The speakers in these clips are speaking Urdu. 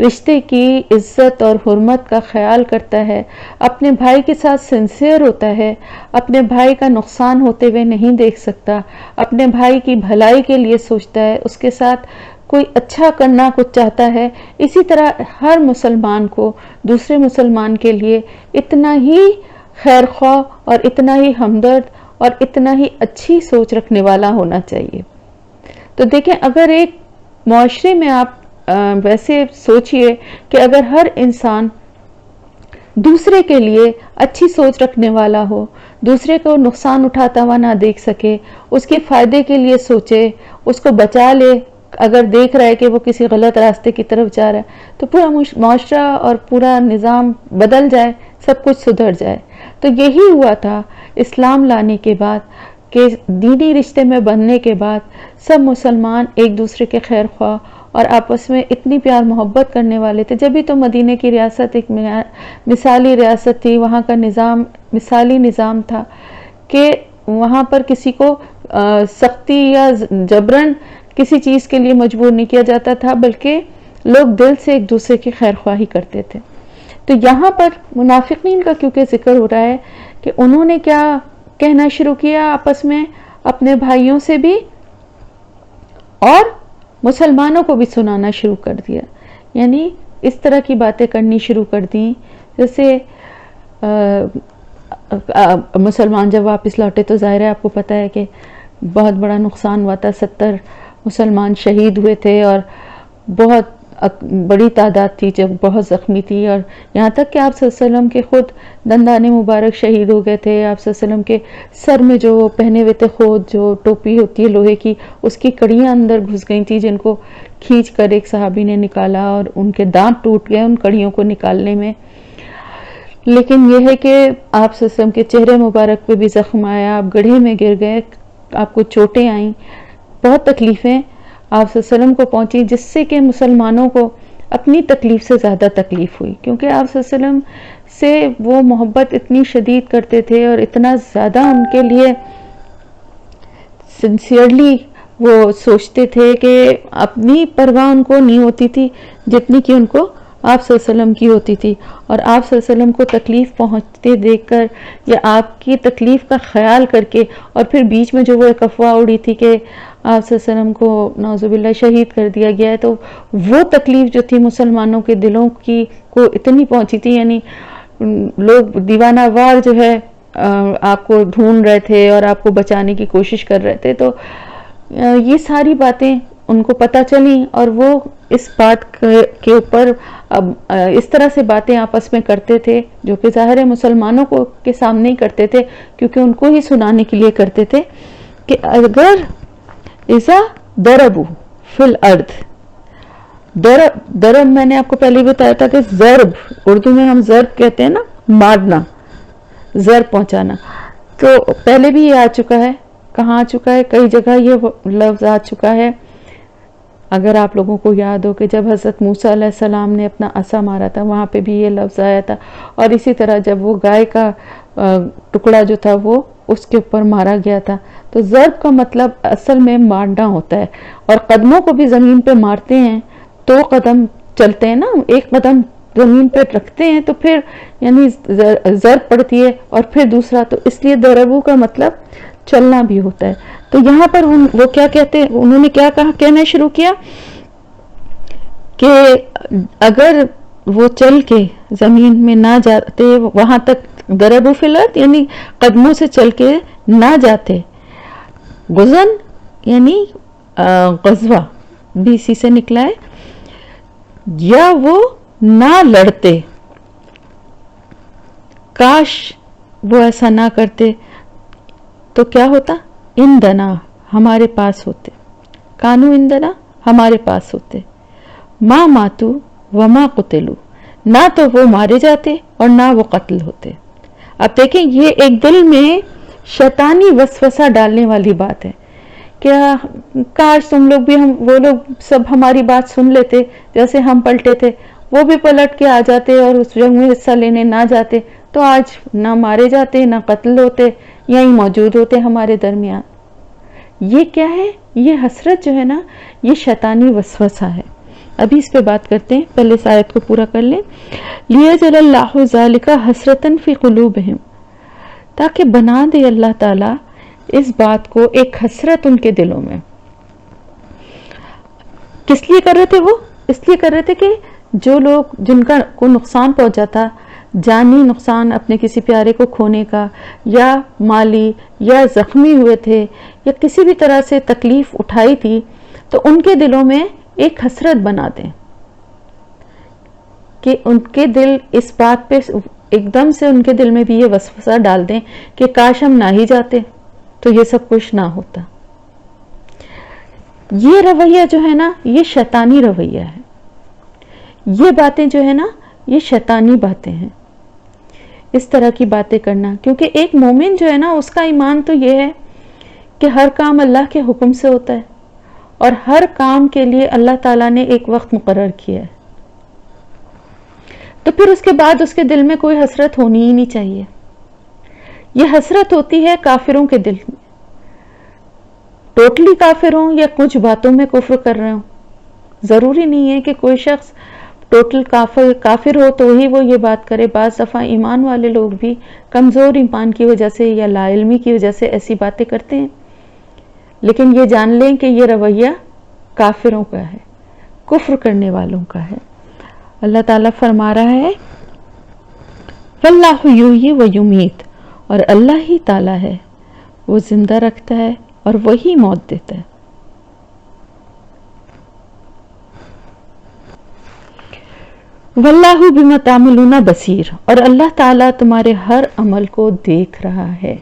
رشتے کی عزت اور حرمت کا خیال کرتا ہے، اپنے بھائی کے ساتھ سنسیئر ہوتا ہے، اپنے بھائی کا نقصان ہوتے ہوئے نہیں دیکھ سکتا، اپنے بھائی کی بھلائی کے لیے سوچتا ہے، اس کے ساتھ کوئی اچھا کرنا کچھ چاہتا ہے، اسی طرح ہر مسلمان کو دوسرے مسلمان کے لیے اتنا ہی خیر خواہ اور اتنا ہی ہمدرد اور اتنا ہی اچھی سوچ رکھنے والا ہونا چاہیے۔ تو دیکھیں، اگر ایک معاشرے میں آپ ویسے سوچئے کہ اگر ہر انسان دوسرے کے لیے اچھی سوچ رکھنے والا ہو، دوسرے کو نقصان اٹھاتا ہوا نہ دیکھ سکے، اس کے فائدے کے لیے سوچے، اس کو بچا لے، اگر دیکھ رہا ہے کہ وہ کسی غلط راستے کی طرف جا رہا ہے، تو پورا معاشرہ اور پورا نظام بدل جائے، سب کچھ سدھر جائے۔ تو یہی ہوا تھا اسلام لانے کے بعد، کہ دینی رشتے میں بننے کے بعد سب مسلمان ایک دوسرے کے خیر خواہ اور آپس میں اتنی پیار محبت کرنے والے تھے۔ جبھی تو مدینے کی ریاست ایک مثالی ریاست تھی، وہاں کا نظام مثالی نظام تھا کہ وہاں پر کسی کو سختی یا جبرن کسی چیز کے لیے مجبور نہیں کیا جاتا تھا، بلکہ لوگ دل سے ایک دوسرے کی خیر خواہی کرتے تھے۔ تو یہاں پر منافقین کا کیونکہ ذکر ہو رہا ہے کہ انہوں نے کیا کہنا شروع کیا آپس میں، اپنے بھائیوں سے بھی اور مسلمانوں کو بھی سنانا شروع کر دیا، یعنی اس طرح کی باتیں کرنی شروع کر دیں جیسے مسلمان جب واپس لوٹے تو ظاہر ہے آپ کو پتہ ہے کہ بہت بڑا نقصان ہوا تھا، 70 مسلمان شہید ہوئے تھے اور بہت بڑی تعداد تھی جب بہت زخمی تھی، اور یہاں تک کہ آپ صلی اللہ علیہ وسلم کے خود دندان مبارک شہید ہو گئے تھے۔ آپ صلی اللہ علیہ وسلم کے سر میں جو پہنے ہوئے تھے خود جو ٹوپی ہوتی ہے لوہے کی، اس کی کڑیاں اندر گھس گئی تھی، جن کو کھینچ کر ایک صحابی نے نکالا اور ان کے دانت ٹوٹ گئے ان کڑیوں کو نکالنے میں۔ لیکن یہ ہے کہ آپ صلی اللہ علیہ وسلم کے چہرے مبارک پہ بھی زخم آیا، آپ گڑھے میں گر گئے، آپ کو چوٹیں آئیں، بہت تکلیفیں آپ صلی اللہ علیہ وسلم کو پہنچی، جس سے کہ مسلمانوں کو اپنی تکلیف سے زیادہ تکلیف ہوئی، کیونکہ آپ صلی اللہ علیہ وسلم سے وہ محبت اتنی شدید کرتے تھے اور اتنا زیادہ ان کے لیے سنسیئرلی وہ سوچتے تھے کہ اپنی پرواہ ان کو نہیں ہوتی تھی جتنی کہ ان کو آپ صلی اللہ علیہ وسلم کی ہوتی تھی، اور آپ صلی اللہ علیہ وسلم کو تکلیف پہنچتے دیکھ کر یا آپ کی تکلیف کا خیال کر کے، اور پھر بیچ میں جو وہ ایک افواہ اڑی تھی کہ آپ صلی اللہ علیہ وسلم کو نعوذ باللہ شہید کر دیا گیا ہے، تو وہ تکلیف جو تھی مسلمانوں کے دلوں کی کو اتنی پہنچی تھی، یعنی لوگ دیوانہ وار جو ہے آپ کو ڈھونڈ رہے تھے اور آپ کو بچانے کی کوشش کر رہے تھے۔ تو یہ ساری باتیں ان کو پتہ چلیں اور وہ اس بات کے اوپر اب اس طرح سے باتیں آپس میں کرتے تھے، جو کہ ظاہر ہے مسلمانوں کو کے سامنے ہی کرتے تھے کیونکہ ان کو ہی سنانے کے لیے کرتے تھے، کہ اگر اذا ضربوا فی الارض، ضرب میں نے آپ کو پہلے بتایا تھا کہ ضرب اردو میں ہم ضرب کہتے ہیں نا، مارنا، ضرب پہنچانا، تو پہلے بھی یہ آ چکا ہے، کہاں آ چکا ہے، کئی جگہ یہ لفظ آ چکا ہے۔ اگر آپ لوگوں کو یاد ہو کہ جب حضرت موسیٰ علیہ السلام نے اپنا عصا مارا تھا وہاں پہ بھی یہ لفظ آیا تھا، اور اسی طرح جب وہ گائے کا ٹکڑا جو تھا وہ اس کے اوپر مارا گیا تھا۔ تو ضرب کا مطلب اصل میں مارنا ہوتا ہے، اور قدموں کو بھی زمین پہ مارتے ہیں تو قدم چلتے ہیں نا، ایک قدم زمین پہ رکھتے ہیں تو پھر یعنی ضرب پڑتی ہے اور پھر دوسرا، تو اس لیے ضربو کا مطلب چلنا بھی ہوتا ہے۔ تو یہاں پر وہ کیا کہتے ہیں، انہوں نے کیا کہنا شروع کیا کہ اگر وہ چل کے زمین میں نہ جاتے وہاں تک، ضربوا فی الارض یعنی قدموں سے چل کے نہ جاتے، غزن یعنی غزوہ بھی اسی سے نکلا ہے، یا وہ نہ لڑتے، کاش وہ ایسا نہ کرتے تو کیا ہوتا، اندنا ہمارے پاس ہوتے، کانو اندنا ہمارے پاس ہوتے، ما ماتو وما قتلو، نہ تو وہ مارے جاتے اور نہ وہ قتل ہوتے۔ اب دیکھیں یہ ایک دل میں شیطانی وسوسہ ڈالنے والی بات ہے، کیا کاش تم لوگ بھی وہ لوگ سب ہماری بات سن لیتے، جیسے ہم پلٹے تھے وہ بھی پلٹ کے آ جاتے اور اس جنگ میں حصہ لینے نہ جاتے، تو آج نہ مارے جاتے نہ قتل ہوتے، یہیں موجود ہوتے ہمارے درمیان۔ یہ کیا ہے؟ یہ حسرت جو ہے نا، یہ شیطانی وسوسہ ہے۔ ابھی اس پہ بات کرتے ہیں، پہلے اس آیت کو پورا کر لیں۔ لِيَجْعَلَ اللَّهُ ذَلِكَ حَسْرَةً فِي قُلُوبِهِمْ، تاکہ بنا دے اللہ تعالیٰ اس بات کو ایک حسرت ان کے دلوں میں۔ کس لیے کر رہے تھے وہ؟ اس لیے کر رہے تھے کہ جو لوگ جن کا کو نقصان پہنچا تھا، جانی نقصان اپنے کسی پیارے کو کھونے کا، یا مالی، یا زخمی ہوئے تھے، یا کسی بھی طرح سے تکلیف اٹھائی تھی، تو ان کے دلوں میں ایک حسرت بنا دیں، کہ ان کے دل اس بات پہ ایک دم سے ان کے دل میں بھی یہ وسوسہ ڈال دیں کہ کاش ہم نہ ہی جاتے تو یہ سب کچھ نہ ہوتا۔ یہ رویہ جو ہے نا، یہ شیطانی رویہ ہے۔ یہ باتیں جو ہے نا، یہ شیطانی باتیں ہیں، اس طرح کی باتیں کرنا۔ کیونکہ ایک مومن جو ہے نا، اس کا ایمان تو یہ ہے کہ ہر کام اللہ کے حکم سے ہوتا ہے، اور ہر کام کے لیے اللہ تعالیٰ نے ایک وقت مقرر کیا ہے، تو پھر اس کے بعد اس کے دل میں کوئی حسرت ہونی ہی نہیں چاہیے۔ یہ حسرت ہوتی ہے کافروں کے دل میں، ٹوٹلی کافر ہوں یا کچھ باتوں میں کفر کر رہے ہوں۔ ضروری نہیں ہے کہ کوئی شخص ٹوٹل کافر ہو تو ہی وہ یہ بات کرے۔ بعض دفعہ ایمان والے لوگ بھی کمزور ایمان کی وجہ سے یا لا علمی کی وجہ سے ایسی باتیں کرتے ہیں، لیکن یہ جان لیں کہ یہ رویہ کافروں کا ہے، کفر کرنے والوں کا ہے۔ اللہ تعالیٰ فرما رہا ہے وَاللَّهُ يُحْيِي وَيُمِيتُ، اور اللہ ہی تعالیٰ ہے، وہ زندہ رکھتا ہے اور وہی موت دیتا ہے۔ وَاللَّهُ بِمَا تَعْمَلُونَ بَصِيرٌ، اور اللہ تعالیٰ تمہارے ہر عمل کو دیکھ رہا ہے۔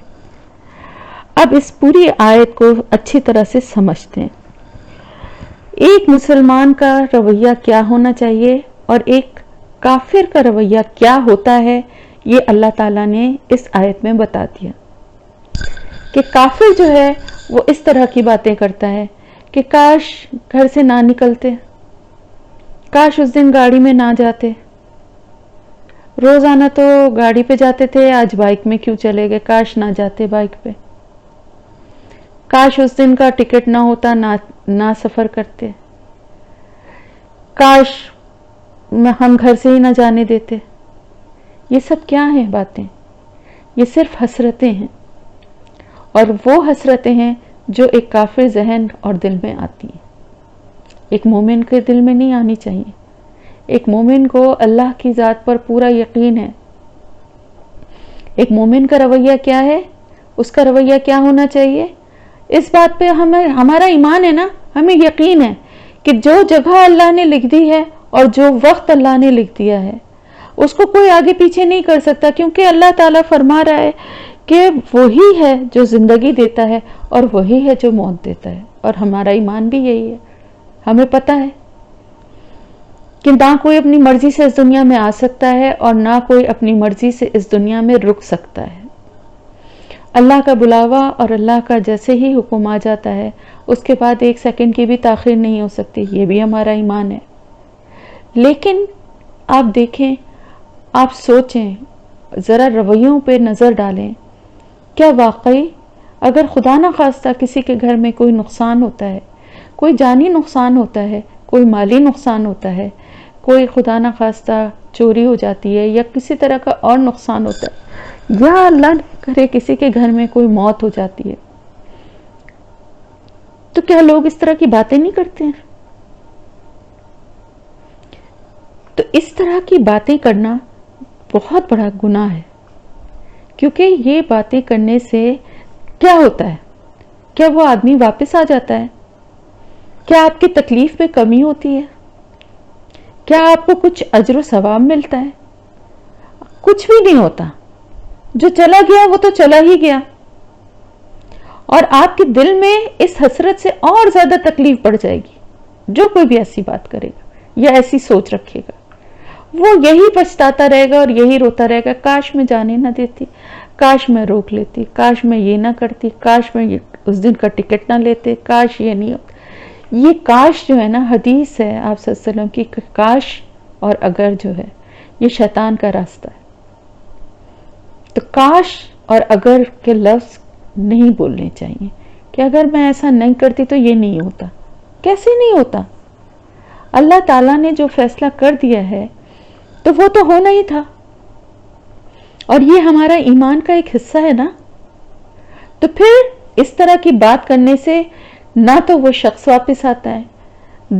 اب اس پوری آیت کو اچھی طرح سے سمجھتے ہیں۔ ایک مسلمان کا رویہ کیا ہونا چاہیے اور ایک کافر کا رویہ کیا ہوتا ہے، یہ اللہ تعالیٰ نے اس آیت میں بتا دیا کہ کافر جو ہے وہ اس طرح کی باتیں کرتا ہے کہ کاش گھر سے نہ نکلتے، کاش اس دن گاڑی میں نہ جاتے، روزانہ تو گاڑی پہ جاتے تھے، آج بائک میں کیوں چلے گئے، کاش نہ جاتے بائک پہ، کاش اس دن کا ٹکٹ نہ ہوتا، نہ سفر کرتے، کاش ہم گھر سے ہی نہ جانے دیتے۔ یہ سب کیا ہیں باتیں؟ یہ صرف حسرتیں ہیں، اور وہ حسرتیں ہیں جو ایک کافر ذہن اور دل میں آتی ہیں، ایک مومن کے دل میں نہیں آنی چاہیے۔ ایک مومن کو اللہ کی ذات پر پورا یقین ہے۔ ایک مومن کا رویہ کیا ہے؟ اس کا رویہ کیا ہونا چاہیے؟ اس بات پہ ہمارا ایمان ہے نا، ہمیں یقین ہے کہ جو جگہ اللہ نے لکھ دی ہے اور جو وقت اللہ نے لکھ دیا ہے، اس کو کوئی آگے پیچھے نہیں کر سکتا، کیونکہ اللہ تعالیٰ فرما رہا ہے کہ وہی ہے جو زندگی دیتا ہے اور وہی ہے جو موت دیتا ہے، اور ہمارا ایمان بھی یہی ہے۔ ہمیں پتہ ہے کہ نہ کوئی اپنی مرضی سے اس دنیا میں آ سکتا ہے اور نہ کوئی اپنی مرضی سے اس دنیا میں رک سکتا ہے۔ اللہ کا بلاوا اور اللہ کا جیسے ہی حکم آ جاتا ہے، اس کے بعد ایک سیکنڈ کی بھی تاخیر نہیں ہو سکتی، یہ بھی ہمارا ایمان ہے۔ لیکن آپ دیکھیں، آپ سوچیں، ذرا رویوں پہ نظر ڈالیں، کیا واقعی اگر خدا نہ خواستہ کسی کے گھر میں کوئی نقصان ہوتا ہے، کوئی جانی نقصان ہوتا ہے، کوئی مالی نقصان ہوتا ہے، کوئی خدا نہ خواستہ چوری ہو جاتی ہے یا کسی طرح کا اور نقصان ہوتا ہے، یا اللہ نہ کرے کسی کے گھر میں کوئی موت ہو جاتی ہے، تو کیا لوگ اس طرح کی باتیں نہیں کرتے ہیں؟ تو اس طرح کی باتیں کرنا بہت بڑا گناہ ہے، کیونکہ یہ باتیں کرنے سے کیا ہوتا ہے؟ کیا وہ آدمی واپس آ جاتا ہے؟ کیا آپ کی تکلیف میں کمی ہوتی ہے؟ کیا آپ کو کچھ اجر و ثواب ملتا ہے؟ کچھ بھی نہیں ہوتا۔ جو چلا گیا وہ تو چلا ہی گیا، اور آپ کے دل میں اس حسرت سے اور زیادہ تکلیف بڑھ جائے گی۔ جو کوئی بھی ایسی بات کرے گا یا ایسی سوچ رکھے گا، وہ یہی پچھتاتا رہے گا اور یہی روتا رہے گا، کاش میں جانے نہ دیتی، کاش میں روک لیتی، کاش میں یہ نہ کرتی، کاش میں اس دن کا ٹکٹ نہ لیتے، کاش یہ نہیں ہوتا۔ یہ کاش جو ہے نا، حدیث ہے آپ صلی اللہ علیہ وسلم کی، کاش اور اگر جو ہے یہ شیطان کا راستہ ہے۔ تو کاش اور اگر کے لفظ نہیں بولنے چاہیے کہ اگر میں ایسا نہیں کرتی تو یہ نہیں ہوتا. کیسے نہیں ہوتا؟ اللہ تعالیٰ نے جو فیصلہ کر دیا ہے تو وہ تو ہونا ہی تھا، اور یہ ہمارا ایمان کا ایک حصہ ہے نا. تو پھر اس طرح کی بات کرنے سے نہ تو وہ شخص واپس آتا ہے،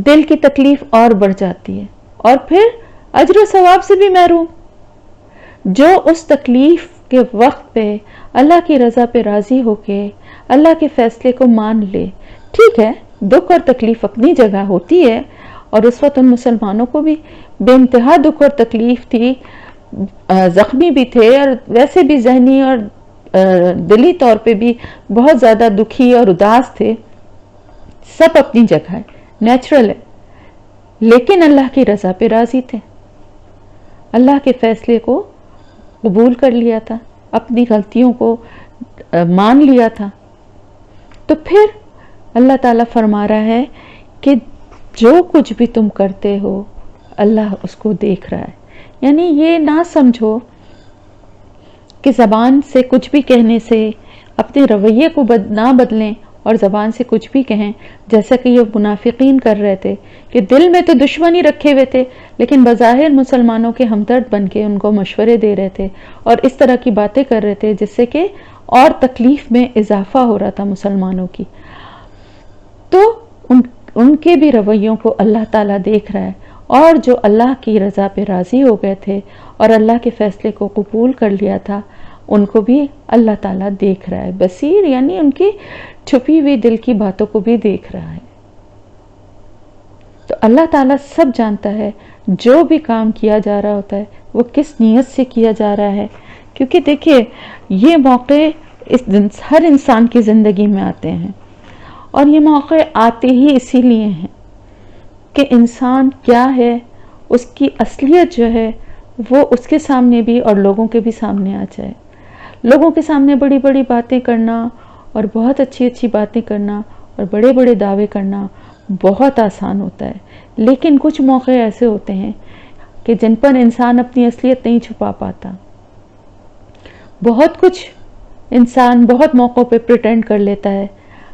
دل کی تکلیف اور بڑھ جاتی ہے، اور پھر اجر و ثواب سے بھی محروم. جو اس تکلیف کے وقت پہ اللہ کی رضا پہ راضی ہو کے اللہ کے فیصلے کو مان لے، ٹھیک ہے دکھ اور تکلیف اپنی جگہ ہوتی ہے، اور اس وقت ان مسلمانوں کو بھی بے انتہا دکھ اور تکلیف تھی، زخمی بھی تھے، اور ویسے بھی ذہنی اور دلی طور پہ بھی بہت زیادہ دکھی اور اداس تھے. سب اپنی جگہ ہے، نیچرل ہے، لیکن اللہ کی رضا پہ راضی تھے، اللہ کے فیصلے کو قبول کر لیا تھا، اپنی غلطیوں کو مان لیا تھا. تو پھر اللہ تعالیٰ فرما رہا ہے کہ جو کچھ بھی تم کرتے ہو اللہ اس کو دیکھ رہا ہے. یعنی یہ نہ سمجھو کہ زبان سے کچھ بھی کہنے سے اپنے رویے کو نہ بدلیں اور زبان سے کچھ بھی کہیں، جیسا کہ یہ منافقین کر رہے تھے کہ دل میں تو دشمنی رکھے ہوئے تھے لیکن بظاہر مسلمانوں کے ہمدرد بن کے ان کو مشورے دے رہے تھے اور اس طرح کی باتیں کر رہے تھے جس سے کہ اور تکلیف میں اضافہ ہو رہا تھا مسلمانوں کی. تو ان کے بھی رویوں کو اللہ تعالیٰ دیکھ رہا ہے، اور جو اللہ کی رضا پہ راضی ہو گئے تھے اور اللہ کے فیصلے کو قبول کر لیا تھا ان کو بھی اللہ تعالیٰ دیکھ رہا ہے. بصیر یعنی ان کی چھپی ہوئی دل کی باتوں کو بھی دیکھ رہا ہے. تو اللہ تعالیٰ سب جانتا ہے جو بھی کام کیا جا رہا ہوتا ہے وہ کس نیت سے کیا جا رہا ہے. کیونکہ دیکھیے یہ موقع ہر انسان کی زندگی میں آتے ہیں، اور یہ موقع آتے ہی اسی لیے ہیں کہ انسان کیا ہے، اس کی اصلیت جو ہے وہ اس کے سامنے بھی اور لوگوں کے بھی سامنے آ جائے. لوگوں کے سامنے بڑی بڑی باتیں کرنا اور بہت اچھی اچھی باتیں کرنا اور بڑے بڑے دعوے کرنا بہت آسان ہوتا ہے، لیکن کچھ موقع ایسے ہوتے ہیں کہ جن پر انسان اپنی اصلیت نہیں چھپا پاتا. بہت کچھ انسان بہت موقعوں پہ پریٹینڈ کر لیتا ہے،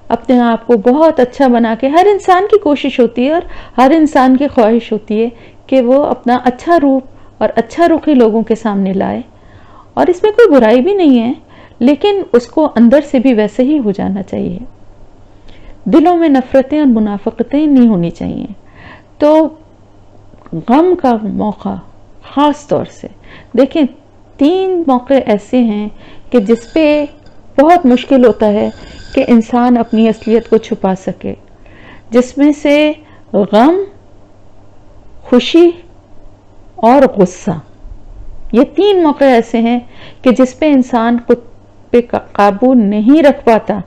اپنے آپ کو بہت اچھا بنا کے. ہر انسان کی کوشش ہوتی ہے اور ہر انسان کی خواہش ہوتی ہے کہ وہ اپنا اچھا روپ اور اچھا رخ ہی لوگوں کے سامنے لائے، اور اس میں کوئی برائی بھی نہیں ہے، لیکن اس کو اندر سے بھی ویسے ہی ہو جانا چاہیے. دلوں میں نفرتیں اور منافقتیں نہیں ہونی چاہیے. تو غم کا موقع خاص طور سے دیکھیں، 3 موقع ایسے ہیں کہ جس پہ بہت مشکل ہوتا ہے کہ انسان اپنی اصلیت کو چھپا سکے، جس میں سے غم، خوشی اور غصہ. یہ 3 موقع ایسے ہیں کہ جس پہ انسان خود پہ قابو نہیں رکھ پاتا.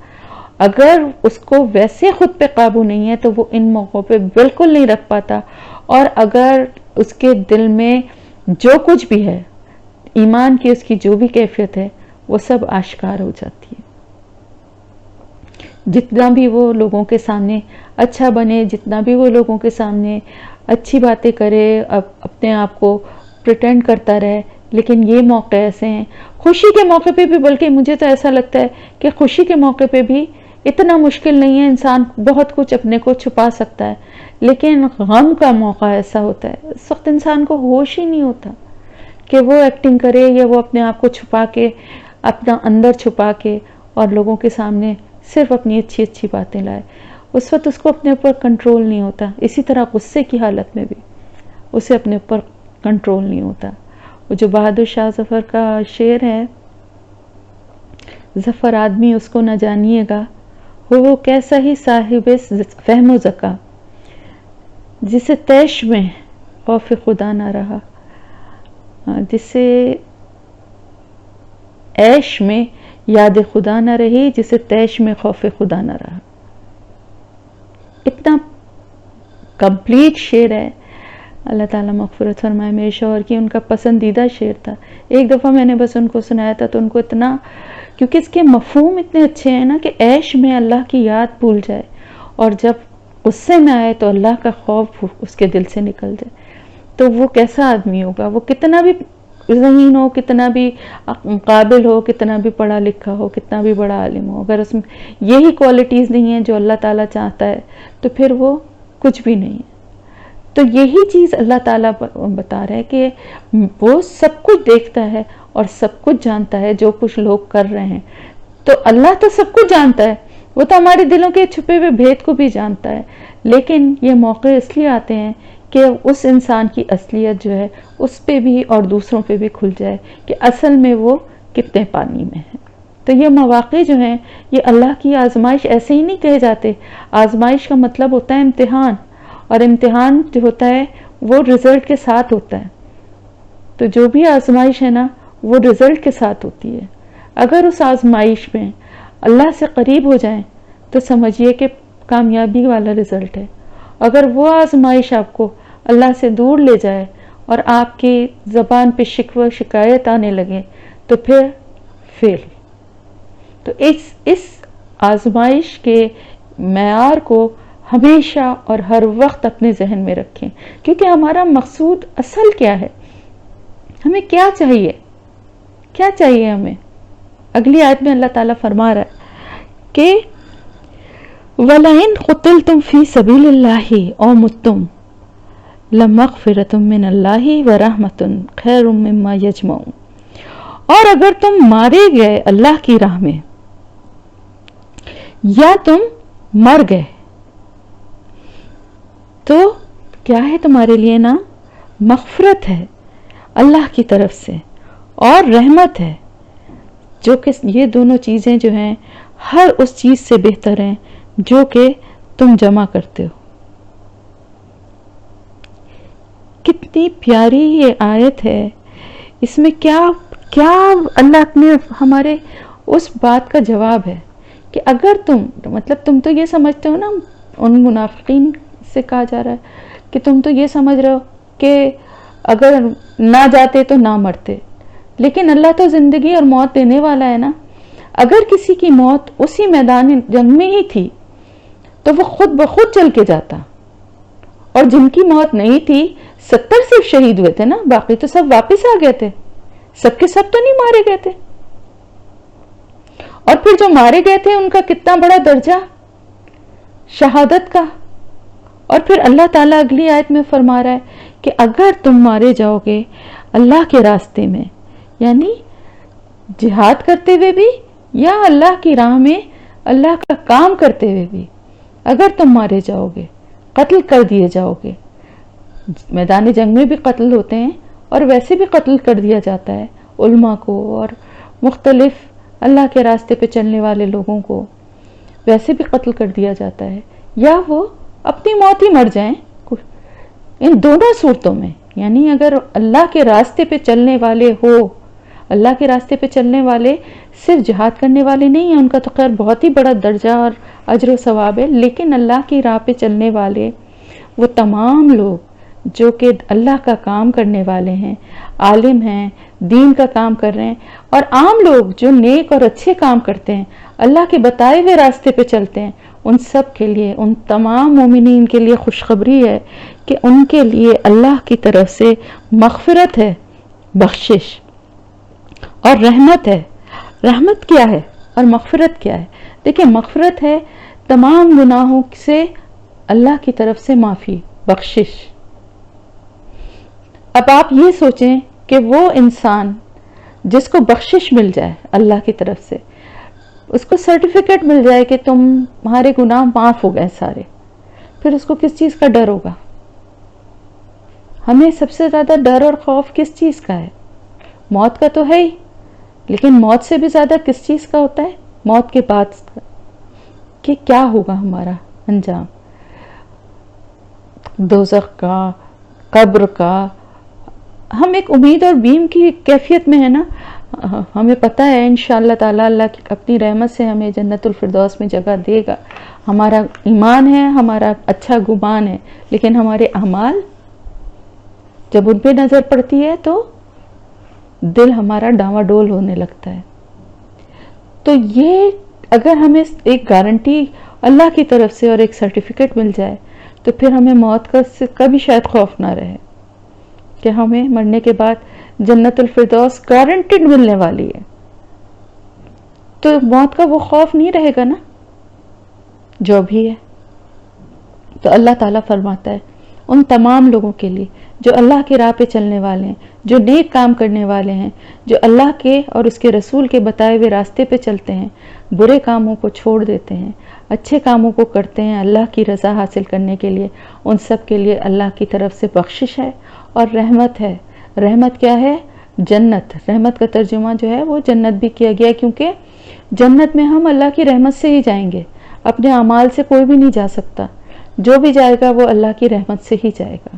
اگر اس کو ویسے خود پہ قابو نہیں ہے تو وہ ان موقعوں پہ بالکل نہیں رکھ پاتا، اور اگر اس کے دل میں جو کچھ بھی ہے، ایمان کی اس کی جو بھی کیفیت ہے وہ سب آشکار ہو جاتی ہے. جتنا بھی وہ لوگوں کے سامنے اچھا بنے، جتنا بھی وہ لوگوں کے سامنے اچھی باتیں کرے، اپنے آپ کو پریٹینڈ کرتا رہے، لیکن یہ موقع ایسے ہیں. خوشی کے موقع پہ بھی، بلکہ مجھے تو ایسا لگتا ہے کہ خوشی کے موقع پہ بھی اتنا مشکل نہیں ہے، انسان بہت کچھ اپنے کو چھپا سکتا ہے. لیکن غم کا موقع ایسا ہوتا ہے، اس وقت انسان کو ہوش ہی نہیں ہوتا کہ وہ ایکٹنگ کرے یا وہ اپنے آپ کو چھپا کے، اپنا اندر چھپا کے اور لوگوں کے سامنے صرف اپنی اچھی اچھی باتیں لائے. اس وقت اس کو اپنے اوپر کنٹرول نہیں ہوتا. اسی طرح غصے کی حالت میں بھی اسے اپنے اوپر کنٹرول نہیں ہوتا. وہ جو بہادر شاہ ظفر کا شعر ہے، ظفر آدمی اس کو نہ جانیے گا، وہ کیسا ہی صاحب فہم و ذکا، جسے طیش میں خوف خدا نہ رہا، جسے عیش میں یاد خدا نہ رہی، جسے طیش میں خوف خدا نہ رہا. اتنا کمپلیٹ شعر ہے. اللہ تعالیٰ مغفرت فرمائے. میرے شوہر کی ان کا پسندیدہ شعر تھا. ایک دفعہ میں نے بس ان کو سنایا تھا تو ان کو اتنا، کیونکہ اس کے مفہوم اتنے اچھے ہیں نا کہ عیش میں اللہ کی یاد بھول جائے اور جب غصے میں آئے تو اللہ کا خوف اس کے دل سے نکل جائے، تو وہ کیسا آدمی ہوگا، وہ کتنا بھی ذہین ہو، کتنا بھی قابل ہو، کتنا بھی پڑھا لکھا ہو، کتنا بھی بڑا عالم ہو، اگر اس میں یہی کوالٹیز نہیں ہیں جو اللہ تعالیٰ چاہتا ہے تو پھر وہ کچھ بھی نہیں ہے۔ تو یہی چیز اللہ تعالیٰ بتا رہے ہیں کہ وہ سب کچھ دیکھتا ہے اور سب کچھ جانتا ہے جو کچھ لوگ کر رہے ہیں۔ تو اللہ تو سب کچھ جانتا ہے، وہ تو ہمارے دلوں کے چھپے ہوئے بھید کو بھی جانتا ہے، لیکن یہ موقع اس لیے آتے ہیں کہ اس انسان کی اصلیت جو ہے اس پہ بھی اور دوسروں پہ بھی کھل جائے کہ اصل میں وہ کتنے پانی میں ہے۔ تو یہ مواقع جو ہیں یہ اللہ کی آزمائش ایسے ہی نہیں کہے جاتے۔ آزمائش کا مطلب ہوتا ہے امتحان، اور امتحان جو ہوتا ہے وہ رزلٹ کے ساتھ ہوتا ہے۔ تو جو بھی آزمائش ہے نا وہ رزلٹ کے ساتھ ہوتی ہے۔ اگر اس آزمائش میں اللہ سے قریب ہو جائیں تو سمجھیے کہ کامیابی والا رزلٹ ہے۔ اگر وہ آزمائش آپ کو اللہ سے دور لے جائے اور آپ کی زبان پہ شکوہ شکایت آنے لگے تو پھر فیل۔ تو اس آزمائش کے معیار کو ہمیشہ اور ہر وقت اپنے ذہن میں رکھیں، کیونکہ ہمارا مقصود اصل کیا ہے، ہمیں کیا چاہیے، کیا چاہیے ہمیں۔ اگلی آیت میں اللہ تعالیٰ فرما رہا ہے کہ وَلَئِنْ قُتِلْتُمْ فِي سَبِيلِ اللَّهِ أَوْ مُتُّمْ لَمَغْفِرَةٌ مِّنَ اللَّهِ وَرَحْمَةٌ خَيْرٌ مِّمَّا يَجْمَعُونَ، اور اگر تم مارے گئے اللہ کی راہ میں یا تم مر گئے تو کیا ہے تمہارے لیے نا؟ مغفرت ہے اللہ کی طرف سے اور رحمت ہے، جو کہ یہ دونوں چیزیں جو ہیں ہر اس چیز سے بہتر ہیں جو کہ تم جمع کرتے ہو۔ کتنی پیاری یہ آیت ہے، اس میں کیا اللہ نے ہمارے اس بات کا جواب ہے کہ اگر تم تو یہ سمجھتے ہو نا، ان منافقین سے کہا جا رہا ہے کہ تم تو یہ سمجھ رہے ہو کہ اگر نہ جاتے تو نہ مرتے، لیکن اللہ تو زندگی اور موت دینے والا ہے نا۔ اگر کسی کی موت اسی میدان جنگ میں ہی تھی تو وہ خود بخود چل کے جاتا، اور جن کی موت نہیں تھی 70 صرف شہید ہوئے تھے نا، باقی تو سب واپس آ گئے تھے، سب کے سب تو نہیں مارے گئے تھے۔ اور پھر جو مارے گئے تھے ان کا کتنا بڑا درجہ شہادت کا۔ اور پھر اللہ تعالیٰ اگلی آیت میں فرما رہا ہے کہ اگر تم مارے جاؤ گے اللہ کے راستے میں، یعنی جہاد کرتے ہوئے بھی یا اللہ کی راہ میں اللہ کا کام کرتے ہوئے بھی، اگر تم مارے جاؤ گے، قتل کر دیے جاؤ گے، میدان جنگ میں بھی قتل ہوتے ہیں اور ویسے بھی قتل کر دیا جاتا ہے علماء کو اور مختلف اللہ کے راستے پہ چلنے والے لوگوں کو، ویسے بھی قتل کر دیا جاتا ہے، یا وہ اپنی موت ہی مر جائیں۔ ان دونوں صورتوں میں، یعنی اگر اللہ کے راستے پہ چلنے والے ہو، اللہ کے راستے پہ چلنے والے صرف جہاد کرنے والے نہیں ہیں، ان کا تو خیر بہت ہی بڑا درجہ اور اجر و ثواب ہے، لیکن اللہ کی راہ پہ چلنے والے وہ تمام لوگ جو کہ اللہ کا کام کرنے والے ہیں، عالم ہیں، دین کا کام کر رہے ہیں، اور عام لوگ جو نیک اور اچھے کام کرتے ہیں، اللہ کے بتائے ہوئے راستے پہ چلتے ہیں، ان سب کے لیے، ان تمام مومنین کے لیے خوشخبری ہے کہ ان کے لیے اللہ کی طرف سے مغفرت ہے، بخشش اور رحمت ہے۔ رحمت کیا ہے اور مغفرت کیا ہے؟ دیکھیں، مغفرت ہے تمام گناہوں سے اللہ کی طرف سے معافی، بخشش۔ اب آپ یہ سوچیں کہ وہ انسان جس کو بخشش مل جائے اللہ کی طرف سے، اس کو سرٹیفکیٹ مل جائے کہ تمہارے گناہ معاف ہو گئے سارے، پھر اس کو کس چیز کا ڈر ہوگا؟ ہمیں سب سے زیادہ ڈر اور خوف کس چیز کا ہے؟ موت کا تو ہے ہی، لیکن موت سے بھی زیادہ کس چیز کا ہوتا ہے؟ موت کے بعد کہ کیا ہوگا ہمارا انجام، دوزخ کا، قبر کا۔ ہم ایک امید اور بیم کی کیفیت میں ہے نا، ہمیں پتہ ہے انشاءاللہ تعالی اللہ کی اپنی رحمت سے ہمیں جنت الفردوس میں جگہ دے گا، ہمارا ایمان ہے، ہمارا اچھا گمان ہے، لیکن ہمارے اعمال جب ان پہ نظر پڑتی ہے تو دل ہمارا ڈاواں ڈول ہونے لگتا ہے۔ تو یہ اگر ہمیں ایک گارنٹی اللہ کی طرف سے اور ایک سرٹیفکیٹ مل جائے تو پھر ہمیں موت کا بھی شاید خوف نہ رہے کہ ہمیں مرنے کے بعد جنت الفردوس گارنٹیڈ ملنے والی ہے، تو موت کا وہ خوف نہیں رہے گا نا جو بھی ہے۔ تو اللہ تعالیٰ فرماتا ہے ان تمام لوگوں کے لیے جو اللہ کی راہ پہ چلنے والے ہیں، جو نیک کام کرنے والے ہیں، جو اللہ کے اور اس کے رسول کے بتائے ہوئے راستے پہ چلتے ہیں، برے کاموں کو چھوڑ دیتے ہیں، اچھے کاموں کو کرتے ہیں اللہ کی رضا حاصل کرنے کے لیے، ان سب کے لیے اللہ کی طرف سے بخشش ہے اور رحمت ہے۔ رحمت کیا ہے؟ جنت۔ رحمت کا ترجمہ جو ہے وہ جنت بھی کیا گیا، کیونکہ جنت میں ہم اللہ کی رحمت سے ہی جائیں گے، اپنے اعمال سے کوئی بھی نہیں جا سکتا، جو بھی جائے گا وہ اللہ کی رحمت سے ہی جائے گا۔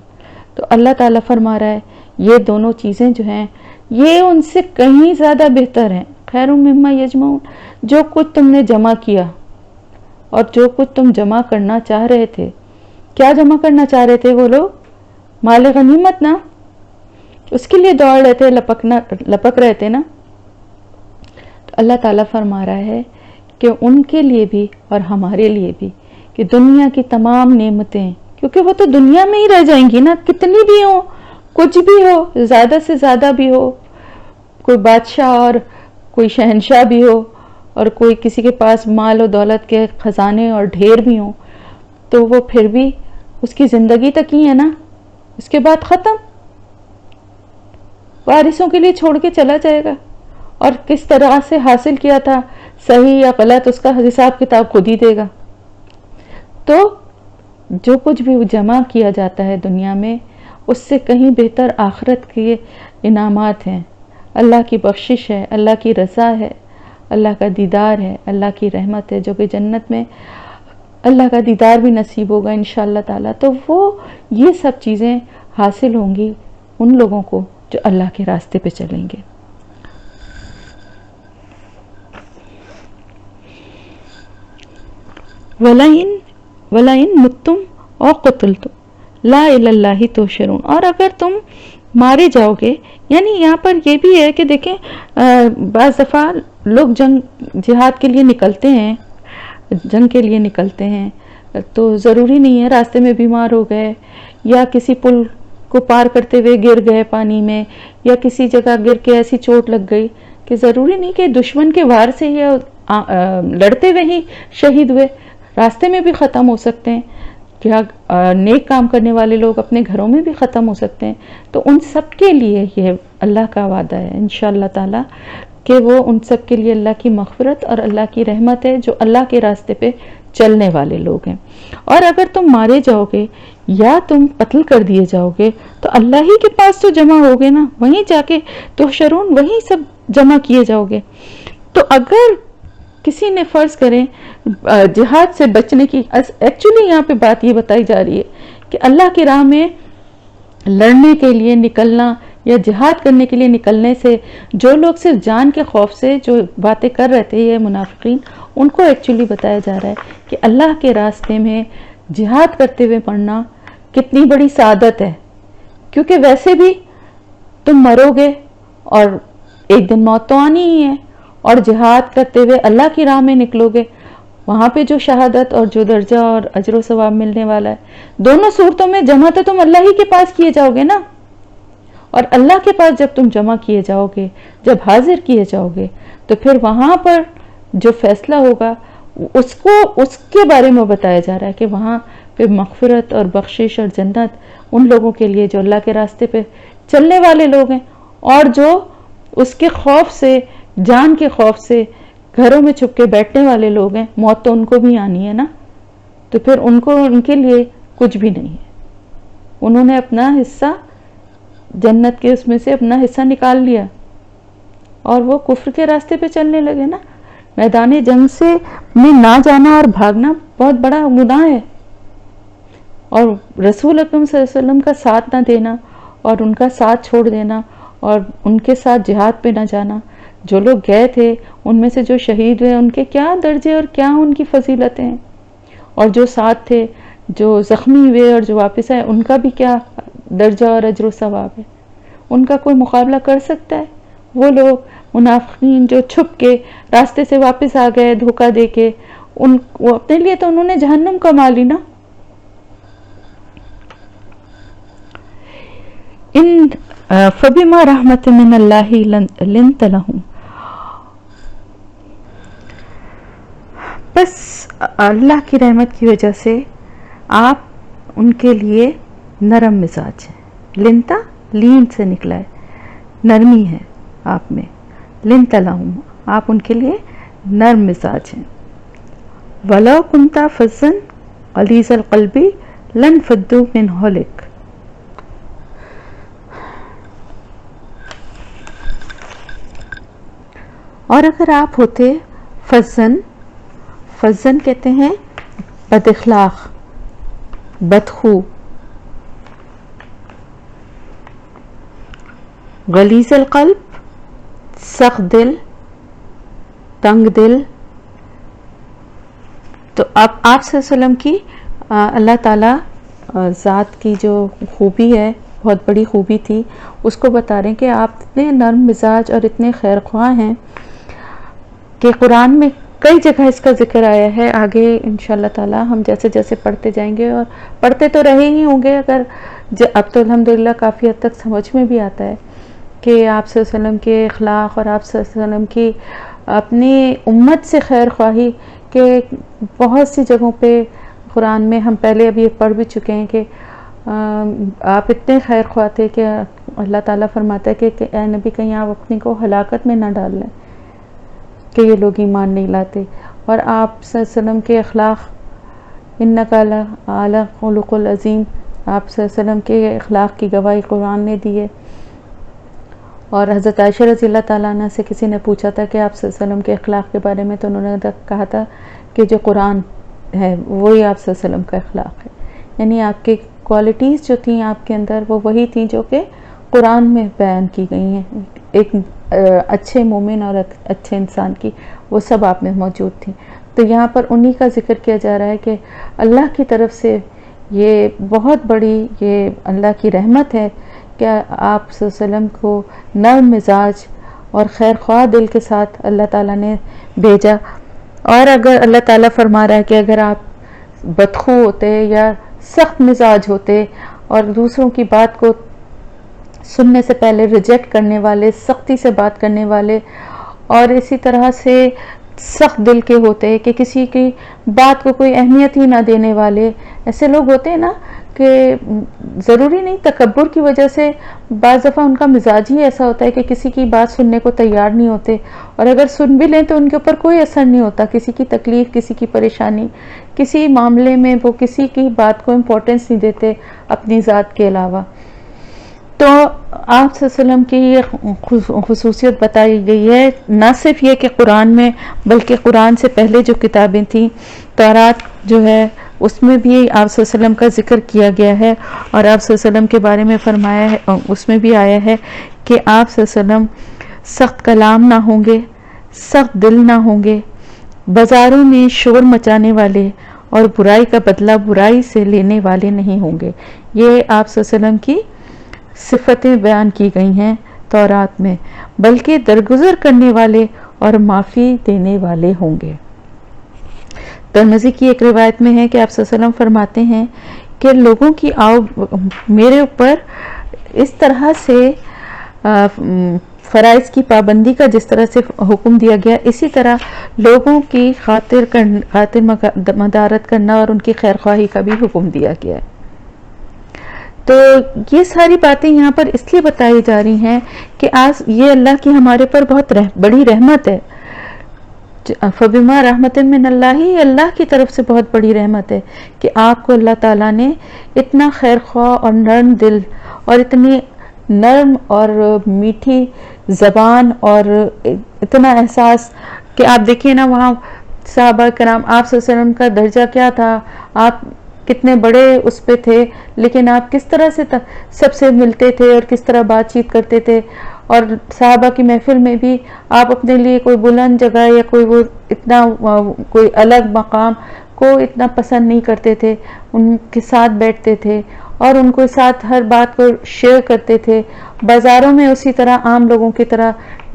تو اللہ تعالیٰ فرما رہا ہے یہ دونوں چیزیں جو ہیں یہ ان سے کہیں زیادہ بہتر ہیں۔ خیر مما یجمعون، جو کچھ تم نے جمع کیا اور جو کچھ تم جمع کرنا چاہ رہے تھے، کیا جمع کرنا چاہ رہے تھے وہ لوگ؟ مال غنیمت نا، اس کے لیے دوڑ رہے تھے، لپک رہے تھے نا۔ تو اللہ تعالیٰ فرما رہا ہے کہ ان کے لیے بھی اور ہمارے لیے بھی کہ دنیا کی تمام نعمتیں، کیونکہ وہ تو دنیا میں ہی رہ جائیں گی نا، کتنی بھی ہو، کچھ بھی ہو، زیادہ سے زیادہ بھی ہو، کوئی بادشاہ اور کوئی شہنشاہ بھی ہو، اور کوئی کسی کے پاس مال و دولت کے خزانے اور ڈھیر بھی ہوں، تو وہ پھر بھی اس کی زندگی تک ہی ہے نا، اس کے بعد ختم، وارثوں کے لیے چھوڑ کے چلا جائے گا، اور کس طرح سے حاصل کیا تھا، صحیح یا غلط، اس کا حساب کتاب خود ہی دے گا۔ تو جو کچھ بھی جمع کیا جاتا ہے دنیا میں، اس سے کہیں بہتر آخرت کے انعامات ہیں، اللہ کی بخشش ہے، اللہ کی رضا ہے، اللہ کا دیدار ہے، اللہ کی رحمت ہے، جو کہ جنت میں اللہ کا دیدار بھی نصیب ہوگا انشاءاللہ تعالیٰ۔ تو وہ یہ سب چیزیں حاصل ہوں گی ان لوگوں کو جو اللہ کے راستے پہ چلیں گے۔ وَلَئِن مُتُّمْ أَوْ قُتِلْتُمْ لَا إِلَى اللَّهِ تُحْشَرُونَ، اور اگر تم مارے جاؤ گے، یعنی یہاں پر یہ بھی ہے کہ دیکھیں بعض دفعہ لوگ جہاد کے لیے نکلتے ہیں، جنگ کے لیے نکلتے ہیں، تو ضروری نہیں ہے راستے میں بیمار ہو گئے یا کسی پل کو پار کرتے ہوئے گر گئے پانی میں، یا کسی جگہ گر کے ایسی چوٹ لگ گئی کہ ضروری نہیں کہ دشمن کے وار سے یا لڑتے ہوئے ہی شہید ہوئے، راستے میں بھی ختم ہو سکتے ہیں، کیا نیک کام کرنے والے لوگ اپنے گھروں میں بھی ختم ہو سکتے ہیں۔ تو ان سب کے لیے یہ اللہ کا وعدہ ہے انشاءاللہ تعالیٰ کہ وہ ان سب کے لیے اللہ کی مغفرت اور اللہ کی رحمت ہے جو اللہ کے راستے پہ چلنے والے لوگ ہیں۔ اور اگر تم مارے جاؤ گے یا تم قتل کر دیے جاؤ گے تو اللہ ہی کے پاس تو جمع ہوگے نا، وہیں جا کے تحشرون، وہیں سب جمع کیے جاؤ گے۔ تو اگر کسی نے فرض کریں جہاد سے بچنے کی، ایکچولی یہاں پہ بات یہ بتائی جا رہی ہے کہ اللہ کی راہ میں لڑنے کے لیے نکلنا یا جہاد کرنے کے لیے نکلنے سے جو لوگ صرف جان کے خوف سے جو باتیں کر رہے تھے یہ منافقین، ان کو ایکچولی بتایا جا رہا ہے کہ اللہ کے راستے میں جہاد کرتے ہوئے پڑھنا کتنی بڑی سعادت ہے، کیونکہ ویسے بھی تم مرو گے اور ایک دن موت تو آنی ہی ہے، اور جہاد کرتے ہوئے اللہ کی راہ میں نکلو گے، وہاں پہ جو شہادت اور جو درجہ اور اجر و ثواب ملنے والا ہے، دونوں صورتوں میں جمع تو تم اللہ ہی کے پاس کیے جاؤ گے نا۔ اور اللہ کے پاس جب تم جمع کیے جاؤ گے، جب حاضر کیے جاؤ گے، تو پھر وہاں پر جو فیصلہ ہوگا اس کے بارے میں بتایا جا رہا ہے کہ وہاں پہ مغفرت اور بخشش اور جنت ان لوگوں کے لیے جو اللہ کے راستے پہ چلنے والے لوگ ہیں، اور جو اس کے خوف سے، جان کے خوف سے گھروں میں چھپ کے بیٹھنے والے لوگ ہیں، موت تو ان کو بھی آنی ہے نا، تو پھر ان کے لیے کچھ بھی نہیں ہے، انہوں نے اپنا حصہ جنت کے اس میں سے اپنا حصہ نکال لیا اور وہ کفر کے راستے پہ چلنے لگے نا۔ میدان جنگ سے میں نہ جانا اور بھاگنا بہت بڑا گناہ ہے، اور رسول اکرم صلی اللہ علیہ وسلم کا ساتھ نہ دینا اور ان کا ساتھ چھوڑ دینا اور ان کے ساتھ جہاد پہ نہ جانا، جو لوگ گئے تھے ان میں سے جو شہید ہوئے ان کے کیا درجے اور کیا ان کی فضیلتیں ہیں، اور جو ساتھ تھے جو زخمی ہوئے اور جو واپس آئے ان کا بھی کیا درجہ اور اجر و ثواب ہے، ان کا کوئی مقابلہ کر سکتا ہے؟ وہ لوگ منافقین جو چھپ کے راستے سے واپس آ گئے دھوکہ دے کے، وہ اپنے لیے تو انہوں نے جہنم کما لی نا۔ ان فبما رحمت من اللہ لنت لہم، بس اللہ کی رحمت کی وجہ سے آپ ان کے لیے نرم مزاج ہیں. لنتا لین سے نکلا ہے، نرمی ہے آپ میں. لنت لہم، آپ ان کے لیے نرم مزاج ہیں. وَلَوْ كُنْتَ فَظًّا غَلِيظَ الْقَلْبِ لَانفَضُّوا مِنْ حَوْلِكَ، اور اگر آپ ہوتے فَظًّا، فَظًّا کہتے ہیں بد اخلاق، بدخو. غلیظ القلب، سخت دل، تنگ دل. تو اب آپ صلی اللہ علیہ وسلم کی اللہ تعالیٰ ذات کی جو خوبی ہے، بہت بڑی خوبی تھی، اس کو بتا رہے ہیں کہ آپ اتنے نرم مزاج اور اتنے خیر خواہ ہیں کہ قرآن میں کئی جگہ اس کا ذکر آیا ہے. آگے انشاءاللہ تعالیٰ ہم جیسے جیسے پڑھتے جائیں گے، اور پڑھتے تو رہے ہی ہوں گے، اگر اب تو الحمدللہ کافی حد تک سمجھ میں بھی آتا ہے کہ آپ صلی اللہ علیہ وسلم کے اخلاق اور آپ صلی اللہ علیہ وسلم کی اپنی امت سے خیر خواہی کہ بہت سی جگہوں پہ قرآن میں ہم پہلے ابھی پڑھ بھی چکے ہیں کہ آپ اتنے خیر خواہ تھے کہ اللہ تعالیٰ فرماتا ہے کہ اے نبی کہیں آپ اپنی کو ہلاکت میں نہ ڈال لیں کہ یہ لوگ ایمان نہیں لاتے. اور آپ صلی اللہ علیہ وسلم کے اخلاق، انک لعلی خلق العظیم، آپ صلی اللہ علیہ وسلم کے اخلاق کی گواہی قرآن نے دی ہے. اور حضرت عائشہ رضی اللہ تعالیٰ عنہ سے کسی نے پوچھا تھا کہ آپ صلی اللہ علیہ وسلم کے اخلاق کے بارے میں، تو انہوں نے کہا تھا کہ جو قرآن ہے وہی آپ صلی اللہ علیہ وسلم کا اخلاق ہے. یعنی آپ کی کوالٹیز جو تھیں آپ کے اندر، وہ وہی تھیں جو کہ قرآن میں بیان کی گئی ہیں ایک اچھے مومن اور اچھے انسان کی، وہ سب آپ میں موجود تھیں. تو یہاں پر انہی کا ذکر کیا جا رہا ہے کہ اللہ کی طرف سے یہ بہت بڑی یہ اللہ کی رحمت ہے کہ آپ صلی اللہ علیہ وسلم کو نرم مزاج اور خیر خواہ دل کے ساتھ اللہ تعالیٰ نے بھیجا. اور اگر اللہ تعالیٰ فرما رہا ہے کہ اگر آپ بدخو ہوتے یا سخت مزاج ہوتے اور دوسروں کی بات کو سننے سے پہلے ریجیکٹ کرنے والے، سختی سے بات کرنے والے، اور اسی طرح سے سخت دل کے ہوتے کہ کسی کی بات کو کوئی اہمیت ہی نہ دینے والے، ایسے لوگ ہوتے ہیں نا کہ ضروری نہیں تکبر کی وجہ سے، بعض دفعہ ان کا مزاج ہی ایسا ہوتا ہے کہ کسی کی بات سننے کو تیار نہیں ہوتے، اور اگر سن بھی لیں تو ان کے اوپر کوئی اثر نہیں ہوتا. کسی کی تکلیف، کسی کی پریشانی، کسی معاملے میں وہ کسی کی بات کو امپورٹنس نہیں دیتے اپنی ذات کے علاوہ. تو آپ صلی اللہ علیہ وسلم کی یہ خصوصیت بتائی گئی ہے، نہ صرف یہ کہ قرآن میں، بلکہ قرآن سے پہلے جو کتابیں تھیں، تورات جو ہے اس میں بھی آپ صلی اللہ علیہ وسلم کا ذکر کیا گیا ہے، اور آپ صلی اللہ علیہ وسلم کے بارے میں فرمایا ہے، اس میں بھی آیا ہے کہ آپ صلی اللہ علیہ وسلم سخت کلام نہ ہوں گے، سخت دل نہ ہوں گے، بازاروں میں شور مچانے والے اور برائی کا بدلہ برائی سے لینے والے نہیں ہوں گے. یہ آپ صلی اللہ علیہ وسلم کی صفتیں بیان کی گئی ہیں تورات میں، بلکہ درگزر کرنے والے اور معافی دینے والے ہوں گے. ترمذی کی ایک روایت میں ہے کہ آپ صلی اللہ علیہ وسلم فرماتے ہیں کہ لوگوں کی میرے اوپر اس طرح سے فرائض کی پابندی کا جس طرح سے حکم دیا گیا، اسی طرح لوگوں کی خاطر مدارت کرنا اور ان کی خیر خواہی کا بھی حکم دیا گیا ہے. تو یہ ساری باتیں یہاں پر اس لیے بتائی جا رہی ہیں کہ آج یہ اللہ کی ہمارے پر بہت بڑی رحمت ہے. فبما رحمت من اللہ، اللہ کی طرف سے بہت بڑی رحمت ہے کہ آپ کو اللہ تعالیٰ نے اتنا خیر خواہ اور نرم دل اور اتنی نرم اور میٹھی زبان اور اتنا احساس کہ آپ دیکھیے نا وہاں صحابہ کرام، آپ صلی اللہ علیہ وسلم کا درجہ کیا تھا، آپ کتنے بڑے اس پہ تھے، لیکن آپ کس طرح سے سب سے ملتے تھے اور کس طرح بات چیت کرتے تھے. اور صحابہ کی محفل میں بھی آپ اپنے لیے کوئی بلند جگہ یا کوئی وہ اتنا کوئی الگ مقام کو اتنا پسند نہیں کرتے تھے، ان کے ساتھ بیٹھتے تھے اور ان کو ساتھ ہر بات کو شیئر کرتے تھے. بازاروں میں اسی طرح عام لوگوں کی طرح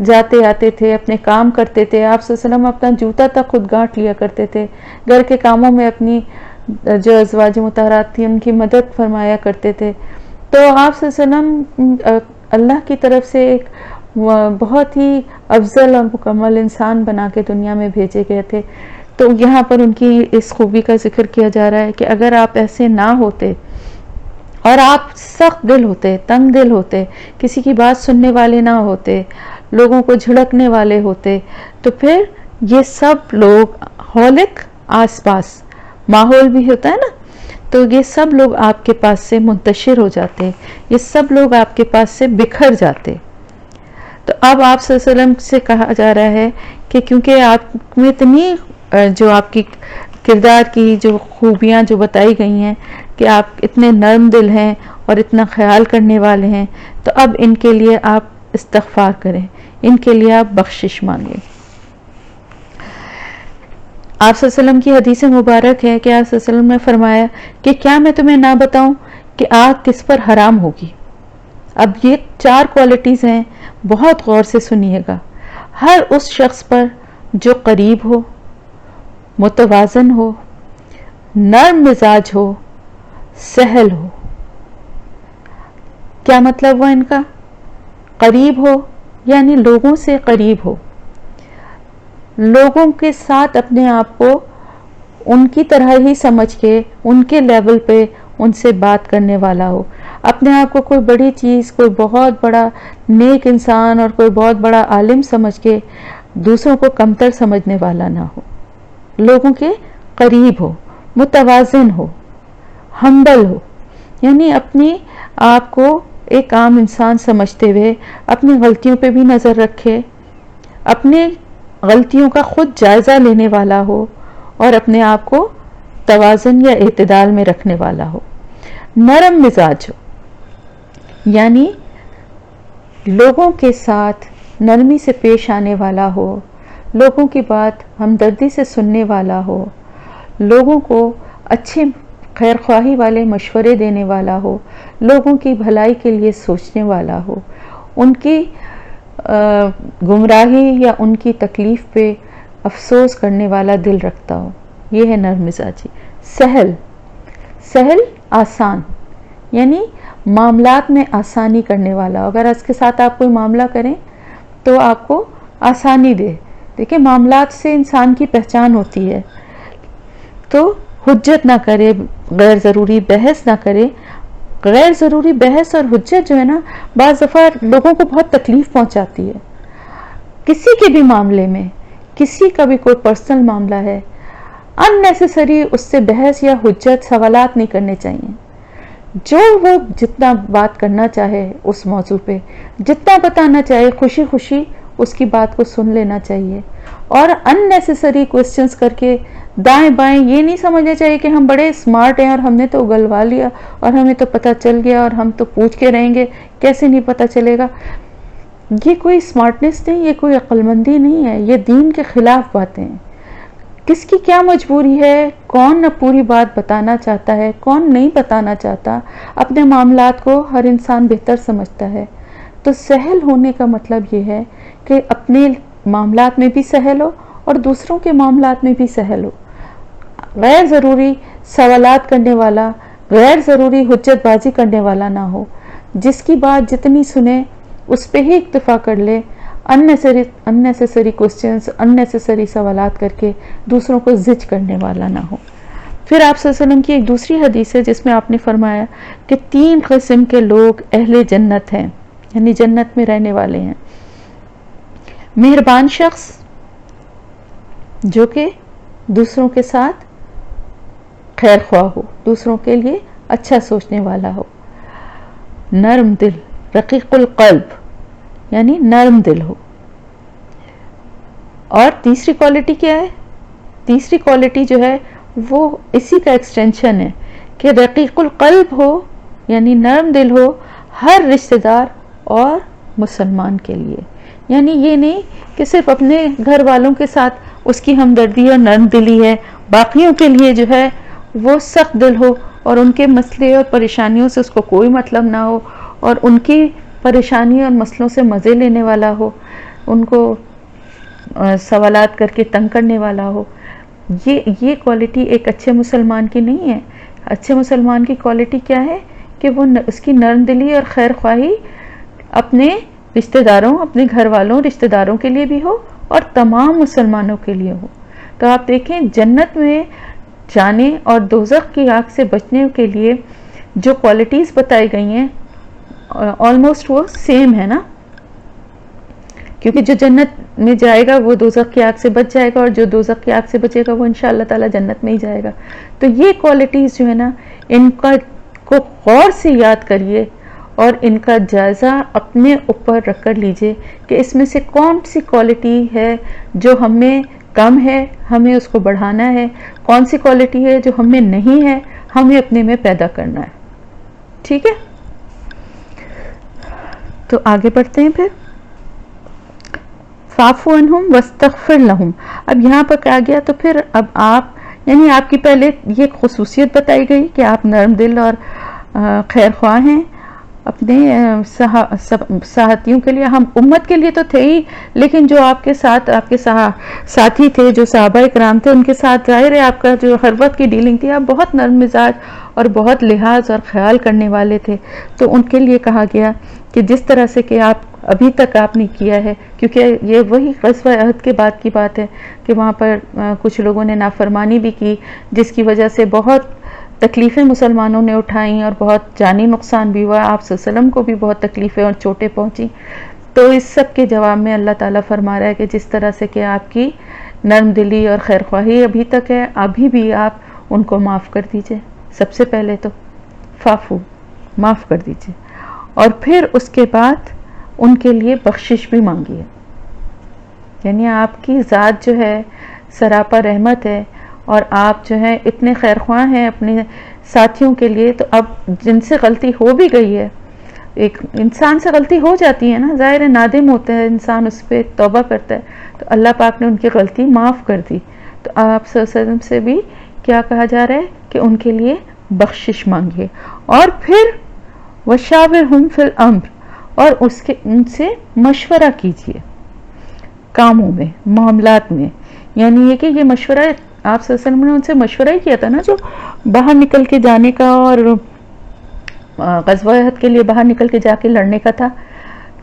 جاتے آتے تھے، اپنے کام کرتے تھے. آپ صلی اللہ علیہ وسلم اپنا جوتا تک خود گانٹھ لیا کرتے تھے، گھر کے کاموں میں اپنی جو ازواج مطہرات تھیں ان کی مدد فرمایا کرتے تھے. تو آپ صلی اللہ علیہ وسلم اللہ کی طرف سے ایک بہت ہی افضل اور مکمل انسان بنا کے دنیا میں بھیجے گئے تھے. تو یہاں پر ان کی اس خوبی کا ذکر کیا جا رہا ہے کہ اگر آپ ایسے نہ ہوتے اور آپ سخت دل ہوتے، تنگ دل ہوتے، کسی کی بات سننے والے نہ ہوتے، لوگوں کو جھڑکنے والے ہوتے، تو پھر یہ سب لوگ ہولک آس پاس ماحول بھی ہوتا ہے نا، تو یہ سب لوگ آپ کے پاس سے منتشر ہو جاتے، یہ سب لوگ آپ کے پاس سے بکھر جاتے. تو اب آپ صلی اللہ علیہ وسلم سے کہا جا رہا ہے کہ کیونکہ آپ میں اتنی جو آپ کی کردار کی جو خوبیاں جو بتائی گئی ہیں کہ آپ اتنے نرم دل ہیں اور اتنا خیال کرنے والے ہیں، تو اب ان کے لیے آپ استغفار کریں، ان کے لیے آپ بخشش مانگیں. آپ صلی اللہ علیہ وسلم کی حدیث مبارک ہے کہ آپ صلی اللہ علیہ وسلم نے فرمایا کہ کیا میں تمہیں نہ بتاؤں کہ آگ کس پر حرام ہوگی. اب یہ 4 کوالٹیز ہیں، بہت غور سے سنیے گا. ہر اس شخص پر جو قریب ہو، متوازن ہو، نرم مزاج ہو، سہل ہو. کیا مطلب ہوا ان کا؟ قریب ہو یعنی لوگوں سے قریب ہو، لوگوں کے ساتھ اپنے آپ کو ان کی طرح ہی سمجھ کے ان کے لیول پہ ان سے بات کرنے والا ہو، اپنے آپ کو کوئی بڑی چیز، کوئی بہت بڑا نیک انسان اور کوئی بہت بڑا عالم سمجھ کے دوسروں کو کمتر سمجھنے والا نہ ہو، لوگوں کے قریب ہو، متوازن ہو، ہمبل ہو، یعنی اپنی آپ کو ایک عام انسان سمجھتے ہوئے اپنی غلطیوں پہ بھی نظر رکھے، اپنے غلطیوں کا خود جائزہ لینے والا ہو اور اپنے آپ کو توازن یا اعتدال میں رکھنے والا ہو. نرم مزاج ہو یعنی لوگوں کے ساتھ نرمی سے پیش آنے والا ہو، لوگوں کی بات ہمدردی سے سننے والا ہو، لوگوں کو اچھے خیر خواہی والے مشورے دینے والا ہو، لوگوں کی بھلائی کے لیے سوچنے والا ہو، ان کی گمراہی یا ان کی تکلیف پہ افسوس کرنے والا دل رکھتا ہو. یہ ہے نرم مزاجی. سہل، سہل آسان یعنی معاملات میں آسانی کرنے والا. اگر اس کے ساتھ آپ کوئی معاملہ کریں تو آپ کو آسانی دے. دیکھیں معاملات سے انسان کی پہچان ہوتی ہے. تو حجت نہ کرے، غیر ضروری بحث نہ کرے. غیر ضروری بحث اور حجت جو ہے نا بعض دفعہ لوگوں کو بہت تکلیف پہنچاتی ہے. کسی کے بھی معاملے میں، کسی کا بھی کوئی پرسنل معاملہ ہے، ان نیسیسری اس سے بحث یا حجت سوالات نہیں کرنے چاہیے. جو وہ جتنا بات کرنا چاہے اس موضوع پہ، جتنا بتانا چاہے، خوشی خوشی اس کی بات کو سن لینا چاہیے. اور ان نیسیسری کوسچنز کر کے دائیں بائیں یہ نہیں سمجھنا چاہیے کہ ہم بڑے اسمارٹ ہیں اور ہم نے تو اگلوا لیا اور ہمیں تو پتہ چل گیا اور ہم تو پوچھ کے رہیں گے، کیسے نہیں پتہ چلے گا. یہ کوئی اسمارٹنس نہیں، یہ کوئی عقل مندی نہیں ہے، یہ دین کے خلاف باتیں ہیں. کس کی کیا مجبوری ہے، کون پوری بات بتانا چاہتا ہے، کون نہیں بتانا چاہتا. اپنے معاملات کو ہر انسان بہتر سمجھتا ہے. تو سہل ہونے کا مطلب یہ ہے کہ اپنے معاملات میں بھی سہل ہو اور دوسروں کے معاملات میں بھی سہل ہو. غیر ضروری سوالات کرنے والا، غیر ضروری حجت بازی کرنے والا نہ ہو. جس کی بات جتنی سنے اس پہ ہی اکتفا کر لے. unnecessary questions، unnecessary سوالات کر کے دوسروں کو زج کرنے والا نہ ہو. پھر آپ صلی اللہ علیہ وسلم کی ایک دوسری حدیث ہے جس میں آپ نے فرمایا کہ 3 قسم کے لوگ اہل جنت ہیں، یعنی جنت میں رہنے والے ہیں. مہربان شخص جو کہ دوسروں کے ساتھ خیر خواہ ہو، دوسروں کے لیے اچھا سوچنے والا ہو. نرم دل، رقیق القلب یعنی نرم دل ہو. اور تیسری کوالٹی کیا ہے؟ تیسری کوالٹی جو ہے وہ اسی کا ایکسٹینشن ہے کہ رقیق القلب ہو یعنی نرم دل ہو ہر رشتہ دار اور مسلمان کے لیے. یعنی یہ نہیں کہ صرف اپنے گھر والوں کے ساتھ اس کی ہمدردی اور نرم دلی ہے، باقیوں کے لیے جو ہے وہ سخت دل ہو اور ان کے مسئلے اور پریشانیوں سے اس کو کوئی مطلب نہ ہو اور ان کی پریشانی اور مسئلوں سے مزے لینے والا ہو، ان کو سوالات کر کے تنگ کرنے والا ہو. یہ کوالٹی ایک اچھے مسلمان کی نہیں ہے. اچھے مسلمان کی کوالٹی کیا ہے کہ وہ اس کی نرم دلی اور خیر خواہی اپنے رشتہ داروں، اپنے گھر والوں، رشتہ داروں کے لیے بھی ہو اور تمام مسلمانوں کے لیے ہو۔ تو آپ دیکھیں جنت میں جانے اور دوزخ کی آگ سے بچنے کے لیے جو کوالٹیز بتائی گئی ہیں آلموسٹ وہ سیم ہے نا، کیونکہ جو جنت میں جائے گا وہ دوزخ کی آگ سے بچ جائے گا، اور جو دوزخ کی آگ سے بچے گا وہ انشاءاللہ تعالی جنت میں ہی جائے گا۔ تو یہ کوالٹیز جو ہے نا، ان کو غور سے یاد کریے اور ان کا جائزہ اپنے اوپر رکھ کر لیجئے کہ اس میں سے کون سی کوالٹی ہے جو ہمیں کم ہے، ہمیں اس کو بڑھانا ہے، کون سی کوالٹی ہے جو ہمیں نہیں ہے، ہمیں اپنے میں پیدا کرنا ہے۔ ٹھیک ہے، تو آگے بڑھتے ہیں پھر فَاعْفُ عَنْهُمْ وَاسْتَغْفِرْ لَهُمْ۔ اب یہاں پر کہا گیا تو پھر اب آپ یعنی آپ کی پہلے یہ خصوصیت بتائی گئی کہ آپ نرم دل اور خیر خواہ ہیں اپنے ساتھیوں کے لیے، ہم امت کے لیے تو تھے ہی، لیکن جو آپ کے ساتھ آپ کے ساتھی تھے، جو صحابہ کرام تھے، ان کے ساتھ ظاہر ہے آپ کا جو ہر وقت کی ڈیلنگ تھی، آپ بہت نرم مزاج اور بہت لحاظ اور خیال کرنے والے تھے۔ تو ان کے لیے کہا گیا کہ جس طرح سے کہ آپ ابھی تک آپ نے کیا ہے، کیونکہ یہ وہی غزوہ احد کے بعد کی بات ہے کہ وہاں پر کچھ لوگوں نے نافرمانی بھی کی، جس کی وجہ سے بہت تکلیفیں مسلمانوں نے اٹھائیں اور بہت جانی نقصان بھی ہوا، آپ صلی اللہ علیہ وسلم کو بھی بہت تکلیفیں اور چوٹیں پہنچی۔ تو اس سب کے جواب میں اللہ تعالیٰ فرما رہا ہے کہ جس طرح سے کہ آپ کی نرم دلی اور خیر خواہی ابھی تک ہے، ابھی بھی آپ ان کو معاف کر دیجئے۔ سب سے پہلے تو فافو، معاف کر دیجئے، اور پھر اس کے بعد ان کے لیے بخشش بھی مانگیے۔ یعنی آپ کی ذات جو ہے سراپا رحمت ہے، اور آپ جو ہے اتنے خیر خواہ ہیں اپنے ساتھیوں کے لیے، تو اب جن سے غلطی ہو بھی گئی ہے، ایک انسان سے غلطی ہو جاتی ہے نا، ظاہر ہے نادم ہوتا ہے انسان، اس پہ توبہ کرتا ہے، تو اللہ پاک نے ان کی غلطی معاف کر دی۔ تو آپ صلی اللہ علیہ وسلم سے بھی کیا کہا جا رہا ہے کہ ان کے لیے بخشش مانگیے، اور پھر وَشَاوِرْهُمْ فِي الْأَمْرِ، اور ان سے مشورہ کیجیے کاموں میں، معاملات میں۔ یعنی یہ کہ یہ مشورہ آپ صلی اللہ علیہ وسلم نے ان سے مشورہ ہی کیا تھا نا، جو باہر نکل کے جانے کا اور غزوہ احد کے لیے باہر نکل کے جا کے لڑنے کا تھا۔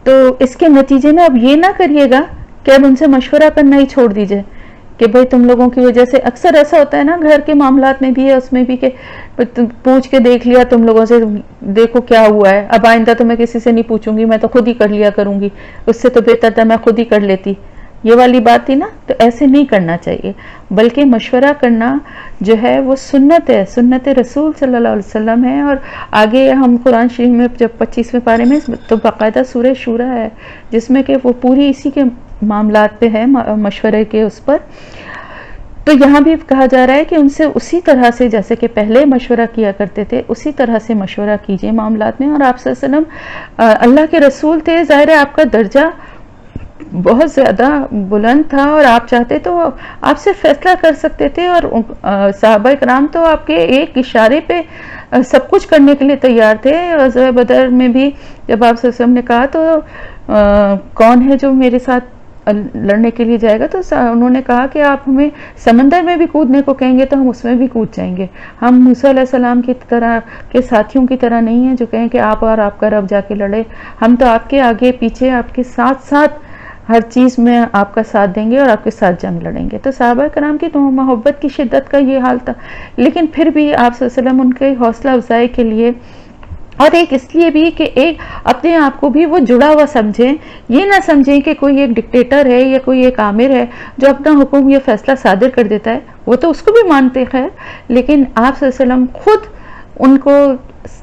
تو اس کے نتیجے میں اب یہ نہ کریے گا کہ اب ان سے مشورہ کرنا ہی چھوڑ دیجئے کہ بھئی تم لوگوں کی وجہ سے، اکثر ایسا ہوتا ہے نا گھر کے معاملات میں بھی ہے، اس میں بھی کہ پوچھ کے دیکھ لیا تم لوگوں سے، دیکھو کیا ہوا ہے، اب آئندہ تو میں کسی سے نہیں پوچھوں گی، میں تو خود ہی کر لیا کروں گی، اس سے تو بہتر تھا میں خود ہی کر لیتی، یہ والی بات تھی نا۔ تو ایسے نہیں کرنا چاہیے، بلکہ مشورہ کرنا جو ہے وہ سنت ہے، سنت رسول صلی اللہ علیہ وسلم ہے۔ اور آگے ہم قرآن شریف میں جب 25ویں پارے میں تو باقاعدہ سورہ شورا ہے جس میں کہ وہ پوری اسی کے معاملات پہ ہے، مشورے کے اس پر۔ تو یہاں بھی کہا جا رہا ہے کہ ان سے اسی طرح سے جیسے کہ پہلے مشورہ کیا کرتے تھے، اسی طرح سے مشورہ کیجئے معاملات میں۔ اور آپ صلی اللہ علیہ وسلم اللہ کے رسول تھے، ظاہر ہے آپ کا درجہ بہت زیادہ بلند تھا، اور آپ چاہتے تو آپ سے فیصلہ کر سکتے تھے، اور صحابہ کرام تو آپ کے ایک اشارے پہ سب کچھ کرنے کے لیے تیار تھے۔ غزوہ بدر میں بھی جب آپ صلی اللہ علیہ وسلم نے کہا تو کون ہے جو میرے ساتھ لڑنے کے لیے جائے گا، تو انہوں نے کہا کہ آپ ہمیں سمندر میں بھی کودنے کو کہیں گے تو ہم اس میں بھی کود جائیں گے، ہم موسیٰ علیہ السلام کی طرح کے ساتھیوں کی طرح نہیں ہیں جو کہیں کہ آپ اور آپ کا رب جا کے لڑے، ہم تو آپ کے آگے پیچھے آپ کے ساتھ ساتھ ہر چیز میں آپ کا ساتھ دیں گے اور آپ کے ساتھ جنگ لڑیں گے۔ تو صحابہ کرام کی تو محبت کی شدت کا یہ حال تھا، لیکن پھر بھی آپ صلی اللہ علیہ وسلم ان کے حوصلہ افزائی کے لیے، اور ایک اس لیے بھی کہ ایک اپنے آپ کو بھی وہ جڑا ہوا سمجھیں، یہ نہ سمجھیں کہ کوئی ایک ڈکٹیٹر ہے یا کوئی ایک آمر ہے جو اپنا حکم یا فیصلہ صادر کر دیتا ہے، وہ تو اس کو بھی مانتے خیر، لیکن آپ صلی اللہ علیہ وسلم خود ان کو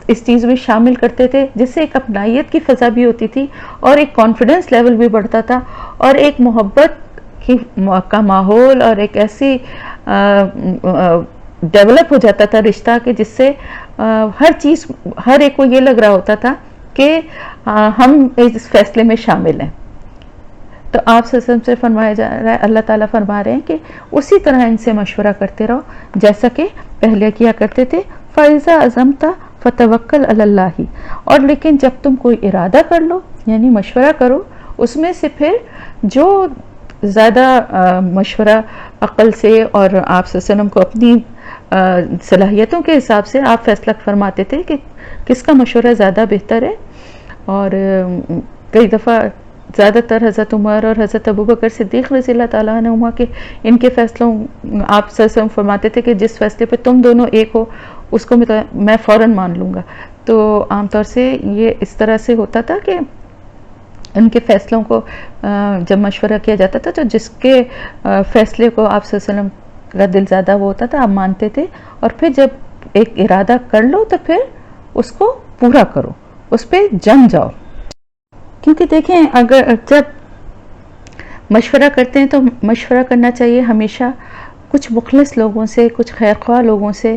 اس چیز میں شامل کرتے تھے، جس سے ایک اپنائیت کی فضا بھی ہوتی تھی، اور ایک کانفیڈنس لیول بھی بڑھتا تھا، اور ایک محبت کا ماحول اور ایک ایسی ڈیولپ ہو جاتا تھا رشتہ کہ جس سے ہر چیز ہر ایک کو یہ لگ رہا ہوتا تھا کہ ہم اس فیصلے میں شامل ہیں۔ تو آپ سے فرمایا جا رہا ہے، اللہ تعالیٰ فرما رہے ہیں کہ اسی طرح ان سے مشورہ کرتے رہو جیسا کہ پہلے کیا کرتے تھے۔ فَإِذَا عَزَمْتَ فَتَوَكَّلْ عَلَى اللَّهِ، اور لیکن جب تم کوئی ارادہ کر لو یعنی مشورہ کرو، اس میں سے پھر جو زیادہ مشورہ عقل سے اور آپ صلی اللہ علیہ وسلم کو اپنی صلاحیتوں کے حساب سے آپ فیصلہ فرماتے تھے کہ کس کا مشورہ زیادہ بہتر ہے. اور کئی دفعہ زیادہ تر حضرت عمر اور حضرت ابوبکر صدیق رضی اللہ تعالیٰ عنہما کے ان کے فیصلوں آپ صلی اللہ علیہ وسلم فرماتے تھے کہ جس فیصلے پہ تم دونوں ایک ہو اس کو میں فوراً مان لوں گا. تو عام طور سے یہ اس طرح سے ہوتا تھا کہ ان کے فیصلوں کو جب مشورہ کیا جاتا تھا تو جس کے فیصلے کو آپ صلی اللہ علیہ وسلم کا دل زیادہ وہ ہوتا تھا آپ مانتے تھے, اور پھر جب ایک ارادہ کر لو تو پھر اس کو پورا کرو, اس پہ جم جاؤ. کیونکہ دیکھیں اگر جب مشورہ کرتے ہیں تو مشورہ کرنا چاہیے ہمیشہ کچھ مخلص لوگوں سے, کچھ خیر خواہ لوگوں سے.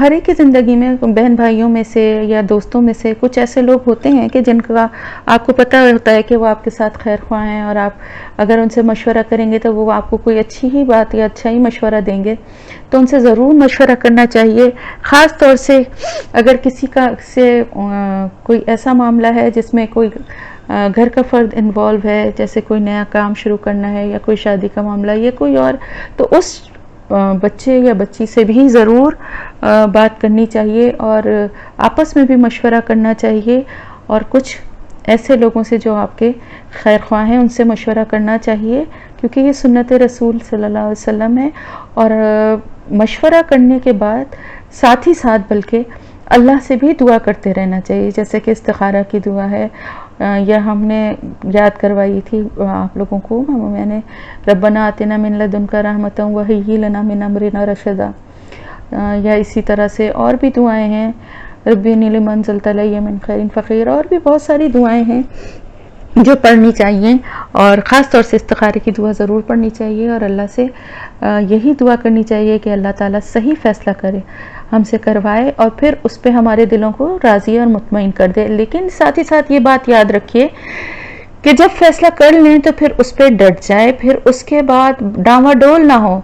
ہر ایک کی زندگی میں بہن بھائیوں میں سے یا دوستوں میں سے کچھ ایسے لوگ ہوتے ہیں کہ جن کا آپ کو پتہ ہوتا ہے کہ وہ آپ کے ساتھ خیر خواہ ہیں, اور آپ اگر ان سے مشورہ کریں گے تو وہ آپ کو کوئی اچھی ہی بات یا اچھا ہی مشورہ دیں گے. تو ان سے ضرور مشورہ کرنا چاہیے, خاص طور سے اگر کسی کا سے کوئی ایسا معاملہ ہے جس میں کوئی گھر کا فرد انوالو ہے, جیسے کوئی نیا کام شروع کرنا ہے یا کوئی شادی کا معاملہ یا کوئی اور, تو اس بچے یا بچی سے بھی ضرور بات کرنی چاہیے اور آپس میں بھی مشورہ کرنا چاہیے. اور کچھ ایسے لوگوں سے جو آپ کے خیر خواہ ہیں ان سے مشورہ کرنا چاہیے, کیونکہ یہ سنت رسول صلی اللہ علیہ وسلم ہے. اور مشورہ کرنے کے بعد ساتھ ہی ساتھ بلکہ اللہ سے بھی دعا کرتے رہنا چاہیے, جیسے کہ استخارہ کی دعا ہے, یا ہم نے یاد کروائی تھی آپ لوگوں کو, میں نے ربنا آتنا من لدنک رحمۃ وہیئ لنا من امرنا رشدا, یا اسی طرح سے اور بھی دعائیں ہیں, ربی انی لما انزلت الی من خیر فقیر, اور بھی بہت ساری دعائیں ہیں جو پڑھنی چاہیے. اور خاص طور سے استخارے کی دعا ضرور پڑھنی چاہیے اور اللہ سے یہی دعا کرنی چاہیے کہ اللہ تعالیٰ صحیح فیصلہ کرے, ہم سے کروائے اور پھر اس پہ ہمارے دلوں کو راضی اور مطمئن کر دے. لیکن ساتھ ہی ساتھ یہ بات یاد رکھیے کہ جب فیصلہ کر لیں تو پھر اس پہ ڈٹ جائے, پھر اس کے بعد ڈاما ڈول نہ ہو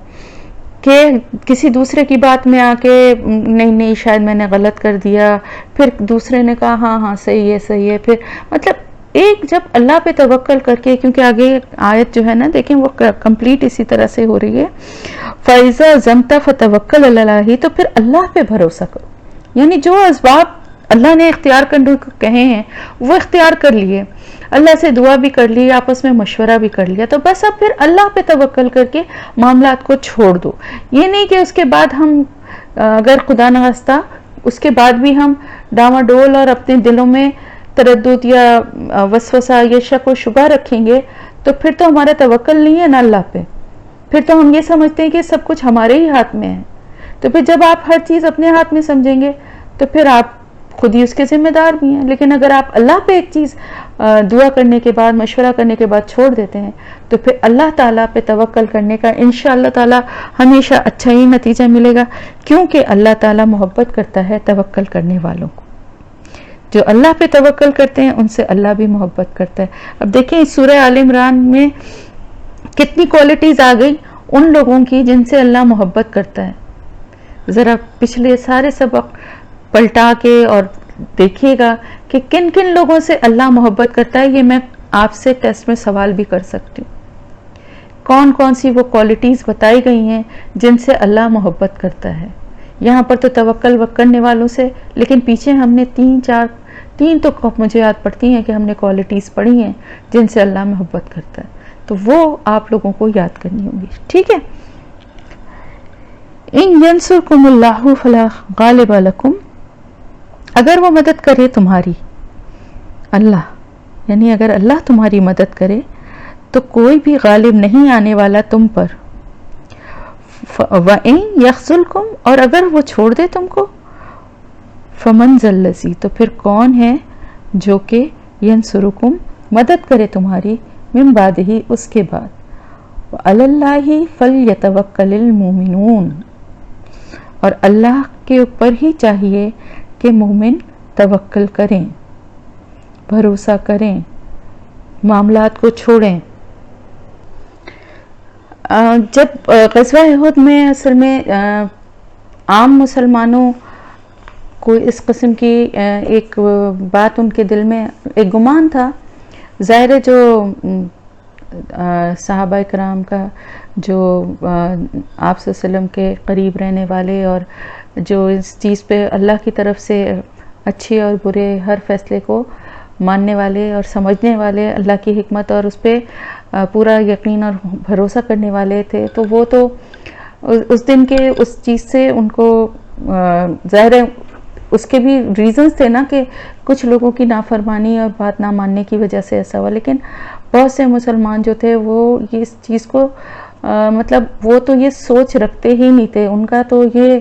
کہ کسی دوسرے کی بات میں آ کے نہیں شاید میں نے غلط کر دیا, پھر دوسرے نے کہا ہاں صحیح ہے, پھر مطلب ایک جب اللہ پہ توکل کر کے, کیونکہ آگے آیت جو ہے نا دیکھیں وہ کمپلیٹ اسی طرح سے ہو رہی ہے, فَإِذَا زَمْتَ فَتَوَكَّلْ عَلَى اللَّهِ, تو پھر اللہ پہ بھروسہ کرو. یعنی جو اسباب اللہ نے اختیار کرنے کو کہے ہیں وہ اختیار کر لیے, اللہ سے دعا بھی کر لی, آپس میں مشورہ بھی کر لیا, تو بس اب پھر اللہ پہ توکل کر کے معاملات کو چھوڑ دو. یہ نہیں کہ اس کے بعد ہم اگر خدا نخواستہ اس کے بعد بھی ہم ڈاواڈول اور اپنے دلوں میں تردد یا وسوسہ یا شک و شبہ رکھیں گے تو پھر تو ہمارا توکل نہیں ہے نا اللہ پہ, پھر تو ہم یہ سمجھتے ہیں کہ سب کچھ ہمارے ہی ہاتھ میں ہے. تو پھر جب آپ ہر چیز اپنے ہاتھ میں سمجھیں گے تو پھر آپ خود ہی اس کے ذمہ دار بھی ہیں. لیکن اگر آپ اللہ پہ ایک چیز دعا کرنے کے بعد مشورہ کرنے کے بعد چھوڑ دیتے ہیں تو پھر اللہ تعالیٰ پہ توکل کرنے کا انشاءاللہ تعالیٰ ہمیشہ اچھا ہی نتیجہ ملے گا, کیونکہ اللہ تعالیٰ محبت کرتا ہے توکل کرنے والوں کو. جو اللہ پہ توکل کرتے ہیں ان سے اللہ بھی محبت کرتا ہے. اب دیکھیں سورہ آل عمران میں کتنی کوالٹیز آ گئی ان لوگوں کی جن سے اللہ محبت کرتا ہے. ذرا پچھلے سارے سبق پلٹا کے اور دیکھیے گا کہ کن کن لوگوں سے اللہ محبت کرتا ہے. یہ میں آپ سے ٹیسٹ میں سوال بھی کر سکتی ہوں, کون کون سی وہ کوالٹیز بتائی گئی ہیں جن سے اللہ محبت کرتا ہے. یہاں پر تو توکل کرنے والوں سے, لیکن پیچھے ہم نے تین تو مجھے یاد پڑتی ہیں کہ ہم نے کوالٹیز پڑھی ہیں جن سے اللہ محبت کرتا ہے, تو وہ آپ لوگوں کو یاد کرنی ہوں گی. ٹھیک ہے, ان ینصرکم اللہ فلا غالب لکم, اگر وہ مدد کرے تمہاری, اللہ یعنی اگر اللہ تمہاری مدد کرے تو کوئی بھی غالب نہیں آنے والا تم پر. وَإِن يَخْذُلْكُمْ, اور اگر وہ چھوڑ دے تم کو, فَمَنْ ذَا الَّذِي, تو پھر کون ہے جو کہ يَنْصُرُكُمْ, مدد کرے تمہاری, مِن بَعْدِهِ, اس کے بعد. وَعَلَى اللَّهِ فَلْيَتَوَكَّلِ الْمُؤْمِنُونَ, اور اللہ کے اوپر ہی چاہیے کہ مومن توکل کریں, بھروسہ کریں, معاملات کو چھوڑیں. جب غزوہ احد میں اصل میں عام مسلمانوں کو اس قسم کی ایک بات ان کے دل میں ایک گمان تھا. ظاہر ہے جو صحابہ کرام کا جو آپ صلی اللہ علیہ وسلم کے قریب رہنے والے اور جو اس چیز پہ اللہ کی طرف سے اچھے اور برے ہر فیصلے کو ماننے والے اور سمجھنے والے اللہ کی حکمت اور اس پہ پورا یقین اور بھروسہ کرنے والے تھے، تو وہ تو اس دن کے اس چیز سے ان کو ظاہر ہے اس کے بھی ریزنز تھے نا کہ کچھ لوگوں کی نافرمانی اور بات نہ ماننے کی وجہ سے ایسا ہوا، لیکن بہت سے مسلمان جو تھے وہ اس چیز کو مطلب وہ تو یہ سوچ رکھتے ہی نہیں تھے، ان کا تو یہ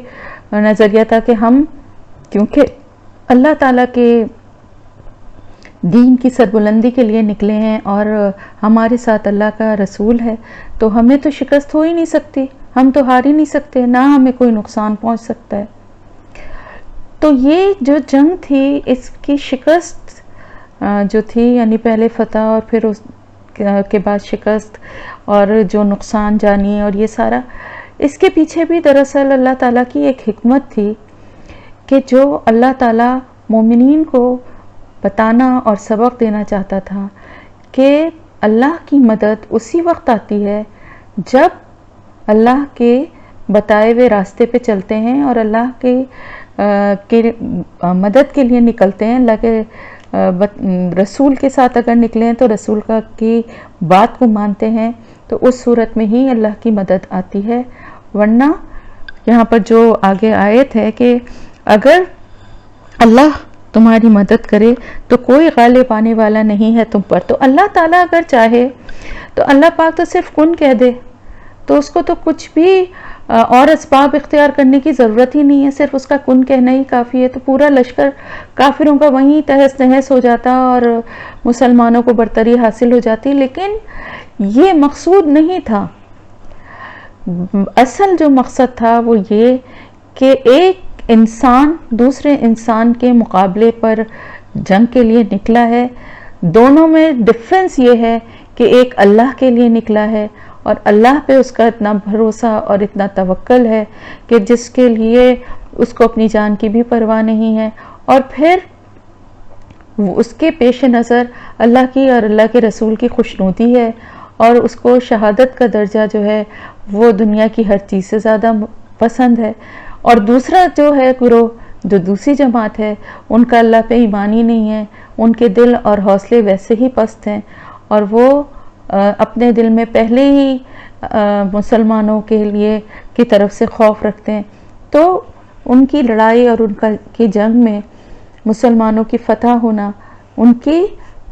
نظریہ تھا کہ ہم کیونکہ اللہ تعالیٰ کے دین کی سربلندی کے لیے نکلے ہیں اور ہمارے ساتھ اللہ کا رسول ہے، تو ہمیں تو شکست ہو ہی نہیں سکتی، ہم تو ہار ہی نہیں سکتے، نہ ہمیں کوئی نقصان پہنچ سکتا ہے۔ تو یہ جو جنگ تھی اس کی شکست جو تھی، یعنی پہلے فتح اور پھر اس کے بعد شکست اور جو نقصان جانی اور یہ سارا، اس کے پیچھے بھی دراصل اللہ تعالیٰ کی ایک حکمت تھی کہ جو اللہ تعالیٰ مومنین کو بتانا اور سبق دینا چاہتا تھا کہ اللہ کی مدد اسی وقت آتی ہے جب اللہ کے بتائے ہوئے راستے پہ چلتے ہیں اور اللہ کے مدد کے لیے نکلتے ہیں، اللہ کے رسول کے ساتھ اگر نکلے ہیں تو رسول کی بات کو مانتے ہیں، تو اس صورت میں ہی اللہ کی مدد آتی ہے۔ ورنہ یہاں پر جو آگے آیت ہے کہ اگر اللہ تمہاری مدد کرے تو کوئی غالب آنے والا نہیں ہے تم پر، تو اللہ تعالیٰ اگر چاہے تو اللہ پاک تو صرف کن کہہ دے، تو اس کو تو کچھ بھی اور اسباب اختیار کرنے کی ضرورت ہی نہیں ہے، صرف اس کا کن کہنا ہی کافی ہے، تو پورا لشکر کافروں کا وہیں تہس نہس ہو جاتا اور مسلمانوں کو برتری حاصل ہو جاتی۔ لیکن یہ مقصود نہیں تھا، اصل جو مقصد تھا وہ یہ کہ ایک انسان دوسرے انسان کے مقابلے پر جنگ کے لیے نکلا ہے، دونوں میں ڈفرنس یہ ہے کہ ایک اللہ کے لیے نکلا ہے اور اللہ پہ اس کا اتنا بھروسہ اور اتنا توکل ہے کہ جس کے لیے اس کو اپنی جان کی بھی پرواہ نہیں ہے، اور پھر اس کے پیش نظر اللہ کی اور اللہ کے رسول کی خوشنودی ہے اور اس کو شہادت کا درجہ جو ہے وہ دنیا کی ہر چیز سے زیادہ پسند ہے۔ اور دوسرا جو ہے گروہ، جو دوسری جماعت ہے، ان کا اللہ پہ ایمان ہی نہیں ہے، ان کے دل اور حوصلے ویسے ہی پست ہیں اور وہ اپنے دل میں پہلے ہی مسلمانوں کے لیے کی طرف سے خوف رکھتے ہیں، تو ان کی لڑائی اور ان کی جنگ میں مسلمانوں کی فتح ہونا ان کی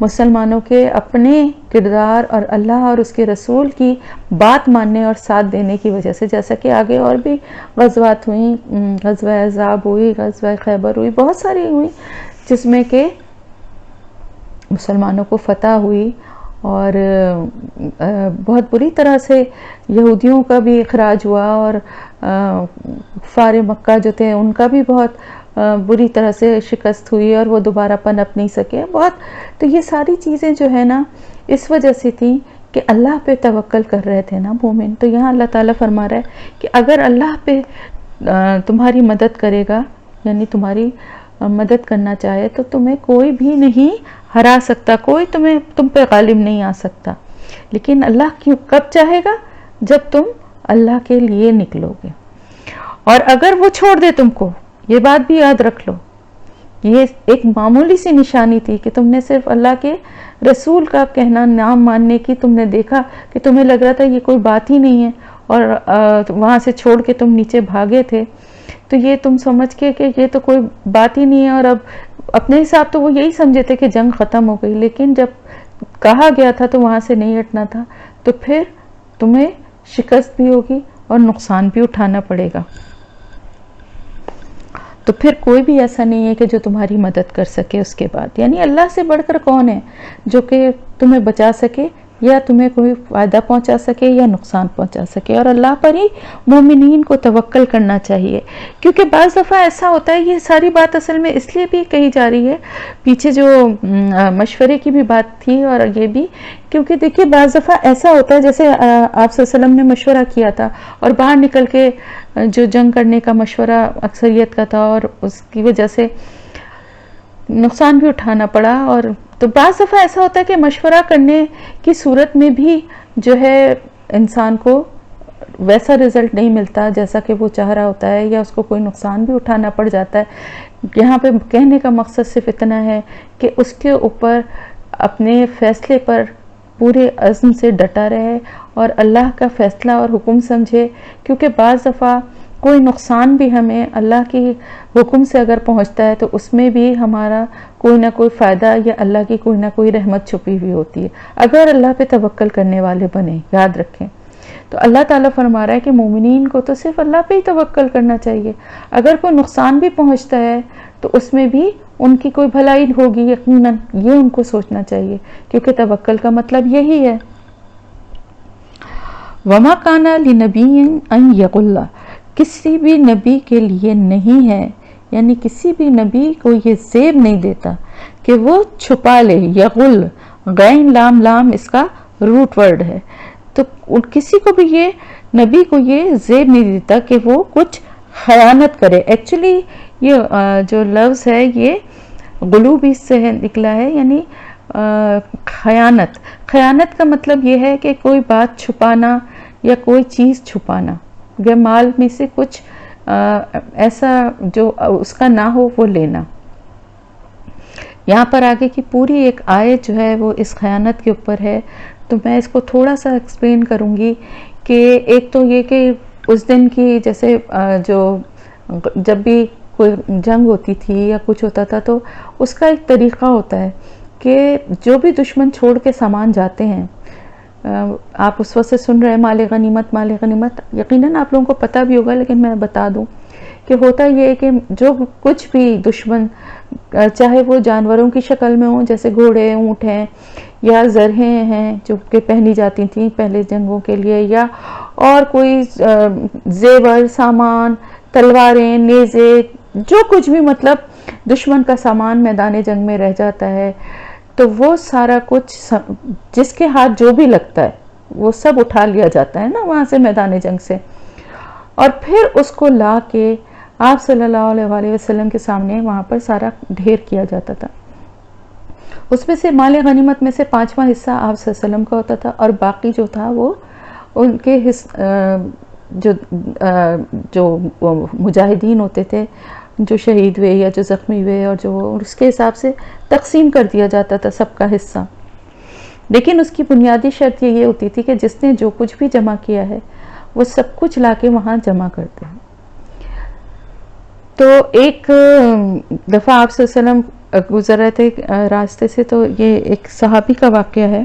مسلمانوں کے اپنے کردار اور اللہ اور اس کے رسول کی بات ماننے اور ساتھ دینے کی وجہ سے، جیسا کہ آگے اور بھی غزوات ہوئیں، غزوہ احزاب ہوئی، غزوہ خیبر ہوئی، بہت ساری ہوئی جس میں کہ مسلمانوں کو فتح ہوئی اور بہت بری طرح سے یہودیوں کا بھی اخراج ہوا اور کفار مکہ جو تھے ان کا بھی بہت بری طرح سے شکست ہوئی اور وہ دوبارہ پنپ نہیں سکے بہت۔ تو یہ ساری چیزیں جو ہے نا اس وجہ سے تھیں کہ اللہ پہ توکل کر رہے تھے نا مومن۔ تو یہاں اللہ تعالیٰ فرما رہا ہے کہ اگر اللہ پہ تمہاری مدد کرے گا، یعنی تمہاری مدد کرنا چاہے، تو تمہیں کوئی بھی نہیں ہرا سکتا، کوئی تم پہ غالب نہیں آ سکتا۔ لیکن اللہ کب چاہے گا؟ جب تم اللہ کے لیے نکلو گے، اور اگر وہ چھوڑ دے تم کو، یہ بات بھی یاد رکھ لو، یہ ایک معمولی سی نشانی تھی کہ تم نے صرف اللہ کے رسول کا کہنا نام ماننے کی، تم نے دیکھا کہ تمہیں لگ رہا تھا یہ کوئی بات ہی نہیں ہے اور وہاں سے چھوڑ کے تم نیچے بھاگے تھے، تو یہ تم سمجھ کے کہ یہ تو کوئی بات ہی نہیں ہے، اور اب اپنے حساب تو وہ یہی سمجھے تھے کہ جنگ ختم ہو گئی، لیکن جب کہا گیا تھا تو وہاں سے نہیں ہٹنا تھا، تو پھر تمہیں شکست بھی ہوگی اور نقصان بھی اٹھانا پڑے گا۔ تو پھر کوئی بھی ایسا نہیں ہے کہ جو تمہاری مدد کر سکے اس کے بعد، یعنی اللہ سے بڑھ کر کون ہے جو کہ تمہیں بچا سکے یا تمہیں کوئی فائدہ پہنچا سکے یا نقصان پہنچا سکے، اور اللہ پر ہی مومنین کو توکل کرنا چاہیے۔ کیونکہ بعض دفعہ ایسا ہوتا ہے، یہ ساری بات اصل میں اس لیے بھی کہی جا رہی ہے، پیچھے جو مشورے کی بھی بات تھی اور یہ بھی، کیونکہ دیکھیے بعض دفعہ ایسا ہوتا ہے جیسے آپ صلی اللہ علیہ وسلم نے مشورہ کیا تھا اور باہر نکل کے جو جنگ کرنے کا مشورہ اکثریت کا تھا اور اس کی وجہ سے نقصان بھی اٹھانا پڑا، اور تو بعض دفعہ ایسا ہوتا ہے کہ مشورہ کرنے کی صورت میں بھی جو ہے انسان کو ویسا رزلٹ نہیں ملتا جیسا کہ وہ چاہ رہا ہوتا ہے، یا اس کو کوئی نقصان بھی اٹھانا پڑ جاتا ہے۔ یہاں پہ کہنے کا مقصد صرف اتنا ہے کہ اس کے اوپر اپنے فیصلے پر پورے عزم سے ڈٹا رہے اور اللہ کا فیصلہ اور حکم سمجھے، کیونکہ بعض دفعہ کوئی نقصان بھی ہمیں اللہ کی حکم سے اگر پہنچتا ہے تو اس میں بھی ہمارا کوئی نہ کوئی فائدہ یا اللہ کی کوئی نہ کوئی رحمت چھپی ہوئی ہوتی ہے، اگر اللہ پہ توکل کرنے والے بنیں۔ یاد رکھیں، تو اللہ تعالیٰ فرما رہا ہے کہ مومنین کو تو صرف اللہ پہ ہی توکل کرنا چاہیے، اگر کوئی نقصان بھی پہنچتا ہے تو اس میں بھی ان کی کوئی بھلائی ہوگی یقیناً، یہ ان کو سوچنا چاہیے، کیونکہ توکل کا مطلب یہی ہے۔ وَمَا كَانَ لِنَبِيٍّ أَن يَغُلَّ، کسی بھی نبی کے لیے نہیں ہے، یعنی کسی بھی نبی کو یہ زیب نہیں دیتا کہ وہ چھپا لے۔ یغل، غین لام لام اس کا روٹ ورڈ ہے، تو کسی کو بھی یہ نبی کو یہ زیب نہیں دیتا کہ وہ کچھ خیانت کرے۔ ایکچولی یہ جو لفظ ہے یہ غلو بھی اس سے نکلا ہے، یعنی خیانت۔ خیانت کا مطلب یہ ہے کہ کوئی بات چھپانا یا کوئی چیز چھپانا، یا مال میں سے کچھ ایسا جو اس کا نہ ہو وہ لینا۔ یہاں پر آگے کی پوری ایک آیت جو ہے وہ اس خیانت کے اوپر ہے، تو میں اس کو تھوڑا سا ایکسپلین کروں گی کہ ایک تو یہ کہ اس دن کی جیسے جو جب بھی کوئی جنگ ہوتی تھی یا کچھ ہوتا تھا تو اس کا ایک طریقہ ہوتا ہے کہ جو بھی دشمن چھوڑ کے سامان جاتے ہیں، آپ اس وقت سے سن رہے ہیں مال غنیمت مال غنیمت، یقیناً آپ لوگوں کو پتہ بھی ہوگا لیکن میں بتا دوں کہ ہوتا یہ ہے کہ جو کچھ بھی دشمن، چاہے وہ جانوروں کی شکل میں ہوں جیسے گھوڑے اونٹ ہیں، یا زرہیں ہیں جو کہ پہنی جاتی تھیں پہلے جنگوں کے لیے، یا اور کوئی زیور سامان، تلواریں، نیزے، جو کچھ بھی مطلب دشمن کا سامان میدان جنگ میں رہ جاتا ہے، تو وہ سارا کچھ جس کے ہاتھ جو بھی لگتا ہے وہ سب اٹھا لیا جاتا ہے نا وہاں سے میدان جنگ سے، اور پھر اس کو لا کے آپ صلی اللہ علیہ وآلہ وسلم کے سامنے وہاں پر سارا ڈھیر کیا جاتا تھا۔ اس میں سے مال غنیمت میں سے 5واں حصہ آپ صلی اللہ علیہ وسلم کا ہوتا تھا، اور باقی جو تھا وہ ان کے جو مجاہدین ہوتے تھے جو شہید ہوئے یا جو زخمی ہوئے، اور جو اس کے حساب سے تقسیم کر دیا جاتا تھا سب کا حصہ۔ لیکن اس کی بنیادی شرط یہ ہوتی تھی کہ جس نے جو کچھ بھی جمع کیا ہے وہ سب کچھ لا کے وہاں جمع کرتے ہیں۔ تو ایک دفعہ آپ صلی اللہ علیہ وسلم گزر رہے تھے راستے سے، تو یہ ایک صحابی کا واقعہ ہے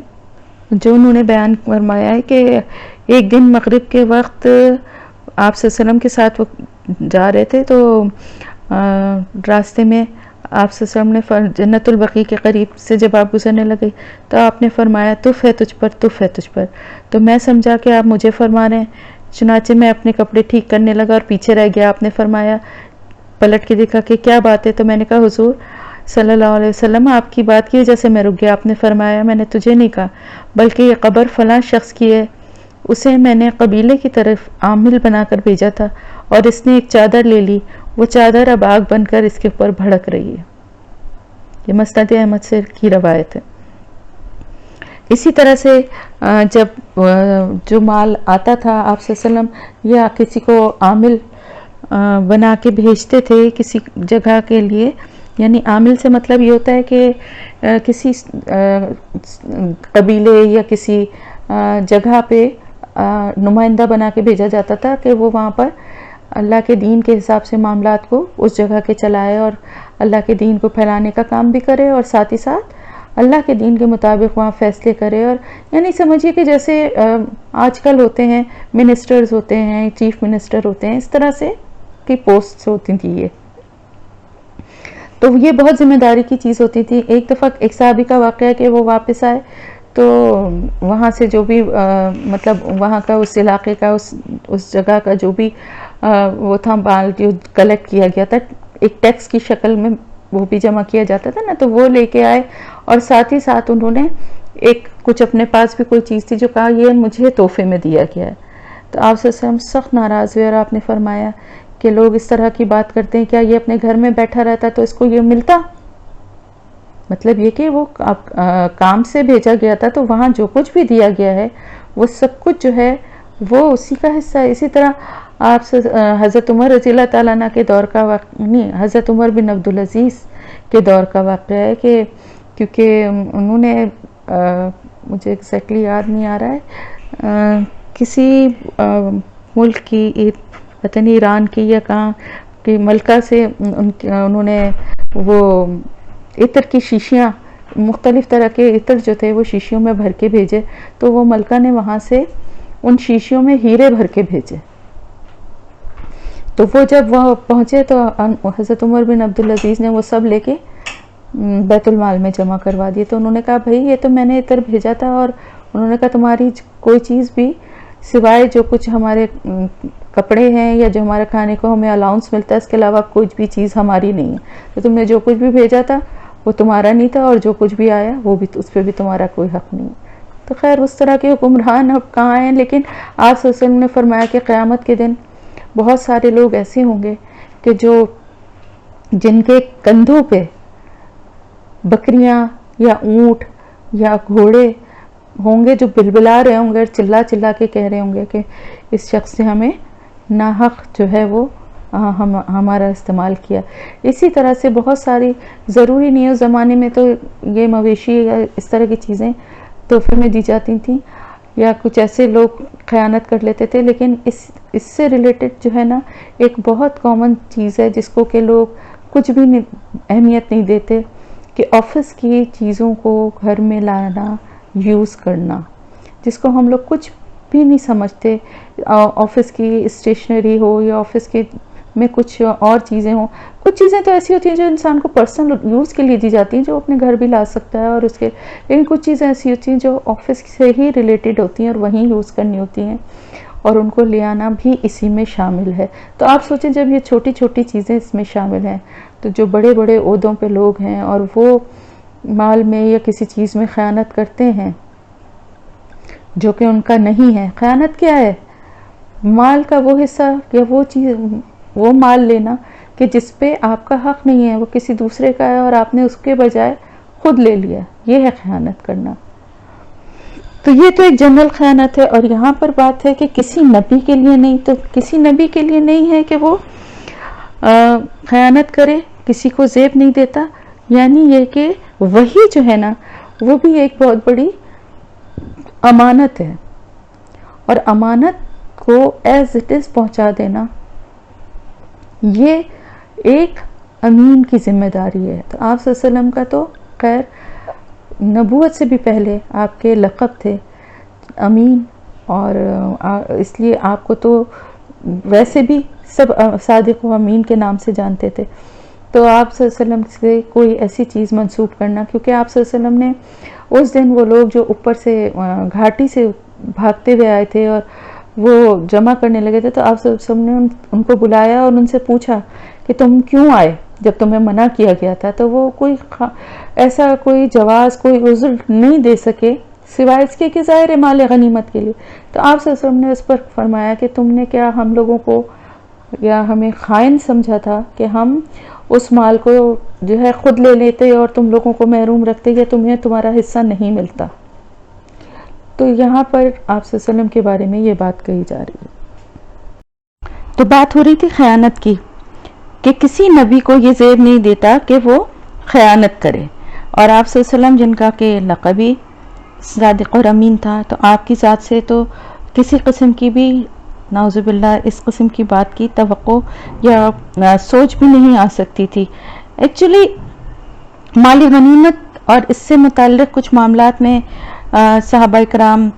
جو انہوں نے بیان فرمایا ہے کہ ایک دن مغرب کے وقت آپ صلی اللہ علیہ وسلم کے ساتھ وہ جا رہے تھے، تو راستے میں آپ صلی اللہ علیہ وسلم نے جنت البقیع کے قریب سے جب آپ گزرنے لگے تو آپ نے فرمایا تف ہے تجھ پر، تف ہے تجھ پر۔ تو میں سمجھا کہ آپ مجھے فرما رہے ہیں، چنانچہ میں اپنے کپڑے ٹھیک کرنے لگا اور پیچھے رہ گیا۔ آپ نے فرمایا، پلٹ کے دیکھا کہ کیا بات ہے، تو میں نے کہا حضور صلی اللہ علیہ وسلم آپ کی بات کی وجہ سے میں رک گیا۔ آپ نے فرمایا میں نے تجھے نہیں کہا بلکہ یہ قبر فلاں شخص کی ہے، اسے میں نے قبیلے کی طرف عامل بنا کر بھیجا تھا اور اس نے ایک چادر لے لی، وہ چادر اب آگ بن کر اس کے اوپر بھڑک رہی ہے۔ یہ مسند احمد سے کی روایت ہے۔ اسی طرح سے جب جو مال آتا تھا آپ صلی اللہ علیہ وسلم یا کسی کو عامل بنا کے بھیجتے تھے کسی جگہ کے لیے، یعنی عامل سے مطلب یہ ہوتا ہے کہ کسی قبیلے یا کسی جگہ پہ نمائندہ بنا کے بھیجا جاتا تھا کہ وہ وہاں پر اللہ کے دین کے حساب سے معاملات کو اس جگہ کے چلائے اور اللہ کے دین کو پھیلانے کا کام بھی کرے، اور ساتھ ہی ساتھ اللہ کے دین کے مطابق وہاں فیصلے کرے۔ اور یعنی سمجھیے کہ جیسے آج کل ہوتے ہیں منسٹرز ہوتے ہیں، چیف منسٹر ہوتے ہیں، اس طرح سے کی پوسٹس ہوتی تھی یہ، تو یہ بہت ذمہ داری کی چیز ہوتی تھی۔ ایک دفعہ ایک صحابی کا واقعہ ہے کہ وہ واپس آئے تو وہاں سے جو بھی مطلب وہاں کا اس علاقے کا اس جگہ کا جو بھی وہ تھا مال جو کلیکٹ کیا گیا تھا، ایک ٹیکس کی شکل میں وہ بھی جمع کیا جاتا تھا نا، تو وہ لے کے آئے اور ساتھ ہی ساتھ انہوں نے ایک کچھ اپنے پاس بھی کوئی چیز تھی جو کہا یہ مجھے تحفے میں دیا گیا ہے۔ تو آپ صلی اللہ علیہ وسلم سخت ناراض ہوئے اور آپ نے فرمایا کہ لوگ اس طرح کی بات کرتے ہیں، کیا یہ اپنے گھر میں بیٹھا رہتا تو اس کو یہ ملتا؟ مطلب یہ کہ وہ کام سے بھیجا گیا تھا، تو وہاں جو کچھ بھی دیا گیا ہے وہ سب کچھ جو ہے وہ اسی کا حصہ ہے. اسی طرح آپ سے حضرت عمر رضی اللہ تعالیٰ عنہ کے دور کا واقعہ نہیں، حضرت عمر بن عبدالعزیز کے دور کا واقعہ ہے کہ کیونکہ انہوں نے مجھے ایگزیکٹلی یاد نہیں آ رہا ہے، کسی ملک کی پتہ نہیں ایران کی یا کہاں کی ملکہ سے انہوں نے وہ عطر کی شیشیاں، مختلف طرح کے عطر جو تھے وہ شیشیوں میں بھر کے بھیجے، تو وہ ملکہ نے وہاں سے ان شیشیوں میں ہیرے بھر کے بھیجے. تو وہ جب وہ پہنچے تو حضرت عمر بن عبدالعزیز نے وہ سب لے کے بیت المال میں جمع کروا دیے. تو انہوں نے کہا بھائی یہ تو میں نے عطر بھیجا تھا، اور انہوں نے کہا تمہاری کوئی چیز بھی سوائے جو کچھ ہمارے کپڑے ہیں یا جو ہمارے کھانے کو ہمیں الاؤنس ملتا ہے اس کے علاوہ کچھ بھی چیز ہماری نہیں ہے. تو تم نے جو کچھ بھی بھیجا تھا وہ تمہارا نہیں تھا، اور جو کچھ بھی آیا وہ بھی اس پہ بھی تمہارا کوئی حق نہیں ہے. تو خیر اس طرح کے حکمران اب کہاں ہیں، لیکن آپ صلی اللہ علیہ وسلم نے فرمایا کہ قیامت کے دن بہت سارے لوگ ایسے ہوں گے کہ جن کے کندھوں پہ بکریاں یا اونٹ یا گھوڑے ہوں گے جو بلبلا رہے ہوں گے، چلا چلا کے کہہ رہے ہوں گے کہ اس شخص سے ہمیں ناحق جو ہے وہ ہمارا استعمال کیا. اسی طرح سے بہت ساری، ضروری نہیں ہے اس زمانے میں تو یہ مویشی یا اس طرح کی چیزیں تحفے میں دی جاتی تھیں یا کچھ ایسے لوگ خیانت کر لیتے تھے، لیکن اس سے ریلیٹڈ جو ہے نا ایک بہت کامن چیز ہے جس کو کہ لوگ کچھ بھی اہمیت نہیں دیتے، کہ آفس کی چیزوں کو گھر میں لانا، یوز کرنا، جس کو ہم لوگ کچھ بھی نہیں سمجھتے. آفس کی اسٹیشنری ہو یا آفس کے میں کچھ اور چیزیں ہوں، کچھ چیزیں تو ایسی ہوتی ہیں جو انسان کو پرسنل یوز کے لیے دی جاتی ہیں جو اپنے گھر بھی لا سکتا ہے، اور لیکن کچھ چیزیں ایسی ہوتی ہیں جو آفس سے ہی ریلیٹڈ ہوتی ہیں اور وہیں یوز کرنی ہوتی ہیں، اور ان کو لے آنا بھی اسی میں شامل ہے. تو آپ سوچیں جب یہ چھوٹی چھوٹی چیزیں اس میں شامل ہیں تو جو بڑے بڑے عہدوں پہ لوگ ہیں اور وہ مال میں یا کسی چیز میں خیانت کرتے ہیں جو کہ ان کا نہیں ہے. خیانت کیا ہے؟ مال کا وہ حصہ یا وہ چیز، وہ مال لینا کہ جس پہ آپ کا حق نہیں ہے، وہ کسی دوسرے کا ہے اور آپ نے اس کے بجائے خود لے لیا، یہ ہے خیانت کرنا. تو یہ تو ایک جنرل خیانت ہے. اور یہاں پر بات ہے کہ کسی نبی کے لیے نہیں، تو کسی نبی کے لیے نہیں ہے کہ وہ خیانت کرے، کسی کو زیب نہیں دیتا. یعنی یہ کہ وہی جو ہے نا وہ بھی ایک بہت بڑی امانت ہے، اور امانت کو ایز اٹ از پہنچا دینا یہ ایک امین کی ذمہ داری ہے. تو آپ صلی اللہ علیہ وسلم کا تو خیر نبوت سے بھی پہلے آپ کے لقب تھے امین، اور اس لیے آپ کو تو ویسے بھی سب صادق و امین کے نام سے جانتے تھے. تو آپ صلی اللہ علیہ وسلم سے کوئی ایسی چیز منسوب کرنا، کیونکہ آپ صلی اللہ علیہ وسلم نے اس دن وہ لوگ جو اوپر سے گھاٹی سے بھاگتے ہوئے آئے تھے اور وہ جمع کرنے لگے تھے، تو آپ صلی اللہ علیہ وسلم نے ان کو بلایا اور ان سے پوچھا کہ تم کیوں آئے جب تمہیں منع کیا گیا تھا. تو وہ کوئی ایسا کوئی جواز، کوئی عذر نہیں دے سکے سوائے اس کے کہ ظاہر مال غنیمت کے لیے. تو آپ صلی اللہ علیہ وسلم نے اس پر فرمایا کہ تم نے کیا ہم لوگوں کو یا ہمیں خائن سمجھا تھا کہ ہم اس مال کو جو ہے خود لے لیتے اور تم لوگوں کو محروم رکھتے، یا تمہیں تمہارا حصہ نہیں ملتا. تو یہاں پر آپ صلی اللہ علیہ وسلم کے بارے میں یہ بات کہی جا رہی ہے. تو بات ہو رہی تھی خیانت کی کہ کسی نبی کو یہ زیب نہیں دیتا کہ وہ خیانت کرے. اور آپ صلی اللہ علیہ وسلم جن کا کہ لقبی صادق اور امین تھا، تو آپ کی ذات سے تو کسی قسم کی بھی نعوذ باللہ اس قسم کی بات کی توقع یا سوچ بھی نہیں آ سکتی تھی. ایکچولی مال غنیمت اور اس سے متعلق کچھ معاملات میں صحابہ کرام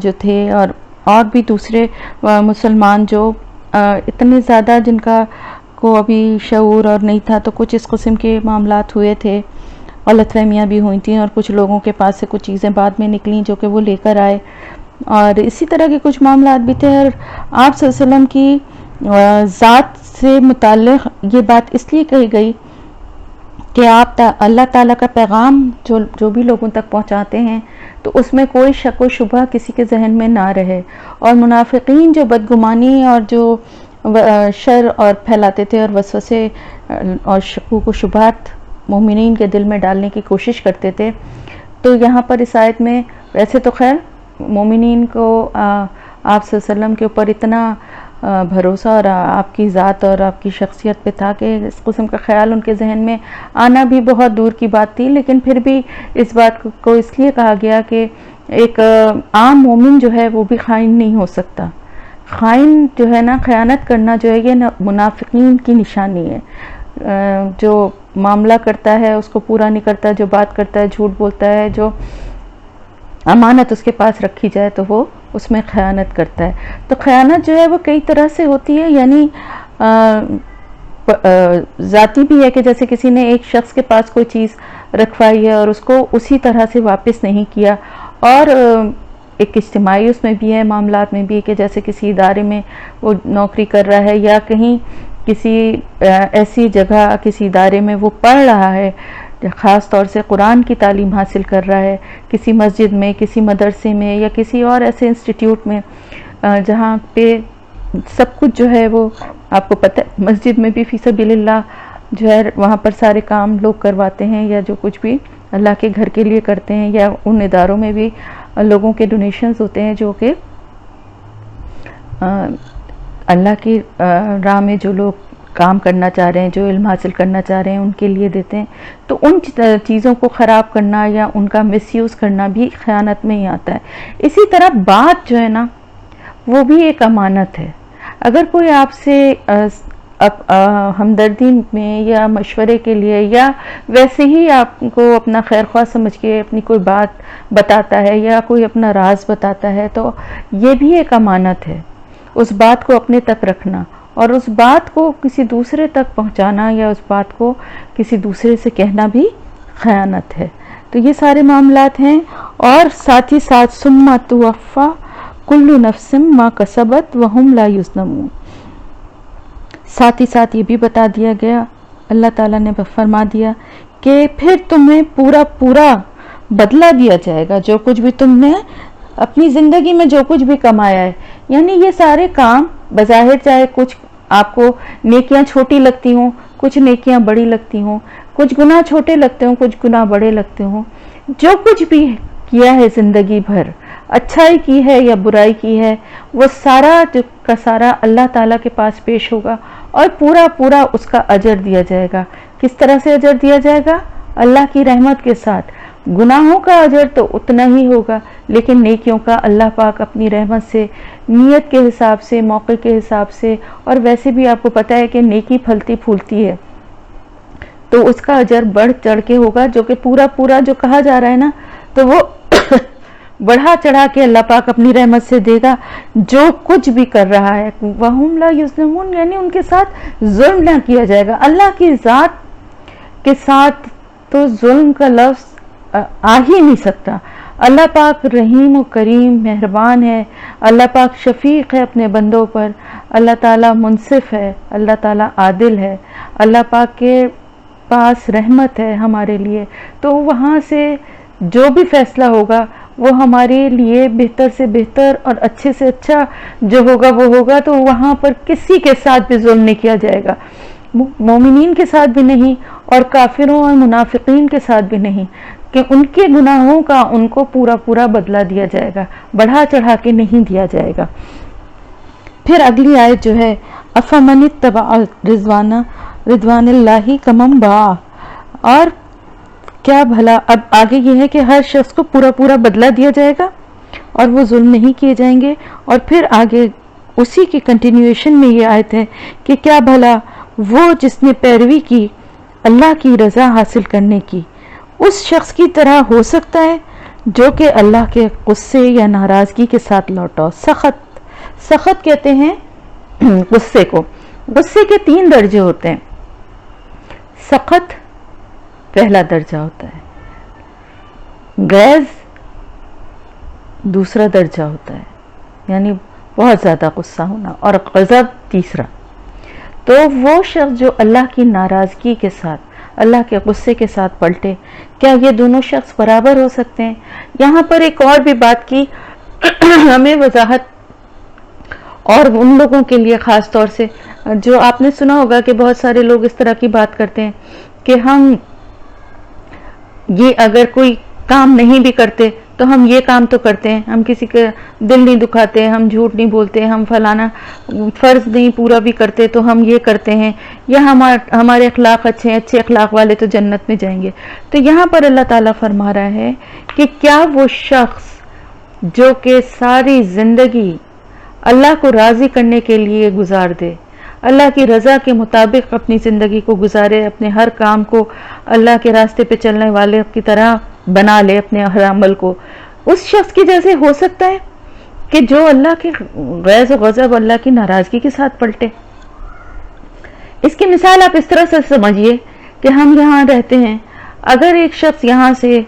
جو تھے اور بھی دوسرے مسلمان جو اتنے زیادہ جن کا کو ابھی شعور اور نہیں تھا، تو کچھ اس قسم کے معاملات ہوئے تھے، غلط فہمیاں بھی ہوئی تھیں، اور کچھ لوگوں کے پاس سے کچھ چیزیں بعد میں نکلیں جو کہ وہ لے کر آئے، اور اسی طرح کے کچھ معاملات بھی تھے. اور آپ صلی اللہ علیہ وسلم کی ذات سے متعلق یہ بات اس لیے کہی گئی کہ آپ اللہ تعالیٰ کا پیغام جو بھی لوگوں تک پہنچاتے ہیں تو اس میں کوئی شک و شبہ کسی کے ذہن میں نہ رہے. اور منافقین جو بدگمانی اور جو شر اور پھیلاتے تھے اور وسوسے اور شکوک و شبہات مومنین کے دل میں ڈالنے کی کوشش کرتے تھے، تو یہاں پر اس آیت میں ویسے تو خیر مومنین کو آپ صلی اللہ علیہ وسلم کے اوپر اتنا بھروسہ اور آپ کی ذات اور آپ کی شخصیت پہ تھا کہ اس قسم کا خیال ان کے ذہن میں آنا بھی بہت دور کی بات تھی، لیکن پھر بھی اس بات کو اس لیے کہا گیا کہ ایک عام مومن جو ہے وہ بھی خائن نہیں ہو سکتا. خائن جو ہے نا، خیانت کرنا جو ہے یہ منافقین کی نشانی ہے. جو معاملہ کرتا ہے اس کو پورا نہیں کرتا، جو بات کرتا ہے جھوٹ بولتا ہے، جو امانت اس کے پاس رکھی جائے تو وہ اس میں خیانت کرتا ہے. تو خیانت جو ہے وہ کئی طرح سے ہوتی ہے، یعنی ذاتی بھی ہے کہ جیسے کسی نے ایک شخص کے پاس کوئی چیز رکھوائی ہے اور اس کو اسی طرح سے واپس نہیں کیا، اور ایک اجتماعی اس میں بھی ہے، معاملات میں بھی، کہ جیسے کسی ادارے میں وہ نوکری کر رہا ہے یا کہیں کسی ایسی جگہ کسی ادارے میں وہ پڑھ رہا ہے، خاص طور سے قرآن کی تعلیم حاصل کر رہا ہے، کسی مسجد میں، کسی مدرسے میں یا کسی اور ایسے انسٹیٹیوٹ میں جہاں پہ سب کچھ جو ہے وہ آپ کو پتہ ہے، مسجد میں بھی فی سبیل اللہ جو ہے وہاں پر سارے کام لوگ کرواتے ہیں، یا جو کچھ بھی اللہ کے گھر کے لیے کرتے ہیں، یا ان اداروں میں بھی لوگوں کے ڈونیشنز ہوتے ہیں جو کہ اللہ کی راہ میں جو لوگ کام کرنا چاہ رہے ہیں، جو علم حاصل کرنا چاہ رہے ہیں ان کے لیے دیتے ہیں. تو ان چیزوں کو خراب کرنا یا ان کا مس یوز کرنا بھی خیانت میں ہی آتا ہے. اسی طرح بات جو ہے نا وہ بھی ایک امانت ہے. اگر کوئی آپ سے ہمدردی میں یا مشورے کے لیے یا ویسے ہی آپ کو اپنا خیر خواہ سمجھ کے اپنی کوئی بات بتاتا ہے یا کوئی اپنا راز بتاتا ہے تو یہ بھی ایک امانت ہے. اس بات کو اپنے تک رکھنا اور اس بات کو کسی دوسرے تک پہنچانا یا اس بات کو کسی دوسرے سے کہنا بھی خیانت ہے. تو یہ سارے معاملات ہیں. اور ساتھ ہی ساتھ ثم توفی کل نفس ما کسبت وہم لا یظلمون، ساتھ ہی ساتھ یہ بھی بتا دیا گیا، اللہ تعالیٰ نے فرما دیا کہ پھر تمہیں پورا بدلہ دیا جائے گا جو کچھ بھی تم نے اپنی زندگی میں جو کچھ بھی کمایا ہے. یعنی یہ سارے کام بظاہر چاہے کچھ آپ کو نیکیاں چھوٹی لگتی ہوں، کچھ نیکیاں بڑی لگتی ہوں، کچھ گناہ چھوٹے لگتے ہوں، کچھ گناہ بڑے لگتے ہوں، جو کچھ بھی کیا ہے زندگی بھر، اچھائی کی ہے یا برائی کی ہے، وہ سارا کا سارا اللہ تعالیٰ کے پاس پیش ہوگا اور پورا اس کا اجر دیا جائے گا. کس طرح سے اجر دیا جائے گا؟ اللہ کی رحمت کے ساتھ. گناہوں کا اجر تو اتنا ہی ہوگا، لیکن نیکیوں کا اللہ پاک اپنی رحمت سے، نیت کے حساب سے، موقع کے حساب سے، اور ویسے بھی آپ کو پتہ ہے کہ نیکی پھلتی پھولتی ہے تو اس کا اجر بڑھ چڑھ کے ہوگا، جو کہ پورا جو کہا جا رہا ہے نا تو وہ بڑھا چڑھا کے اللہ پاک اپنی رحمت سے دے گا جو کچھ بھی کر رہا ہے. وَهُمْ لَا يُظْلَمُونَ، یعنی ان کے ساتھ ظلم نہ کیا جائے گا. اللہ کی ذات کے ساتھ تو ظلم کا لفظ آ ہی نہیں سکتا. اللہ پاک رحیم و کریم مہربان ہے، اللہ پاک شفیق ہے اپنے بندوں پر، اللہ تعالیٰ منصف ہے، اللہ تعالیٰ عادل ہے، اللہ پاک کے پاس رحمت ہے ہمارے لیے. تو وہاں سے جو بھی فیصلہ ہوگا وہ ہمارے لیے بہتر سے بہتر اور اچھے سے اچھا جو ہوگا وہ ہوگا. تو وہاں پر کسی کے ساتھ بھی ظلم نہیں کیا جائے گا، مومنین کے ساتھ بھی نہیں اور کافروں اور منافقین کے ساتھ بھی نہیں، کہ ان کے گناہوں کا ان کو پورا بدلہ دیا جائے گا، بڑھا چڑھا کے نہیں دیا جائے گا. پھر اگلی آیت جو ہے افمن اتبع رضوان اللہ کمن باع، اور کیا بھلا اب آگے یہ ہے کہ ہر شخص کو پورا بدلہ دیا جائے گا اور وہ ظلم نہیں کیے جائیں گے. اور پھر آگے اسی کی کنٹینیویشن میں یہ آیت ہے کہ کیا بھلا وہ جس نے پیروی کی اللہ کی رضا حاصل کرنے کی اس شخص کی طرح ہو سکتا ہے جو کہ اللہ کے غصے یا ناراضگی کے ساتھ لوٹا. سخط کہتے ہیں غصے کو. غصے کے 3 درجے ہوتے ہیں. سخط پہلا درجہ ہوتا ہے، غیظ دوسرا درجہ ہوتا ہے، یعنی بہت زیادہ غصہ ہونا، اور غضب تیسرا. تو وہ شخص جو اللہ کی ناراضگی کے ساتھ، اللہ کے غصے کے ساتھ پلٹے، کیا یہ دونوں شخص برابر ہو سکتے ہیں؟ یہاں پر ایک اور بھی بات کی ہمیں وضاحت، اور ان لوگوں کے لیے خاص طور سے جو آپ نے سنا ہوگا کہ بہت سارے لوگ اس طرح کی بات کرتے ہیں کہ ہم یہ اگر کوئی کام نہیں بھی کرتے تو ہم یہ کام تو کرتے ہیں، ہم کسی کا دل نہیں دکھاتے، ہم جھوٹ نہیں بولتے، ہم فلانا فرض نہیں پورا بھی کرتے تو ہم یہ کرتے ہیں، یا ہمارے اخلاق اچھے ہیں، اچھے اخلاق والے تو جنت میں جائیں گے۔ تو یہاں پر اللہ تعالیٰ فرما رہا ہے کہ کیا وہ شخص جو کہ ساری زندگی اللہ کو راضی کرنے کے لیے گزار دے، اللہ کی رضا کے مطابق اپنی زندگی کو گزارے، اپنے ہر کام کو اللہ کے راستے پہ چلنے والے کی طرح بنا لے، اپنے ہر عمل کو، اس شخص کی جیسے ہو سکتا ہے کہ جو اللہ کے غیظ و غضب، اللہ کی ناراضگی کے ساتھ پلٹے؟ اس کی مثال آپ اس طرح سے سمجھیے کہ ہم یہاں رہتے ہیں، اگر ایک شخص یہاں سے،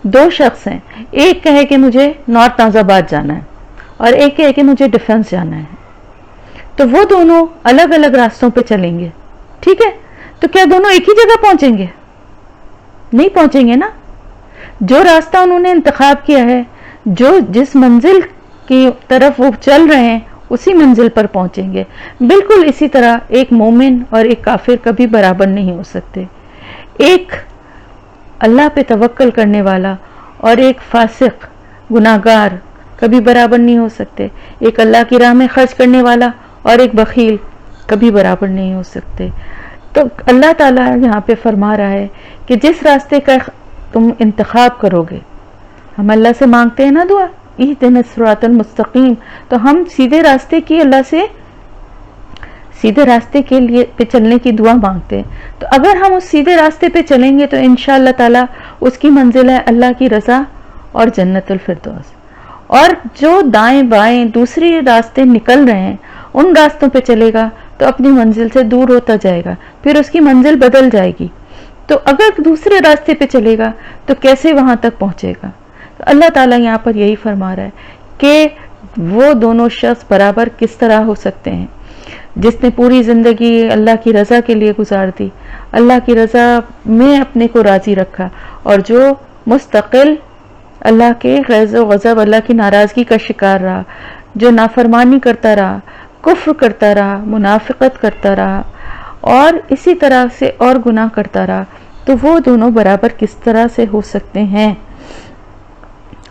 دو شخص ہیں، ایک کہے کہ مجھے نارتھ ناز آباد جانا ہے اور ایک کہے کہ مجھے ڈیفنس جانا ہے، تو وہ دونوں الگ الگ راستوں پہ چلیں گے، ٹھیک ہے؟ تو کیا دونوں ایک ہی جگہ پہنچیں گے؟ نہیں پہنچیں گے نا۔ جو راستہ انہوں نے انتخاب کیا ہے، جس منزل کی طرف وہ چل رہے ہیں، اسی منزل پر پہنچیں گے۔ بالکل اسی طرح ایک مومن اور ایک کافر کبھی برابر نہیں ہو سکتے، ایک اللہ پہ توکل کرنے والا اور ایک فاسق گناہگار کبھی برابر نہیں ہو سکتے، ایک اللہ کی راہ میں خرچ کرنے والا اور ایک بخیل کبھی برابر نہیں ہو سکتے۔ تو اللہ تعالیٰ یہاں پہ فرما رہا ہے کہ جس راستے کا تم انتخاب کرو گے، ہم اللہ سے مانگتے ہیں نا دعا، اہدنا الصراط المستقیم، تو ہم سیدھے راستے کی، اللہ سے سیدھے راستے کے لیے پہ چلنے کی دعا مانگتے ہیں۔ تو اگر ہم اس سیدھے راستے پہ چلیں گے تو انشاءاللہ تعالیٰ اس کی منزل ہے اللہ کی رضا اور جنت الفردوس۔ اور جو دائیں بائیں دوسری راستے نکل رہے ہیں، ان راستوں پہ چلے گا تو اپنی منزل سے دور ہوتا جائے گا، پھر اس کی منزل بدل جائے گی۔ تو اگر دوسرے راستے پہ چلے گا تو کیسے وہاں تک پہنچے گا؟ تو اللہ تعالیٰ یہاں پر یہی فرما رہا ہے کہ وہ دونوں شخص برابر کس طرح ہو سکتے ہیں؟ جس نے پوری زندگی اللہ کی رضا کے لیے گزار دی، اللہ کی رضا میں اپنے کو راضی رکھا، اور جو مستقل اللہ کے غیظ و غضب، اللہ کی ناراضگی کا شکار رہا، جو نافرمانی کرتا رہا، کفر کرتا رہا، منافقت کرتا رہا، اور اسی طرح سے اور گناہ کرتا رہا، تو وہ دونوں برابر کس طرح سے ہو سکتے ہیں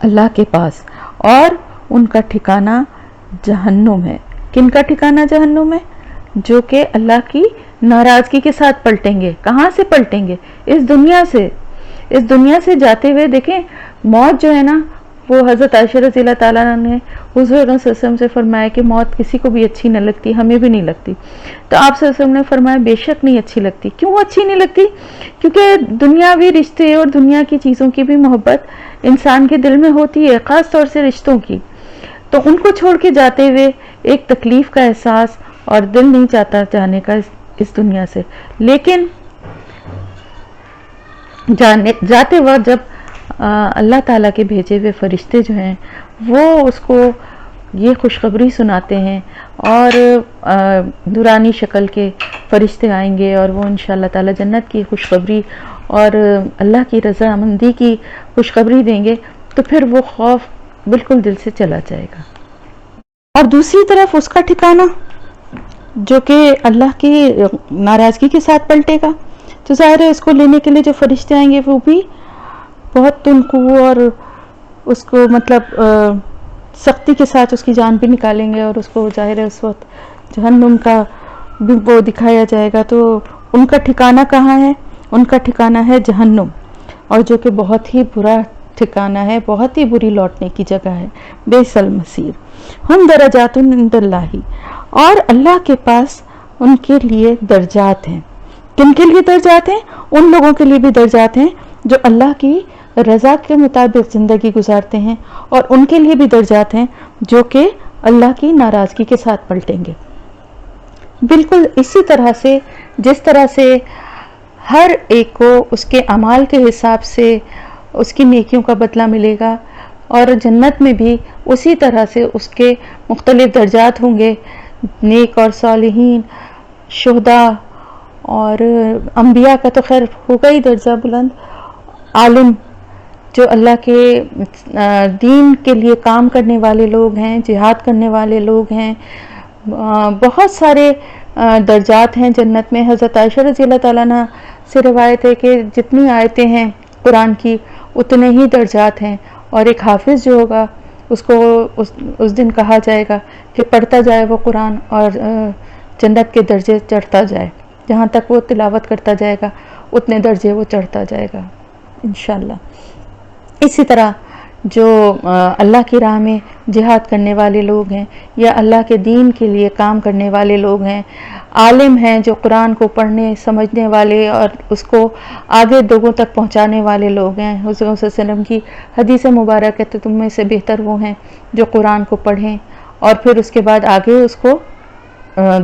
اللہ کے پاس؟ اور ان کا ٹھکانہ جہنم ہے۔ کن کا ٹھکانہ جہنم ہے؟ جو کہ اللہ کی ناراضگی کے ساتھ پلٹیں گے۔ کہاں سے پلٹیں گے؟ اس دنیا سے۔ اس دنیا سے جاتے ہوئے دیکھیں، موت جو ہے نا، وہ حضرت عائشہ رضی اللہ تعالیٰ نے حضور صلی اللہ علیہ وسلم سے فرمایا کہ موت کسی کو بھی اچھی نہ لگتی، ہمیں بھی نہیں لگتی۔ تو آپ صلی اللہ علیہ وسلم نے فرمایا بے شک نہیں اچھی لگتی۔ کیوں اچھی نہیں لگتی؟ کیونکہ دنیاوی رشتے اور دنیا کی چیزوں کی بھی محبت انسان کے دل میں ہوتی ہے، خاص طور سے رشتوں کی، تو ان کو چھوڑ کے جاتے ہوئے ایک تکلیف کا احساس، اور دل نہیں چاہتا جانے کا اس دنیا سے۔ لیکن جاتے وقت جب اللہ تعالیٰ کے بھیجے ہوئے فرشتے جو ہیں وہ اس کو یہ خوشخبری سناتے ہیں، اور نورانی شکل کے فرشتے آئیں گے اور وہ انشاءاللہ تعالیٰ جنت کی خوشخبری اور اللہ کی رضامندی کی خوشخبری دیں گے، تو پھر وہ خوف بالکل دل سے چلا جائے گا۔ اور دوسری طرف اس کا ٹھکانہ جو کہ اللہ کی ناراضگی کے ساتھ پلٹے گا، تو ظاہر ہے اس کو لینے کے لیے جو فرشتے آئیں گے وہ بھی بہت تنخو اور اس کو مطلب سختی کے ساتھ اس کی جان بھی نکالیں گے، اور اس کو ظاہر ہے اس وقت جہنم کا بھی وہ دکھایا جائے گا۔ تو ان کا ٹھکانہ کہاں ہے؟ ان کا ٹھکانہ ہے جہنم، اور جو کہ بہت ہی برا ٹھکانہ ہے، بہت ہی بری لوٹنے کی جگہ ہے، بئس المصیر۔ ہم درجات عند اللہ، اور اللہ کے پاس ان کے لیے درجات ہیں۔ کن کے لیے درجات ہیں؟ ان لوگوں کے لیے بھی درجات ہیں جو اللہ کی رضا کے مطابق زندگی گزارتے ہیں، اور ان کے لیے بھی درجات ہیں جو کہ اللہ کی ناراضگی کے ساتھ پلٹیں گے۔ بالکل اسی طرح سے جس طرح سے ہر ایک کو اس کے اعمال کے حساب سے اس کی نیکیوں کا بدلہ ملے گا، اور جنت میں بھی اسی طرح سے اس کے مختلف درجات ہوں گے، نیک اور صالحین، شہداء اور انبیاء کا تو خیر ہوگا ہی درجہ بلند، عالم جو اللہ کے دین کے لیے کام کرنے والے لوگ ہیں، جہاد کرنے والے لوگ ہیں، بہت سارے درجات ہیں جنت میں۔ حضرت عائشہ رضی اللہ تعالیٰ عنہ سے روایت ہے کہ جتنی آیتیں ہیں قرآن کی اتنے ہی درجات ہیں، اور ایک حافظ جو ہوگا اس کو اس دن کہا جائے گا کہ پڑھتا جائے وہ قرآن اور جنت کے درجے چڑھتا جائے، جہاں تک وہ تلاوت کرتا جائے گا اتنے درجے وہ چڑھتا جائے گا انشاءاللہ۔ اسی طرح جو اللہ کی راہ میں جہاد کرنے والے لوگ ہیں یا اللہ کے دین کے لیے کام کرنے والے لوگ ہیں، عالم ہیں جو قرآن کو پڑھنے سمجھنے والے اور اس کو آگے لوگوں تک پہنچانے والے لوگ ہیں، حضور صلی اللہ علیہ وسلم کی حدیث مبارک ہے، تو تم میں سے بہتر وہ ہیں جو قرآن کو پڑھیں اور پھر اس کے بعد آگے اس کو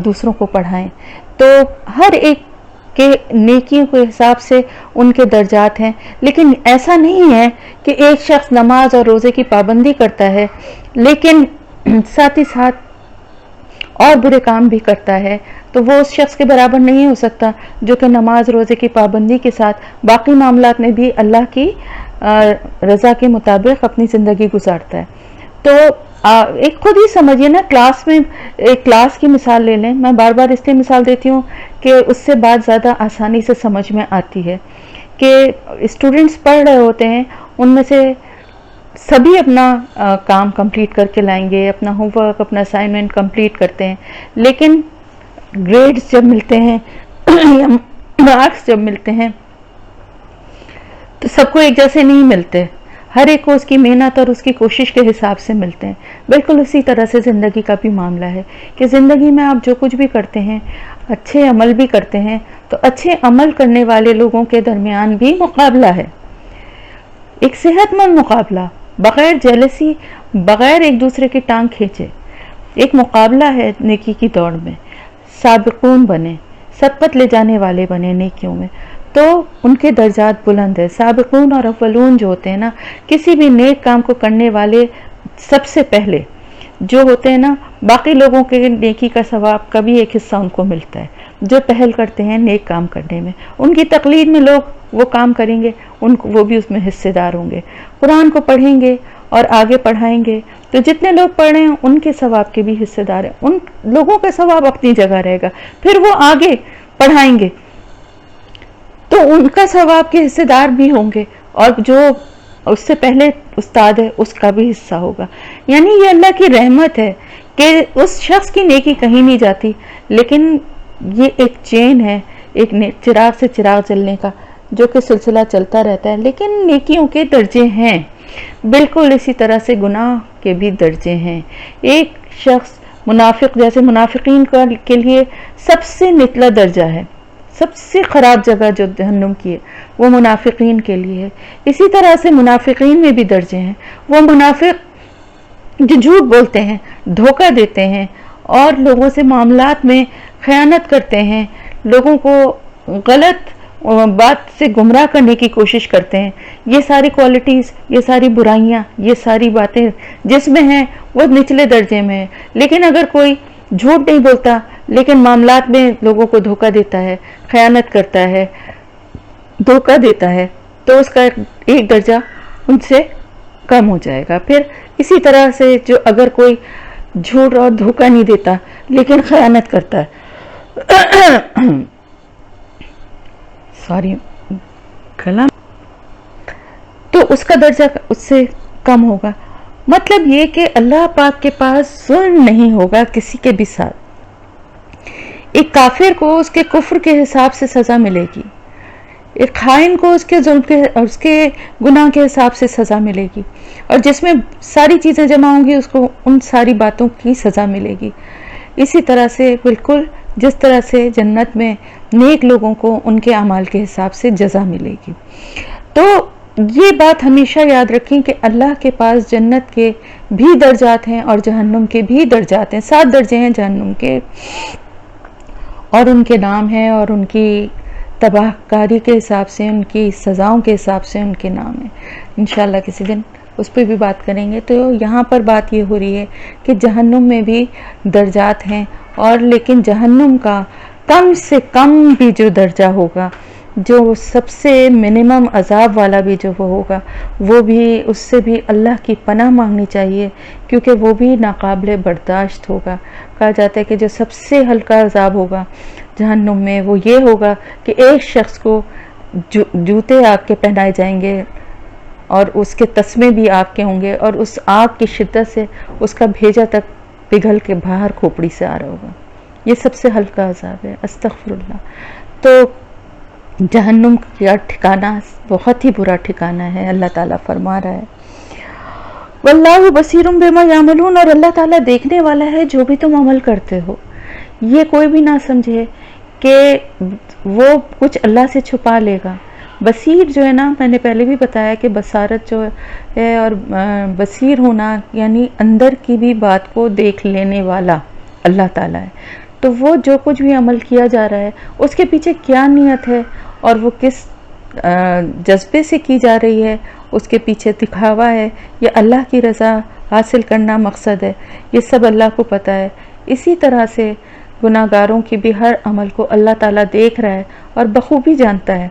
دوسروں کو پڑھائیں۔ تو ہر ایک کہ نیکیوں کے حساب سے ان کے درجات ہیں، لیکن ایسا نہیں ہے کہ ایک شخص نماز اور روزے کی پابندی کرتا ہے لیکن ساتھ ہی ساتھ اور برے کام بھی کرتا ہے، تو وہ اس شخص کے برابر نہیں ہو سکتا جو کہ نماز روزے کی پابندی کے ساتھ باقی معاملات میں بھی اللہ کی رضا کے مطابق اپنی زندگی گزارتا ہے۔ تو ایک خود ہی سمجھیے نا، کلاس میں ایک کلاس کی مثال لے لیں، میں بار بار اس لیے مثال دیتی ہوں کہ اس سے بات زیادہ آسانی سے سمجھ میں آتی ہے کہ اسٹوڈنٹس پڑھ رہے ہوتے ہیں، ان میں سے سبھی اپنا کام کمپلیٹ کر کے لائیں گے، اپنا ہوم ورک اپنا اسائنمنٹ کمپلیٹ کرتے ہیں، لیکن گریڈز جب ملتے ہیں یا مارکس جب ملتے ہیں تو سب کو ایک جیسے نہیں ملتے، ہر ایک کو اس کی محنت اور اس کی کوشش کے حساب سے ملتے ہیں۔ بالکل اسی طرح سے زندگی کا بھی معاملہ ہے کہ زندگی میں آپ جو کچھ بھی کرتے ہیں، اچھے عمل بھی کرتے ہیں، تو اچھے عمل کرنے والے لوگوں کے درمیان بھی مقابلہ ہے، ایک صحت مند مقابلہ، بغیر جیلسی، بغیر ایک دوسرے کی ٹانگ کھینچے، ایک مقابلہ ہے نیکی کی دوڑ میں۔ سابقون بنے، سبقت لے جانے والے بنے نیکیوں میں، تو ان کے درجات بلند ہیں۔ سابقون اور اولون جو ہوتے ہیں نا، کسی بھی نیک کام کو کرنے والے سب سے پہلے جو ہوتے ہیں نا، باقی لوگوں کے نیکی کا ثواب کا بھی ایک حصہ ان کو ملتا ہے، جو پہل کرتے ہیں نیک کام کرنے میں، ان کی تقلید میں لوگ وہ کام کریں گے، وہ بھی اس میں حصے دار ہوں گے۔ قرآن کو پڑھیں گے اور آگے پڑھائیں گے تو جتنے لوگ پڑھ رہے ہیں ان کے ثواب کے بھی حصے دار ہیں، ان لوگوں کا ثواب اپنی جگہ رہے گا، پھر وہ آگے پڑھائیں گے تو ان کا ثواب کے حصے دار بھی ہوں گے، اور جو اس سے پہلے استاد ہے اس کا بھی حصہ ہوگا۔ یعنی یہ اللہ کی رحمت ہے کہ اس شخص کی نیکی کہیں نہیں جاتی، لیکن یہ ایک چین ہے، ایک چراغ سے چراغ جلنے کا، جو کہ سلسلہ چلتا رہتا ہے، لیکن نیکیوں کے درجے ہیں۔ بالکل اسی طرح سے گناہ کے بھی درجے ہیں۔ ایک شخص منافق، جیسے منافقین کے لیے سب سے نچلا درجہ ہے، سب سے خراب جگہ جو جہنم کی ہے وہ منافقین کے لیے ہے۔ اسی طرح سے منافقین میں بھی درجے ہیں، وہ منافق جو جھوٹ بولتے ہیں، دھوکہ دیتے ہیں اور لوگوں سے معاملات میں خیانت کرتے ہیں، لوگوں کو غلط بات سے گمراہ کرنے کی کوشش کرتے ہیں۔ یہ ساری کوالٹیز، یہ ساری برائیاں، یہ ساری باتیں جس میں ہیں وہ نچلے درجے میں ہے۔ لیکن اگر کوئی جھوٹ نہیں بولتا لیکن معاملات میں لوگوں کو دھوکہ دیتا ہے، خیانت کرتا ہے، دھوکہ دیتا ہے، تو اس کا ایک درجہ ان سے کم ہو جائے گا۔ پھر اسی طرح سے جو اگر کوئی جھوٹ اور دھوکہ نہیں دیتا لیکن خیانت کرتا ہے تو اس کا درجہ اس سے کم ہوگا۔ مطلب یہ کہ اللہ پاک کے پاس ظلم نہیں ہوگا کسی کے بھی ساتھ۔ ایک کافر کو اس کے کفر کے حساب سے سزا ملے گی، ایک خائن کو اس کے ظلم کے، اس کے گناہ کے حساب سے سزا ملے گی، اور جس میں ساری چیزیں جمع ہوں گی اس کو ان ساری باتوں کی سزا ملے گی۔ اسی طرح سے بالکل جس طرح سے جنت میں نیک لوگوں کو ان کے اعمال کے حساب سے جزا ملے گی۔ تو یہ بات ہمیشہ یاد رکھیں کہ اللہ کے پاس جنت کے بھی درجات ہیں اور جہنم کے بھی درجات ہیں، 7 درجے ہیں جہنم کے، اور ان کے نام ہیں اور ان کی تباہ کاری کے حساب سے، ان کی سزاؤں کے حساب سے ان کے نام ہیں۔ انشاءاللہ کسی دن اس پہ بھی بات کریں گے۔ تو یہاں پر بات یہ ہو رہی ہے کہ جہنم میں بھی درجات ہیں، اور لیکن جہنم کا کم سے کم بھی جو درجہ ہوگا، جو سب سے منیمم عذاب والا بھی جو وہ ہوگا، وہ بھی اس سے بھی اللہ کی پناہ مانگنی چاہیے، کیونکہ وہ بھی ناقابل برداشت ہوگا۔ کہا جاتا ہے کہ جو سب سے ہلکا عذاب ہوگا جہنم میں وہ یہ ہوگا کہ ایک شخص کو جوتے آگ کے پہنائے جائیں گے اور اس کے تسمے بھی آگ کے ہوں گے، اور اس آگ کی شدت سے اس کا بھیجا تک پگھل کے باہر کھوپڑی سے آ رہا ہوگا۔ یہ سب سے ہلکا عذاب ہے، استغفر اللہ۔ تو جہنم کا ٹھکانہ بہت ہی برا ٹھکانہ ہے، اللہ تعالیٰ فرما رہا ہے واللہ بصیر بما یعملون، اور اللہ تعالیٰ دیکھنے والا ہے جو بھی تم عمل کرتے ہو۔ یہ کوئی بھی نہ سمجھے کہ وہ کچھ اللہ سے چھپا لے گا۔ بصیر جو ہے نا، میں نے پہلے بھی بتایا کہ بصارت جو ہے اور بصیر ہونا یعنی اندر کی بھی بات کو دیکھ لینے والا اللہ تعالیٰ ہے۔ تو وہ جو کچھ بھی عمل کیا جا رہا ہے اس کے پیچھے کیا نیت ہے اور وہ کس جذبے سے کی جا رہی ہے، اس کے پیچھے دکھاوا ہے یا اللہ کی رضا حاصل کرنا مقصد ہے، یہ سب اللہ کو پتہ ہے۔ اسی طرح سے گناہ گاروں کی بھی ہر عمل کو اللہ تعالیٰ دیکھ رہا ہے اور بخوبی جانتا ہے۔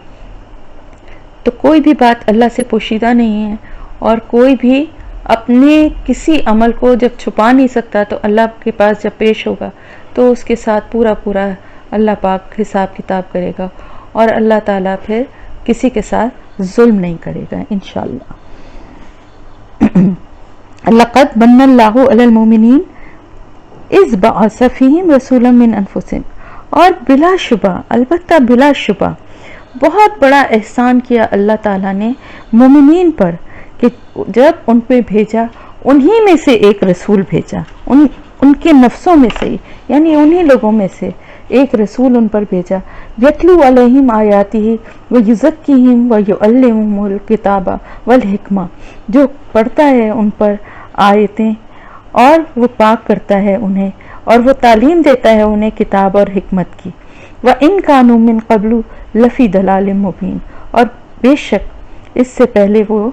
تو کوئی بھی بات اللہ سے پوشیدہ نہیں ہے، اور کوئی بھی اپنے کسی عمل کو جب چھپا نہیں سکتا تو اللہ کے پاس جب پیش ہوگا تو اس کے ساتھ پورا اللہ پاک حساب کتاب کرے گا، اور اللہ تعالیٰ پھر کسی کے ساتھ ظلم نہیں کرے گا انشاءاللہ۔ لَقَدْ مَنَّ اللَّهُ عَلَى الْمُؤْمِنِينَ اِذْ بَعَثَ فِيهِمْ رَسُولًا مِّنْ أَنفُسِهِمْ، اور بلا شبہ، البتہ بلا شبہ بہت بڑا احسان کیا اللہ تعالیٰ نے مومنین پر کہ جب ان پہ بھیجا انہی میں سے ایک رسول بھیجا، ان کے نفسوں میں سے ہی، یعنی انہی لوگوں میں سے ایک رسول ان پر بھیجا، یتلو علیہم آیاتہ ویزکیہم ویعلمہم الکتاب والحکمہ، جو پڑھتا ہے ان پر آیتیں اور وہ پاک کرتا ہے انہیں، اور وہ تعلیم دیتا ہے انہیں کتاب اور حکمت کی۔ وَإِن كَانُوا مِن قَبْلُ لَفِي ضَلَالٍ مُبِينٍ، اور بے شک اس سے پہلے وہ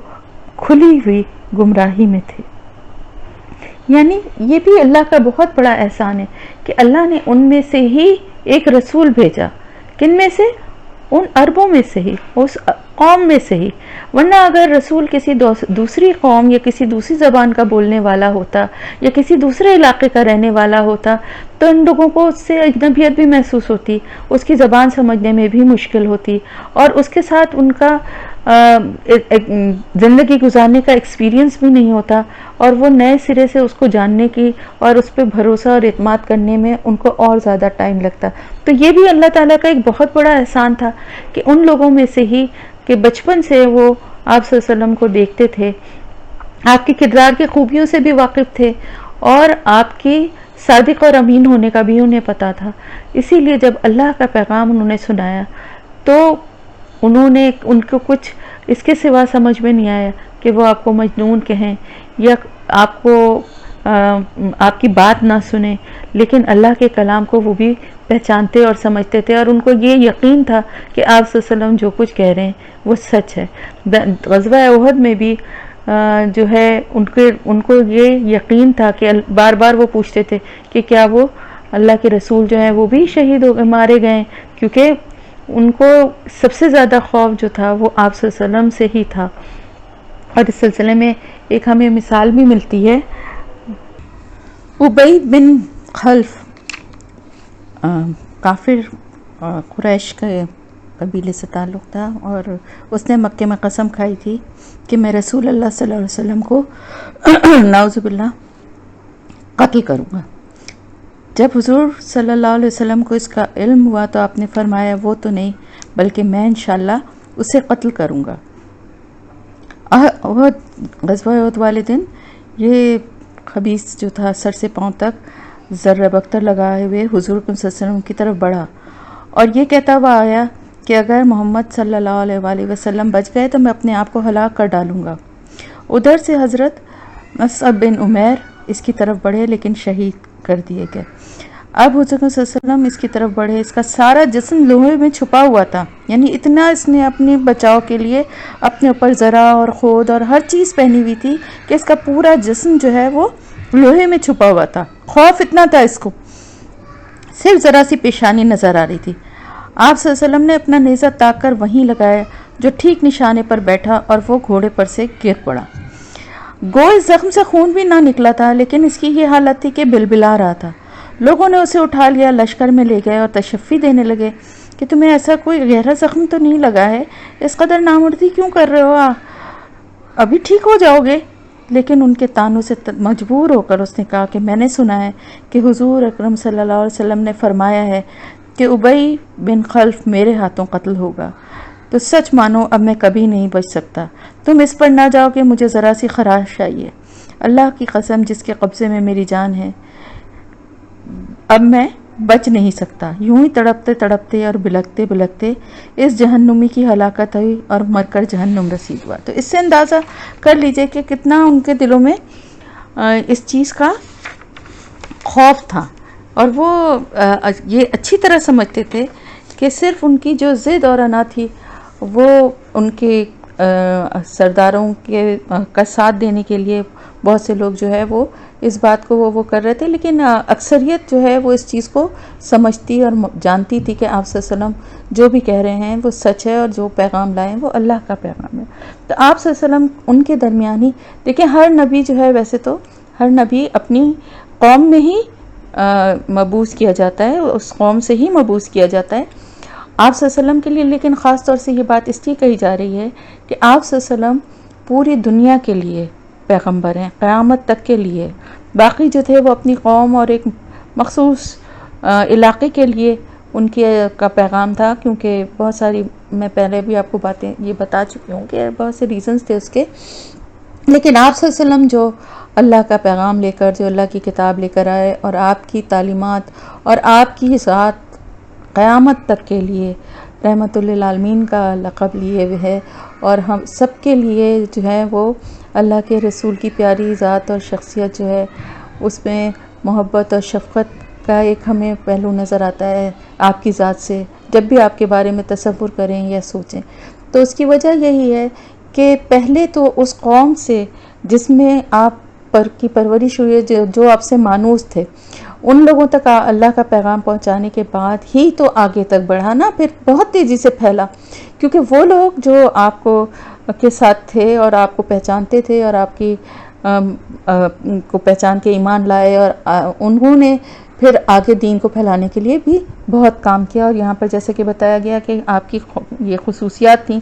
کھلی ہوئی گمراہی میں تھے۔ یعنی یہ بھی اللہ کا بہت بڑا احسان ہے کہ اللہ نے ان میں سے ہی ایک رسول بھیجا۔ کن میں سے؟ ان عربوں میں سے ہی، اس قوم میں سے ہی، ورنہ اگر رسول کسی دوسری قوم یا کسی دوسری زبان کا بولنے والا ہوتا یا کسی دوسرے علاقے کا رہنے والا ہوتا تو ان لوگوں کو اس سے اجنبیت بھی محسوس ہوتی، اس کی زبان سمجھنے میں بھی مشکل ہوتی، اور اس کے ساتھ ان کا زندگی گزارنے کا ایکسپیرینس بھی نہیں ہوتا، اور وہ نئے سرے سے اس کو جاننے کی اور اس پہ بھروسہ اور اعتماد کرنے میں ان کو اور زیادہ ٹائم لگتا۔ تو یہ بھی اللہ تعالیٰ کا ایک بہت بڑا احسان تھا کہ ان لوگوں میں سے ہی کہ بچپن سے وہ آپ صلی اللہ علیہ وسلم کو دیکھتے تھے، آپ کے کردار کی خوبیوں سے بھی واقف تھے، اور آپ کی صادق اور امین ہونے کا بھی انہیں پتا تھا۔ اسی لیے جب اللہ کا پیغام انہوں نے سنایا تو ان کو کچھ اس کے سوا سمجھ میں نہیں آیا کہ وہ آپ کو مجنون کہیں یا آپ کی بات نہ سنیں، لیکن اللہ کے کلام کو وہ بھی پہچانتے اور سمجھتے تھے، اور ان کو یہ یقین تھا کہ آپ صلی اللہ علیہ وسلم جو کچھ کہہ رہے ہیں وہ سچ ہے۔ غزوہ احد میں بھی جو ہے ان کو یہ یقین تھا کہ بار بار وہ پوچھتے تھے کہ کیا وہ اللہ کے رسول جو ہیں وہ بھی شہید ہو گئے، مارے گئے، کیونکہ ان کو سب سے زیادہ خوف جو تھا وہ آپ صلی اللہ علیہ وسلم سے ہی تھا۔ اور اس سلسلے میں ایک ہمیں مثال بھی ملتی ہے، ابی بن خلف کافر قریش کے قبیلے سے تعلق تھا، اور اس نے مکے میں قسم کھائی تھی کہ میں رسول اللہ صلی اللہ علیہ وسلم کو نعوذ باللہ قتل کروں گا۔ جب حضور صلی اللہ علیہ وسلم کو اس کا علم ہوا تو آپ نے فرمایا وہ تو نہیں بلکہ میں انشاءاللہ اسے قتل کروں گا۔ غزوہ احد والے دن یہ خبیث جو تھا سر سے پاؤں تک ذرہ بختر لگائے ہوئے حضور صلی اللہ علیہ وسلم کی طرف بڑھا اور یہ کہتا ہوا آیا کہ اگر محمد صلی اللہ علیہ وآلہ وسلم بچ گئے تو میں اپنے آپ کو ہلاک کر ڈالوں گا۔ ادھر سے حضرت مصعب بن عمیر اس کی طرف بڑھے لیکن شہید کر دیے گئے۔ اب حضور صلی اللہ علیہ وسلم اس کی طرف بڑھے، اس کا سارا جسم لوہے میں چھپا ہوا تھا، یعنی اتنا اس نے اپنے بچاؤ کے لیے اپنے اوپر ذرا اور خود اور ہر چیز پہنی ہوئی تھی کہ اس کا پورا جسم جو ہے وہ لوہے میں چھپا ہوا تھا۔ خوف اتنا تھا اس کو، صرف ذرا سی پیشانی نظر آ رہی تھی۔ آپ صلی اللہ علیہ وسلم نے اپنا نیزہ تاک کر وہیں لگایا جو ٹھیک نشانے پر بیٹھا اور وہ گھوڑے پر سے گر پڑا۔ گوئے زخم سے خون بھی نہ نکلا تھا لیکن اس کی یہ حالت تھی کہ بلبلا رہا تھا۔ لوگوں نے اسے اٹھا لیا، لشکر میں لے گئے اور تشفی دینے لگے کہ تمہیں ایسا کوئی گہرا زخم تو نہیں لگا ہے، اس قدر نامردی کیوں کر رہے ہو؟ ابھی ٹھیک ہو جاؤ گے. لیکن ان کے طعنوں سے مجبور ہو کر اس نے کہا کہ میں نے سنا ہے کہ حضور اکرم صلی اللہ علیہ وسلم نے فرمایا ہے کہ ابی بن خلف میرے ہاتھوں قتل ہوگا. تو سچ مانو اب میں کبھی نہیں بچ سکتا. تم اس پر نہ جاؤ کہ مجھے ذرا سی خراش آئی ہے. اللہ کی قسم جس کے قبضے میں میری جان ہے اب میں بچ نہیں سکتا. یوں ہی تڑپتے تڑپتے اور بلکتے بلکتے اس جہنمی کی ہلاکت ہوئی اور مر کر جہنم رسید ہوا. تو اس سے اندازہ کر لیجئے کہ کتنا ان کے دلوں میں اس چیز کا خوف تھا. اور وہ یہ اچھی طرح سمجھتے تھے کہ صرف ان کی جو ضد اور انا تھی وہ ان کے سرداروں کے کا ساتھ دینے کے لیے بہت سے لوگ جو ہے وہ اس بات کو وہ کر رہے تھے. لیکن اکثریت جو ہے وہ اس چیز کو سمجھتی اور جانتی تھی کہ آپ صلی اللہ علیہ وسلم جو بھی کہہ رہے ہیں وہ سچ ہے اور جو پیغام لائے وہ اللہ کا پیغام ہے. تو آپ صلی اللہ علیہ وسلم ان کے درمیان ہی دیکھیں ہر نبی جو ہے ویسے تو ہر نبی اپنی قوم میں ہی مبعوث کیا جاتا ہے, اس قوم سے ہی مبعوث کیا جاتا ہے. آپ صلی اللہ علیہ وسلم کے لیے لیکن خاص طور سے یہ بات اس لیے کہی جا رہی ہے کہ آپ صلی اللہ علیہ وسلم پوری دنیا کے لیے پیغمبر ہیں, قیامت تک کے لیے. باقی جو تھے وہ اپنی قوم اور ایک مخصوص علاقے کے لیے ان کا پیغام تھا, کیونکہ بہت ساری میں پہلے بھی آپ کو باتیں یہ بتا چکی ہوں کہ بہت سے ریزنز تھے اس کے. لیکن آپ صلی اللہ علیہ وسلم جو اللہ کا پیغام لے کر, جو اللہ کی کتاب لے کر آئے اور آپ کی تعلیمات اور آپ کی ذات قیامت تک کے لیے رحمت للعالمین کا لقب لیے ہوئے ہے, اور ہم سب کے لیے جو ہے وہ اللہ کے رسول کی پیاری ذات اور شخصیت جو ہے اس میں محبت اور شفقت کا ایک ہمیں پہلو نظر آتا ہے آپ کی ذات سے جب بھی آپ کے بارے میں تصور کریں یا سوچیں. تو اس کی وجہ یہی ہے کہ پہلے تو اس قوم سے جس میں آپ پر کی پرورش ہوئی ہے, جو آپ سے مانوس تھے, ان لوگوں تک اللہ کا پیغام پہنچانے کے بعد ہی تو آگے تک بڑھا نا, پھر بہت تیزی سے پھیلا. کیونکہ وہ لوگ جو آپ کے ساتھ تھے اور آپ کو پہچانتے تھے اور آپ کی کو پہچان کے ایمان لائے, اور انہوں نے پھر آگے دین کو پھیلانے کے لیے بھی بہت کام کیا. اور یہاں پر جیسے کہ بتایا گیا کہ آپ کی یہ خصوصیات تھیں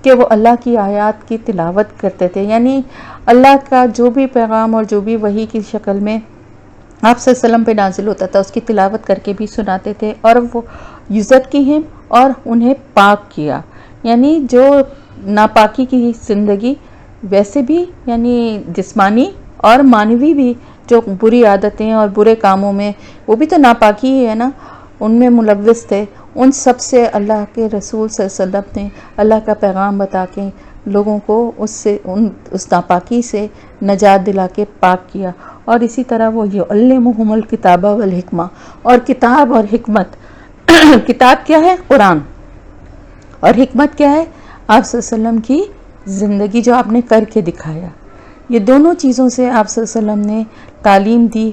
کہ وہ اللہ کی آیات کی تلاوت کرتے تھے, یعنی اللہ کا جو بھی پیغام اور جو بھی وحی کی شکل میں آپ صلی اللہ علیہ وسلم پہ نازل ہوتا تھا اس کی تلاوت کر کے بھی سناتے تھے. اور وہ عزت کی ہیں اور انہیں پاک کیا, یعنی جو ناپاکی کی زندگی ویسے بھی یعنی جسمانی اور معنوی بھی جو بری عادتیں اور برے کاموں میں وہ بھی تو ناپاکی ہی ہے نا, ان میں ملوث تھے, ان سب سے اللہ کے رسول صلی اللہ علیہ وسلم نے اللہ کا پیغام بتا کے لوگوں کو اس ناپاکی سے نجات دلا کے پاک کیا. اور اسی طرح وہ یعلمہم الکتاب والحکمہ, اور کتاب اور حکمت کتاب کیا ہے؟ قرآن, اور حکمت کیا ہے؟ آپ صلی اللہ علیہ وسلم کی زندگی جو آپ نے کر کے دکھایا. یہ دونوں چیزوں سے آپ صلی اللہ علیہ وسلم نے تعلیم دی,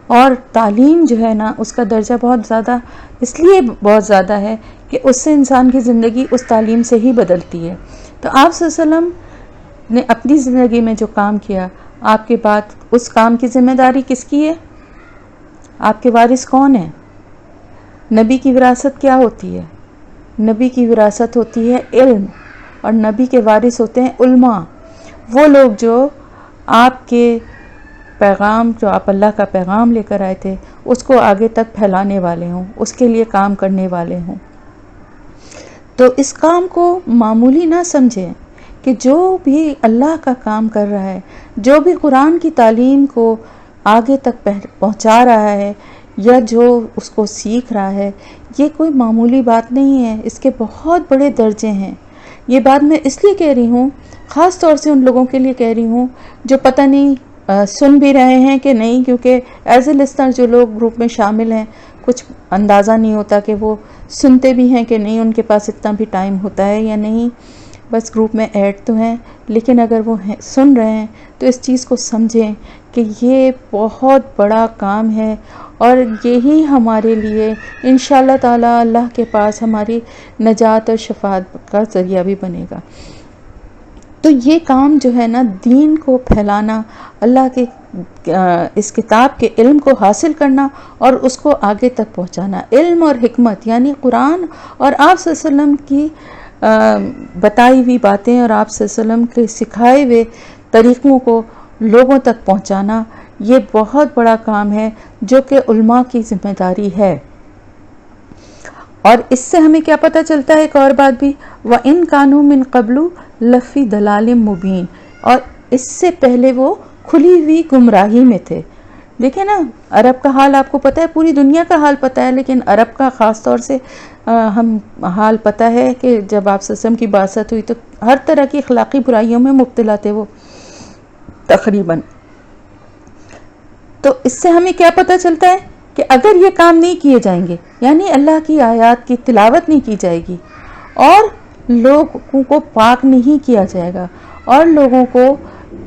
اور تعلیم جو ہے نا اس کا درجہ بہت زیادہ اس لیے بہت زیادہ ہے کہ اس سے انسان کی زندگی اس تعلیم سے ہی بدلتی ہے. تو آپ صلی اللہ علیہ وسلم نے اپنی زندگی میں جو کام کیا, آپ کے بعد اس کام کی ذمہ داری کس کی ہے؟ آپ کے وارث کون ہیں؟ نبی کی وراثت کیا ہوتی ہے؟ نبی کی وراثت ہوتی ہے علم, اور نبی کے وارث ہوتے ہیں علماء, وہ لوگ جو آپ کے پیغام, جو آپ اللہ کا پیغام لے کر آئے تھے اس کو آگے تک پھیلانے والے ہوں, اس کے لیے کام کرنے والے ہوں. تو اس کام کو معمولی نہ سمجھیں کہ جو بھی اللہ کا کام کر رہا ہے, جو بھی قرآن کی تعلیم کو آگے تک پہنچا رہا ہے یا جو اس کو سیکھ رہا ہے, یہ کوئی معمولی بات نہیں ہے, اس کے بہت بڑے درجے ہیں. یہ بات میں اس لیے کہہ رہی ہوں, خاص طور سے ان لوگوں کے لیے کہہ رہی ہوں جو پتہ نہیں سن بھی رہے ہیں کہ نہیں, کیونکہ ایز اے لسنر جو لوگ گروپ میں شامل ہیں کچھ اندازہ نہیں ہوتا کہ وہ سنتے بھی ہیں کہ نہیں, ان کے پاس اتنا بھی ٹائم ہوتا ہے یا نہیں, بس گروپ میں ایڈ تو ہیں. لیکن اگر وہ سن رہے ہیں تو اس چیز کو سمجھیں کہ یہ بہت بڑا کام ہے, اور یہی ہمارے لیے انشاءاللہ تعالی اللہ کے پاس ہماری نجات اور شفاعت کا ذریعہ بھی بنے گا. تو یہ کام جو ہے نا, دین کو پھیلانا, اللہ کے اس کتاب کے علم کو حاصل کرنا اور اس کو آگے تک پہنچانا, علم اور حکمت یعنی قرآن اور آپ صلی اللہ علیہ وسلم کی بتائی ہوئی باتیں اور آپ صلی اللہ علیہ وسلم کے سکھائے ہوئے طریقوں کو لوگوں تک پہنچانا، یہ بہت بڑا کام ہے جو کہ علماء کی ذمہ داری ہے۔ اور اس سے ہمیں کیا پتہ چلتا ہے، ایک اور بات بھی، وَإِن كَانُوا مِن قَبْلُ لَفِي ضَلَالٍ مُبِينٍ، اور اس سے پہلے وہ کھلی ہوئی گمراہی میں تھے۔ دیکھیں نا، عرب کا حال آپ کو پتہ ہے، پوری دنیا کا حال پتہ ہے، لیکن عرب کا خاص طور سے ہم حال پتہ ہے کہ جب آپ صلی اللہ علیہ وسلم کی بعثت ہوئی تو ہر طرح کی اخلاقی برائیوں میں مبتلا تھے وہ تقریباً۔ تو اس سے ہمیں کیا پتہ چلتا ہے کہ اگر یہ کام نہیں کیے جائیں گے، یعنی اللہ کی آیات کی تلاوت نہیں کی جائے گی اور لوگوں کو پاک نہیں کیا جائے گا اور لوگوں کو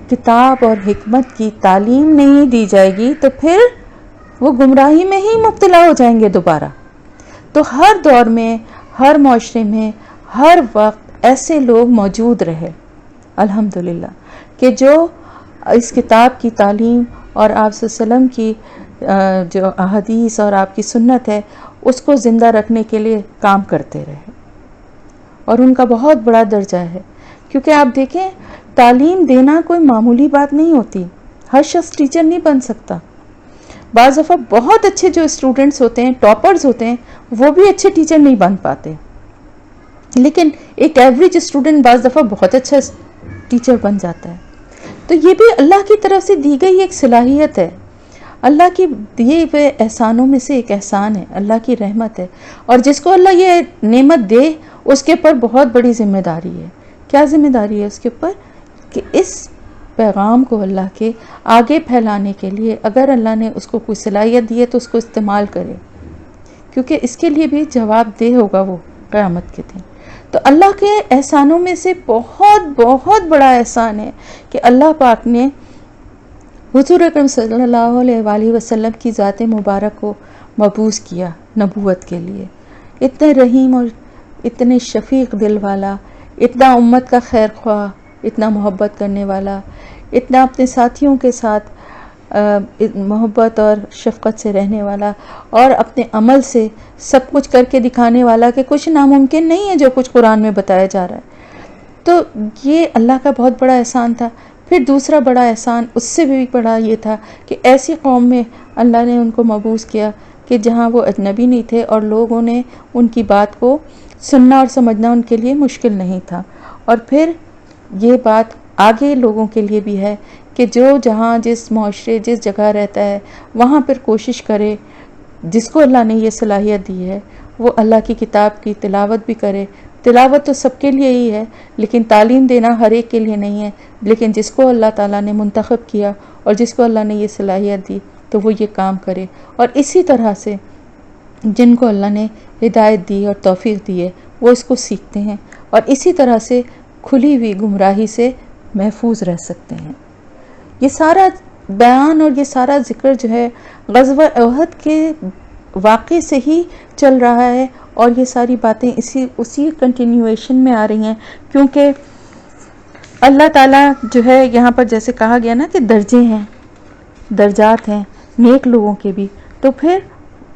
کتاب اور حکمت کی تعلیم نہیں دی جائے گی، تو پھر وہ گمراہی میں ہی مبتلا ہو جائیں گے دوبارہ۔ تو ہر دور میں، ہر معاشرے میں، ہر وقت ایسے لوگ موجود رہے الحمدللہ کہ جو اس کتاب کی تعلیم اور آپ صلی اللہ علیہ وسلم کی جو احادیث اور آپ کی سنت ہے اس کو زندہ رکھنے کے لیے کام کرتے رہے، اور ان کا بہت بڑا درجہ ہے۔ کیونکہ آپ دیکھیں، تعلیم دینا کوئی معمولی بات نہیں ہوتی، ہر شخص ٹیچر نہیں بن سکتا۔ بعض دفعہ بہت اچھے جو اسٹوڈنٹس ہوتے ہیں، ٹاپرز ہوتے ہیں، وہ بھی اچھے ٹیچر نہیں بن پاتے، لیکن ایک ایوریج اسٹوڈنٹ بعض دفعہ بہت اچھا ٹیچر بن جاتا ہے۔ تو یہ بھی اللہ کی طرف سے دی گئی ایک صلاحیت ہے، اللہ کی دیے ہوئے احسانوں میں سے ایک احسان ہے، اللہ کی رحمت ہے، اور جس کو اللہ یہ نعمت دے اس کے اوپر بہت بڑی ذمہ داری ہے۔ کیا ذمہ داری ہے اس کے اوپر؟ کہ اس پیغام کو اللہ کے آگے پھیلانے کے لیے اگر اللہ نے اس کو کوئی صلاحیت دی ہے تو اس کو استعمال کرے، کیونکہ اس کے لیے بھی جواب دہ ہوگا وہ قیامت کے دن۔ تو اللہ کے احسانوں میں سے بہت بہت بڑا احسان ہے کہ اللہ پاک نے حضور اکرم صلی اللہ علیہ وآلہ وسلم کی ذات مبارک کو مبعوث کیا نبوت کے لیے۔ اتنے رحیم اور اتنے شفیق دل والا، اتنا امت کا خیر خواہ، اتنا محبت کرنے والا، اتنا اپنے ساتھیوں کے ساتھ محبت اور شفقت سے رہنے والا، اور اپنے عمل سے سب کچھ کر کے دکھانے والا کہ کچھ ناممکن نہیں ہے جو کچھ قرآن میں بتایا جا رہا ہے۔ تو یہ اللہ کا بہت بڑا احسان تھا۔ پھر دوسرا بڑا احسان اس سے بھی بڑا یہ تھا کہ ایسی قوم میں اللہ نے ان کو مبعوث کیا کہ جہاں وہ اجنبی نہیں تھے اور لوگوں نے ان کی بات کو سننا اور سمجھنا ان کے لیے مشکل نہیں تھا۔ اور پھر یہ بات آگے لوگوں کے لیے بھی ہے کہ جو جہاں جس معاشرے جس جگہ رہتا ہے وہاں پر کوشش کرے، جس کو اللہ نے یہ صلاحیت دی ہے وہ اللہ کی کتاب کی تلاوت بھی کرے۔ تلاوت تو سب کے لیے ہی ہے، لیکن تعلیم دینا ہر ایک کے لیے نہیں ہے، لیکن جس کو اللہ تعالیٰ نے منتخب کیا اور جس کو اللہ نے یہ صلاحیت دی تو وہ یہ کام کرے۔ اور اسی طرح سے جن کو اللہ نے ہدایت دی اور توفیق دی ہے وہ اس کو سیکھتے ہیں اور اسی طرح سے کھلی ہوئی گمراہی سے محفوظ رہ سکتے ہیں۔ یہ سارا بیان اور یہ سارا ذکر جو ہے غزوہ احد کے واقعے سے ہی چل رہا ہے، اور یہ ساری باتیں اسی کنٹینیویشن میں آ رہی ہیں، کیونکہ اللہ تعالیٰ جو ہے یہاں پر جیسے کہا گیا نا کہ درجے ہیں، درجات ہیں نیک لوگوں کے بھی، تو پھر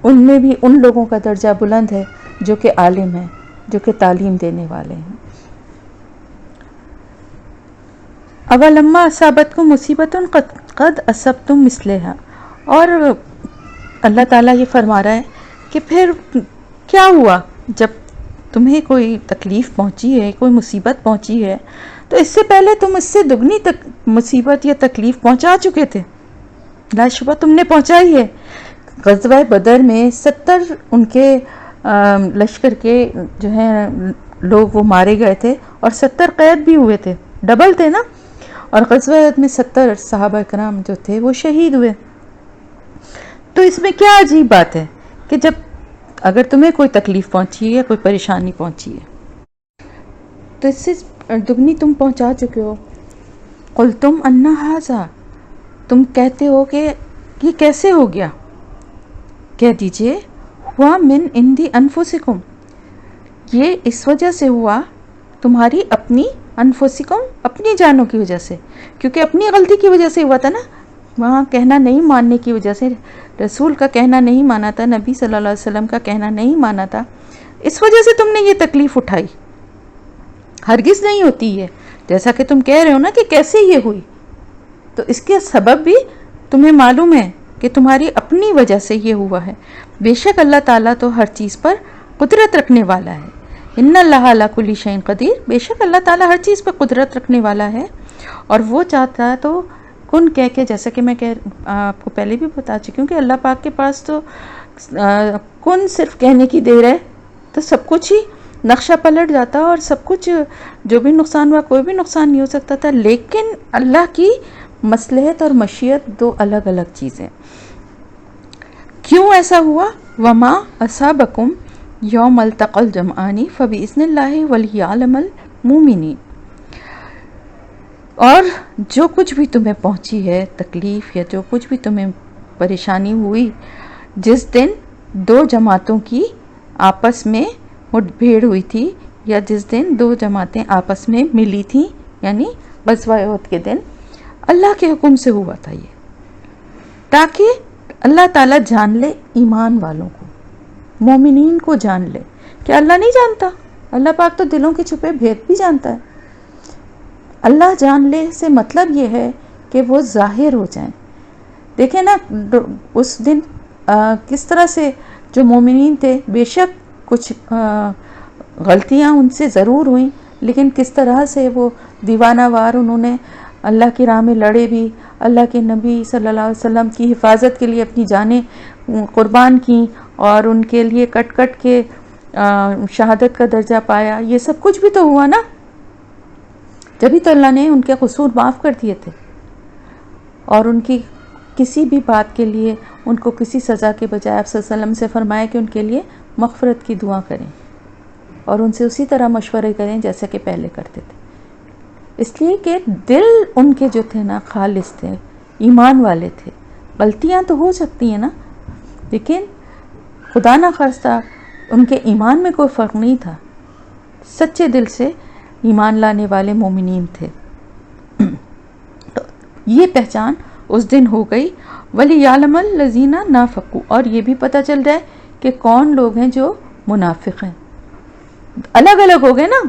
ان میں بھی ان لوگوں کا درجہ بلند ہے جو کہ عالم ہیں، جو کہ تعلیم دینے والے ہیں۔ اولما اصابتکم مصیبت قد اصبتم مثلھا، اور اللہ تعالیٰ یہ فرما رہا ہے کہ پھر کیا ہوا جب تمہیں کوئی تکلیف پہنچی ہے، کوئی مصیبت پہنچی ہے، تو اس سے پہلے تم اس سے دگنی مصیبت یا تکلیف پہنچا چکے تھے، لا شبہ تم نے پہنچائی ہے۔ غزوہ بدر میں 70 ان کے لشکر کے جو ہیں لوگ وہ مارے گئے تھے اور 70 قید بھی ہوئے تھے، ڈبل تھے نا، اور غزوہ احد میں 70 صحابہ کرام جو تھے وہ شہید ہوئے۔ تو اس میں کیا عجیب بات ہے کہ جب اگر تمہیں کوئی تکلیف پہنچی ہے، کوئی پریشانی پہنچی ہے، تو اس سے دگنی تم پہنچا چکے ہو۔ قلتم ان ھذا، تم کہتے ہو کہ یہ کیسے ہو گیا، کہہ دیجئے ہوا من عندی انفسکم، یہ اس وجہ سے ہوا تمہاری اپنی انفسکم، اپنی جانوں کی وجہ سے، کیونکہ اپنی غلطی کی وجہ سے ہوا تھا نا، وہاں کہنا نہیں ماننے کی وجہ سے، رسول کا کہنا نہیں مانا تھا، نبی صلی اللہ علیہ وسلم کا کہنا نہیں مانا تھا، اس وجہ سے تم نے یہ تکلیف اٹھائی۔ ہرگز نہیں ہوتی ہے، جیسا کہ تم کہہ رہے ہو نا کہ کیسے یہ ہوئی، تو اس کے سبب بھی تمہیں معلوم ہے کہ تمہاری اپنی وجہ سے یہ ہوا ہے۔ بے شک اللہ تعالیٰ تو ہر چیز پر قدرت رکھنے والا ہے۔ ان اللہ علی کل شیء قدیر، بے شک اللہ تعالیٰ ہر چیز پر قدرت رکھنے والا ہے، اور وہ چاہتا ہے تو کن کہہ کے، جیسا کہ میں آپ کو پہلے بھی بتا چکی ہوں کہ اللہ پاک کے پاس تو کن صرف کہنے کی دیر ہے تو سب کچھ ہی نقشہ پلٹ جاتا، اور سب کچھ جو بھی نقصان ہوا کوئی بھی نقصان نہیں ہو سکتا تھا، لیکن اللہ کی مصلحت اور مشیت دو الگ الگ چیزیں۔ کیوں ایسا ہوا؟ وما اصابکم یوم التقى الجمعان فبإذن اللہ وليعلم المؤمنین، اور جو کچھ بھی تمہیں پہنچی ہے تکلیف یا جو کچھ بھی تمہیں پریشانی ہوئی جس دن دو جماعتوں کی آپس میں مٹ بھیڑ ہوئی تھی، یا جس دن دو جماعتیں آپس میں ملی تھیں، یعنی غزوہ احد کے دن، اللہ کے حکم سے ہوا تھا یہ، تاکہ اللہ تعالیٰ جان لے ایمان والوں کو، مومنین کو جان لے، کہ اللہ نہیں جانتا، اللہ پاک تو دلوں کے چھپے بھید بھی جانتا ہے۔ اللہ جان لے سے مطلب یہ ہے کہ وہ ظاہر ہو جائیں۔ دیکھیں نا اس دن کس طرح سے جو مومنین تھے، بے شک کچھ غلطیاں ان سے ضرور ہوئیں، لیکن کس طرح سے وہ دیوانہ وار انہوں نے اللہ کی راہ میں لڑے بھی، اللہ کے نبی صلی اللہ علیہ وسلم کی حفاظت کے لیے اپنی جانیں قربان کیں، اور ان کے لیے کٹ کٹ کے شہادت کا درجہ پایا۔ یہ سب کچھ بھی تو ہوا نا، جبھی تو اللہ نے ان کے قصور معاف کر دیے تھے، اور ان کی کسی بھی بات کے لیے ان کو کسی سزا کے بجائے آپ صلی اللہ علیہ وسلم سے فرمایا کہ ان کے لیے مغفرت کی دعا کریں، اور ان سے اسی طرح مشورے کریں جیسا کہ پہلے کرتے تھے، اس لیے کہ دل ان کے جو تھے نا خالص تھے، ایمان والے تھے۔ غلطیاں تو ہو سکتی ہیں نا، لیکن خدا نہ خواستہ ان کے ایمان میں کوئی فرق نہیں تھا، سچے دل سے ایمان لانے والے مومنین تھے۔ تو یہ پہچان اس دن ہو گئی۔ وَلِيَعْلَمَ الَّذِينَ نَافَقُوا، اور یہ بھی پتہ چل جائے کہ کون لوگ ہیں جو منافق ہیں۔ الگ الگ ہو گئے نا،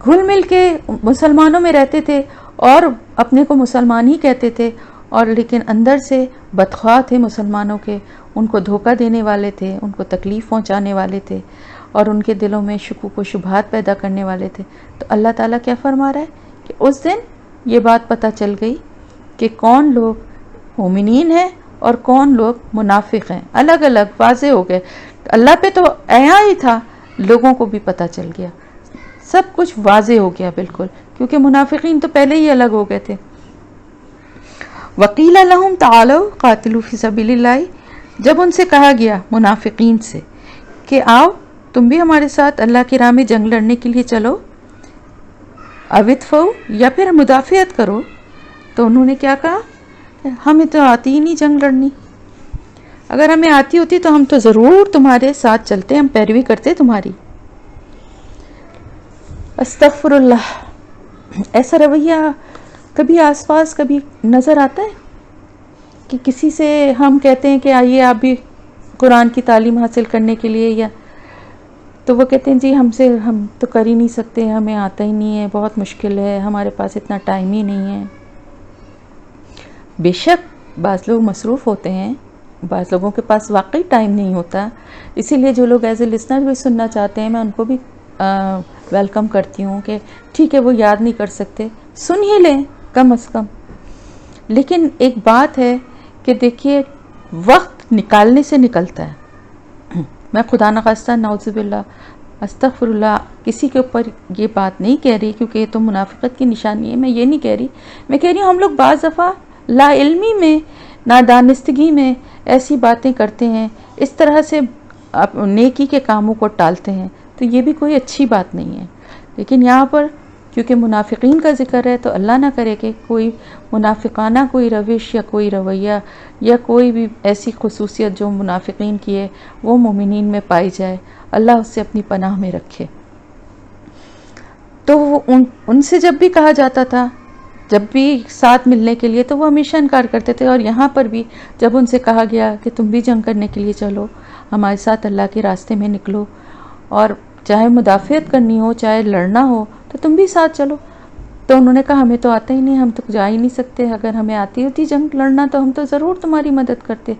گھل مل کے مسلمانوں میں رہتے تھے اور اپنے کو مسلمان ہی کہتے تھے، اور لیکن اندر سے بدخواہ تھے مسلمانوں کے، ان کو دھوکہ دینے والے تھے، ان کو تکلیف پہنچانے والے تھے، اور ان کے دلوں میں شکوک و شبہات پیدا کرنے والے تھے۔ تو اللہ تعالیٰ کیا فرما رہا ہے کہ اس دن یہ بات پتہ چل گئی کہ کون لوگ مومنین ہیں اور کون لوگ منافق ہیں، الگ الگ واضح ہو گئے۔ اللہ پہ تو عیاں ہی تھا، لوگوں کو بھی پتہ چل گیا، سب کچھ واضح ہو گیا بالکل، کیونکہ منافقین تو پہلے ہی الگ ہو گئے تھے۔ وَقِيلَ لَهُمْ تَعَالَوْا قَاتِلُوا فِي سَبِيلِ اللَّهِ، جب ان سے کہا گیا منافقین سے کہ آؤ تم بھی ہمارے ساتھ اللہ کی راہ میں جنگ لڑنے کے لیے چلو، اوِدْفَوْا، یا پھر مدافعت کرو، تو انہوں نے کیا کہا؟ ہمیں تو آتی ہی نہیں جنگ لڑنی، اگر ہمیں آتی ہوتی تو ہم تو ضرور تمہارے ساتھ چلتے، ہم پیروی کرتے تمہاری۔ استغفر اللہ، ایسا رویہ کبھی آس پاس کبھی نظر آتا ہے کہ کسی سے ہم کہتے ہیں کہ آئیے آپ بھی قرآن کی تعلیم حاصل کرنے کے لیے، یا تو وہ کہتے ہیں جی ہم تو کر ہی نہیں سکتے، ہمیں آتا ہی نہیں ہے، بہت مشکل ہے، ہمارے پاس اتنا ٹائم ہی نہیں ہے۔ بے شک بعض لوگ مصروف ہوتے ہیں، بعض لوگوں کے پاس واقعی ٹائم نہیں ہوتا، اسی لیے جو لوگ ایز اے لسنر بھی سننا چاہتے ہیں میں ان کو بھی ویلکم کرتی ہوں کہ ٹھیک ہے وہ یاد نہیں کر سکتے، سن ہی لیں کم از کم۔ لیکن ایک بات ہے کہ دیکھیے وقت نکالنے سے نکلتا ہے، میں خدا نخواستہ نعوذ باللہ استغفر اللہ کسی کے اوپر یہ بات نہیں کہہ رہی، کیونکہ یہ تو منافقت کی نشانی ہے، میں یہ نہیں کہہ رہی، میں کہہ رہی ہوں ہم لوگ بعض دفعہ لا علمی میں، نادانستگی میں ایسی باتیں کرتے ہیں، اس طرح سے نیکی کے کاموں کو ٹالتے ہیں، تو یہ بھی کوئی اچھی بات نہیں ہے۔ لیکن یہاں پر کیونکہ منافقین کا ذکر ہے تو اللہ نہ کرے کہ کوئی منافقانہ کوئی روش یا کوئی رویہ یا کوئی بھی ایسی خصوصیت جو منافقین کی ہے وہ مومنین میں پائی جائے، اللہ اس سے اپنی پناہ میں رکھے۔ تو ان سے جب بھی کہا جاتا تھا، جب بھی ساتھ ملنے کے لیے، تو وہ ہمیشہ انکار کرتے تھے، اور یہاں پر بھی جب ان سے کہا گیا کہ تم بھی جنگ کرنے کے لیے چلو، ہمارے ساتھ اللہ کے راستے میں نکلو، اور چاہے مدافعت کرنی ہو چاہے لڑنا ہو، تو تم بھی ساتھ چلو. تو انہوں نے کہا ہمیں تو آتا ہی نہیں, ہم تو جا ہی نہیں سکتے, اگر ہمیں آتی ہوتی جنگ لڑنا تو ہم تو ضرور تمہاری مدد کرتے.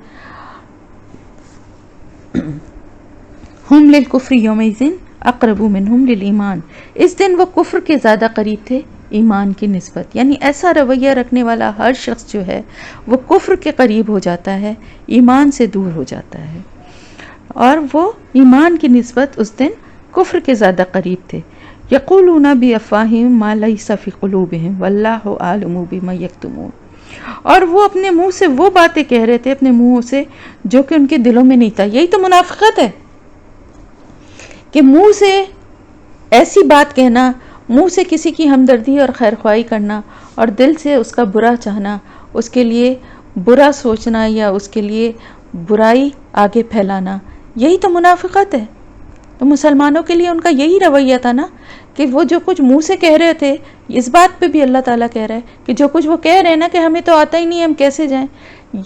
ہم للکفر یومئذ اقرب منہم للایمان, اس دن وہ کفر کے زیادہ قریب تھے ایمان کی نسبت. یعنی ایسا رویہ رکھنے والا ہر شخص جو ہے وہ کفر کے قریب ہو جاتا ہے, ایمان سے دور ہو جاتا ہے, اور وہ ایمان کی نسبت اس دن کفر کے زیادہ قریب تھے. یقولون بافواہہم ما لیس فی قلوبہم واللہ اعلم بما یکتمون, اور وہ اپنے منہ سے وہ باتیں کہہ رہے تھے اپنے منہوں سے جو کہ ان کے دلوں میں نہیں تھا. یہی تو منافقت ہے کہ منہ سے ایسی بات کہنا, منہ سے کسی کی ہمدردی اور خیرخواہی کرنا اور دل سے اس کا برا چاہنا, اس کے لیے برا سوچنا یا اس کے لیے برائی آگے پھیلانا, یہی تو منافقت ہے. تو مسلمانوں کے لیے ان کا یہی رویہ تھا نا کہ وہ جو کچھ منہ سے کہہ رہے تھے, اس بات پہ بھی اللہ تعالیٰ کہہ رہا ہے کہ جو کچھ وہ کہہ رہے ہیں نا کہ ہمیں تو آتا ہی نہیں, ہم کیسے جائیں,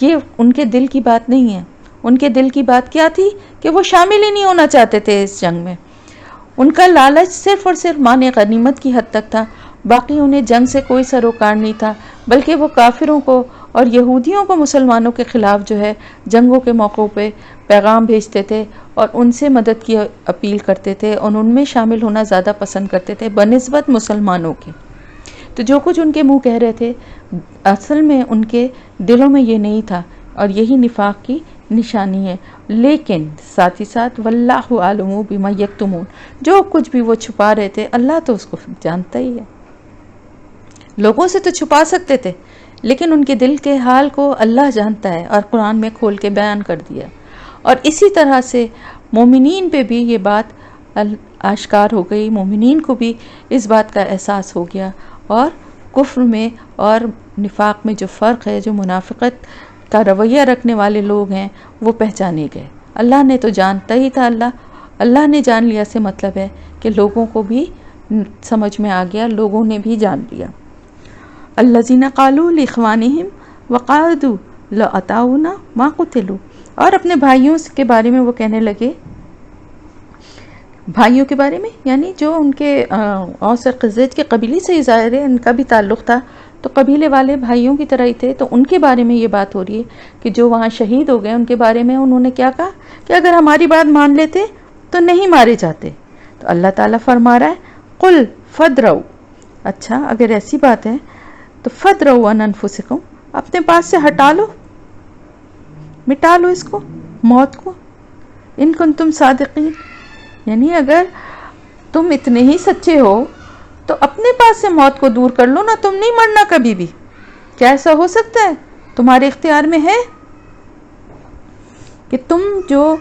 یہ ان کے دل کی بات نہیں ہے. ان کے دل کی بات کیا تھی کہ وہ شامل ہی نہیں ہونا چاہتے تھے اس جنگ میں. ان کا لالچ صرف اور صرف معنی غنیمت کی حد تک تھا, باقی انہیں جنگ سے کوئی سروکار نہیں تھا, بلکہ وہ کافروں کو اور یہودیوں کو مسلمانوں کے خلاف جو ہے جنگوں کے موقعوں پہ پیغام بھیجتے تھے اور ان سے مدد کی اپیل کرتے تھے, اور ان میں شامل ہونا زیادہ پسند کرتے تھے بنسبت مسلمانوں کے. تو جو کچھ ان کے منہ کہہ رہے تھے اصل میں ان کے دلوں میں یہ نہیں تھا, اور یہی نفاق کی نشانی ہے. لیکن ساتھ ہی ساتھ واللہ عالم بما یکتمون, جو کچھ بھی وہ چھپا رہے تھے اللہ تو اس کو جانتا ہی ہے. لوگوں سے تو چھپا سکتے تھے لیکن ان کے دل کے حال کو اللہ جانتا ہے, اور قرآن میں کھول کے بیان کر دیا. اور اسی طرح سے مومنین پہ بھی یہ بات آشکار ہو گئی, مومنین کو بھی اس بات کا احساس ہو گیا, اور کفر میں اور نفاق میں جو فرق ہے, جو منافقت کا رویہ رکھنے والے لوگ ہیں وہ پہچانے گئے. اللہ نے تو جانتا ہی تھا, اللہ نے جان لیا سے مطلب ہے کہ لوگوں کو بھی سمجھ میں آ گیا, لوگوں نے بھی جان لیا. الذین قالوا لاخوانہم وقعدوا لو اطاعونا ما قتلوا, اور اپنے بھائیوں کے بارے میں وہ کہنے لگے, بھائیوں کے بارے میں یعنی جو ان کے اوس اور خزرج کے قبیلے سے ظاہر ہے ان کا بھی تعلق تھا, تو قبیلے والے بھائیوں کی طرح ہی تھے, تو ان کے بارے میں یہ بات ہو رہی ہے کہ جو وہاں شہید ہو گئے ان کے بارے میں انہوں نے کیا کہا کہ اگر ہماری بات مان لیتے تو نہیں مارے جاتے. تو اللہ تعالیٰ فرما رہا ہے قل فدرؤ, اچھا اگر ایسی بات ہے تو فدرؤ عن انفسکم, اپنے پاس سے ہٹا لو, مٹا لو اس کو, موت کو, ان کنتم صادقین, یعنی اگر تم اتنے ہی سچے ہو تو اپنے پاس سے موت کو دور کر لو نا, تم نہیں مرنا کبھی بھی. کیا ایسا ہو سکتا ہے؟ تمہارے اختیار میں ہے کہ تم جو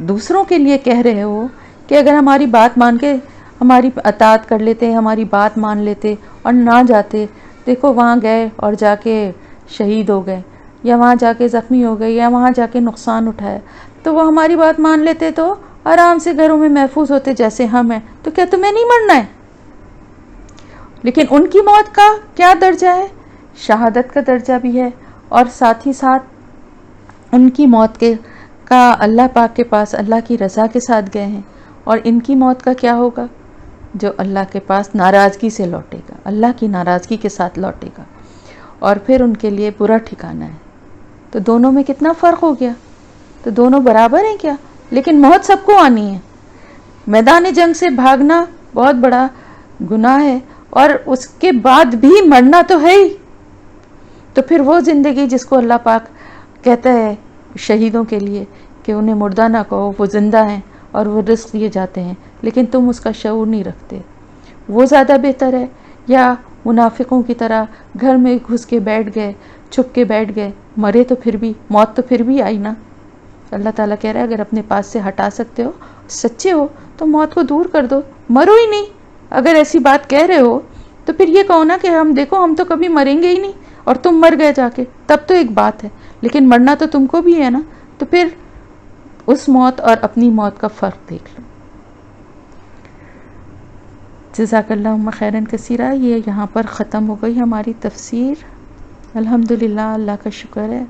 دوسروں کے لیے کہہ رہے ہو کہ اگر ہماری بات مان کے ہماری اطاعت کر لیتے, ہماری بات مان لیتے اور نہ جاتے, دیکھو وہاں گئے اور جا کے شہید ہو گئے, یا وہاں جا کے زخمی ہو گئے, یا وہاں جا کے نقصان اٹھایا, تو وہ ہماری بات مان لیتے تو آرام سے گھروں میں محفوظ ہوتے جیسے ہم ہیں, تو کیا تمہیں نہیں مرنا ہے؟ لیکن ان کی موت کا کیا درجہ ہے؟ شہادت کا درجہ بھی ہے, اور ساتھ ہی ساتھ ان کی موت کا اللہ پاک کے پاس اللہ کی رضا کے ساتھ گئے ہیں, اور ان کی موت کا کیا ہوگا؟ جو اللہ کے پاس ناراضگی سے لوٹے گا, اللہ کی ناراضگی کے ساتھ لوٹے گا, اور پھر ان کے لیے برا ٹھکانہ ہے. تو دونوں میں کتنا فرق ہو گیا, تو دونوں برابر ہیں کیا؟ لیکن موت سب کو آنی ہے. میدان جنگ سے بھاگنا بہت بڑا گناہ ہے, اور اس کے بعد بھی مرنا تو ہے ہی. تو پھر وہ زندگی جس کو اللہ پاک کہتا ہے شہیدوں کے لیے کہ انہیں مردہ نہ کہو, وہ زندہ ہیں اور وہ رزق دیے جاتے ہیں, لیکن تم اس کا شعور نہیں رکھتے, وہ زیادہ بہتر ہے یا منافقوں کی طرح گھر میں گھس کے بیٹھ گئے, چھپ کے بیٹھ گئے, مرے تو پھر بھی موت تو پھر بھی آئی نا. اللہ تعالیٰ کہہ رہا ہے اگر اپنے پاس سے ہٹا سکتے ہو, سچے ہو, تو موت کو دور کر دو, مرو ہی نہیں. اگر ایسی بات کہہ رہے ہو تو پھر یہ کہو نا کہ ہم دیکھو ہم تو کبھی مریں گے ہی نہیں اور تم مر گئے جا کے, تب تو ایک بات ہے, لیکن مرنا تو تم کو بھی ہے نا. تو پھر اس موت اور اپنی موت کا فرق دیکھ لو. جزاک اللہ خیرن کثیرہ. یہ یہاں پر ختم ہو گئی ہماری تفسیر. الحمدللہ, اللہ کا شکر ہے.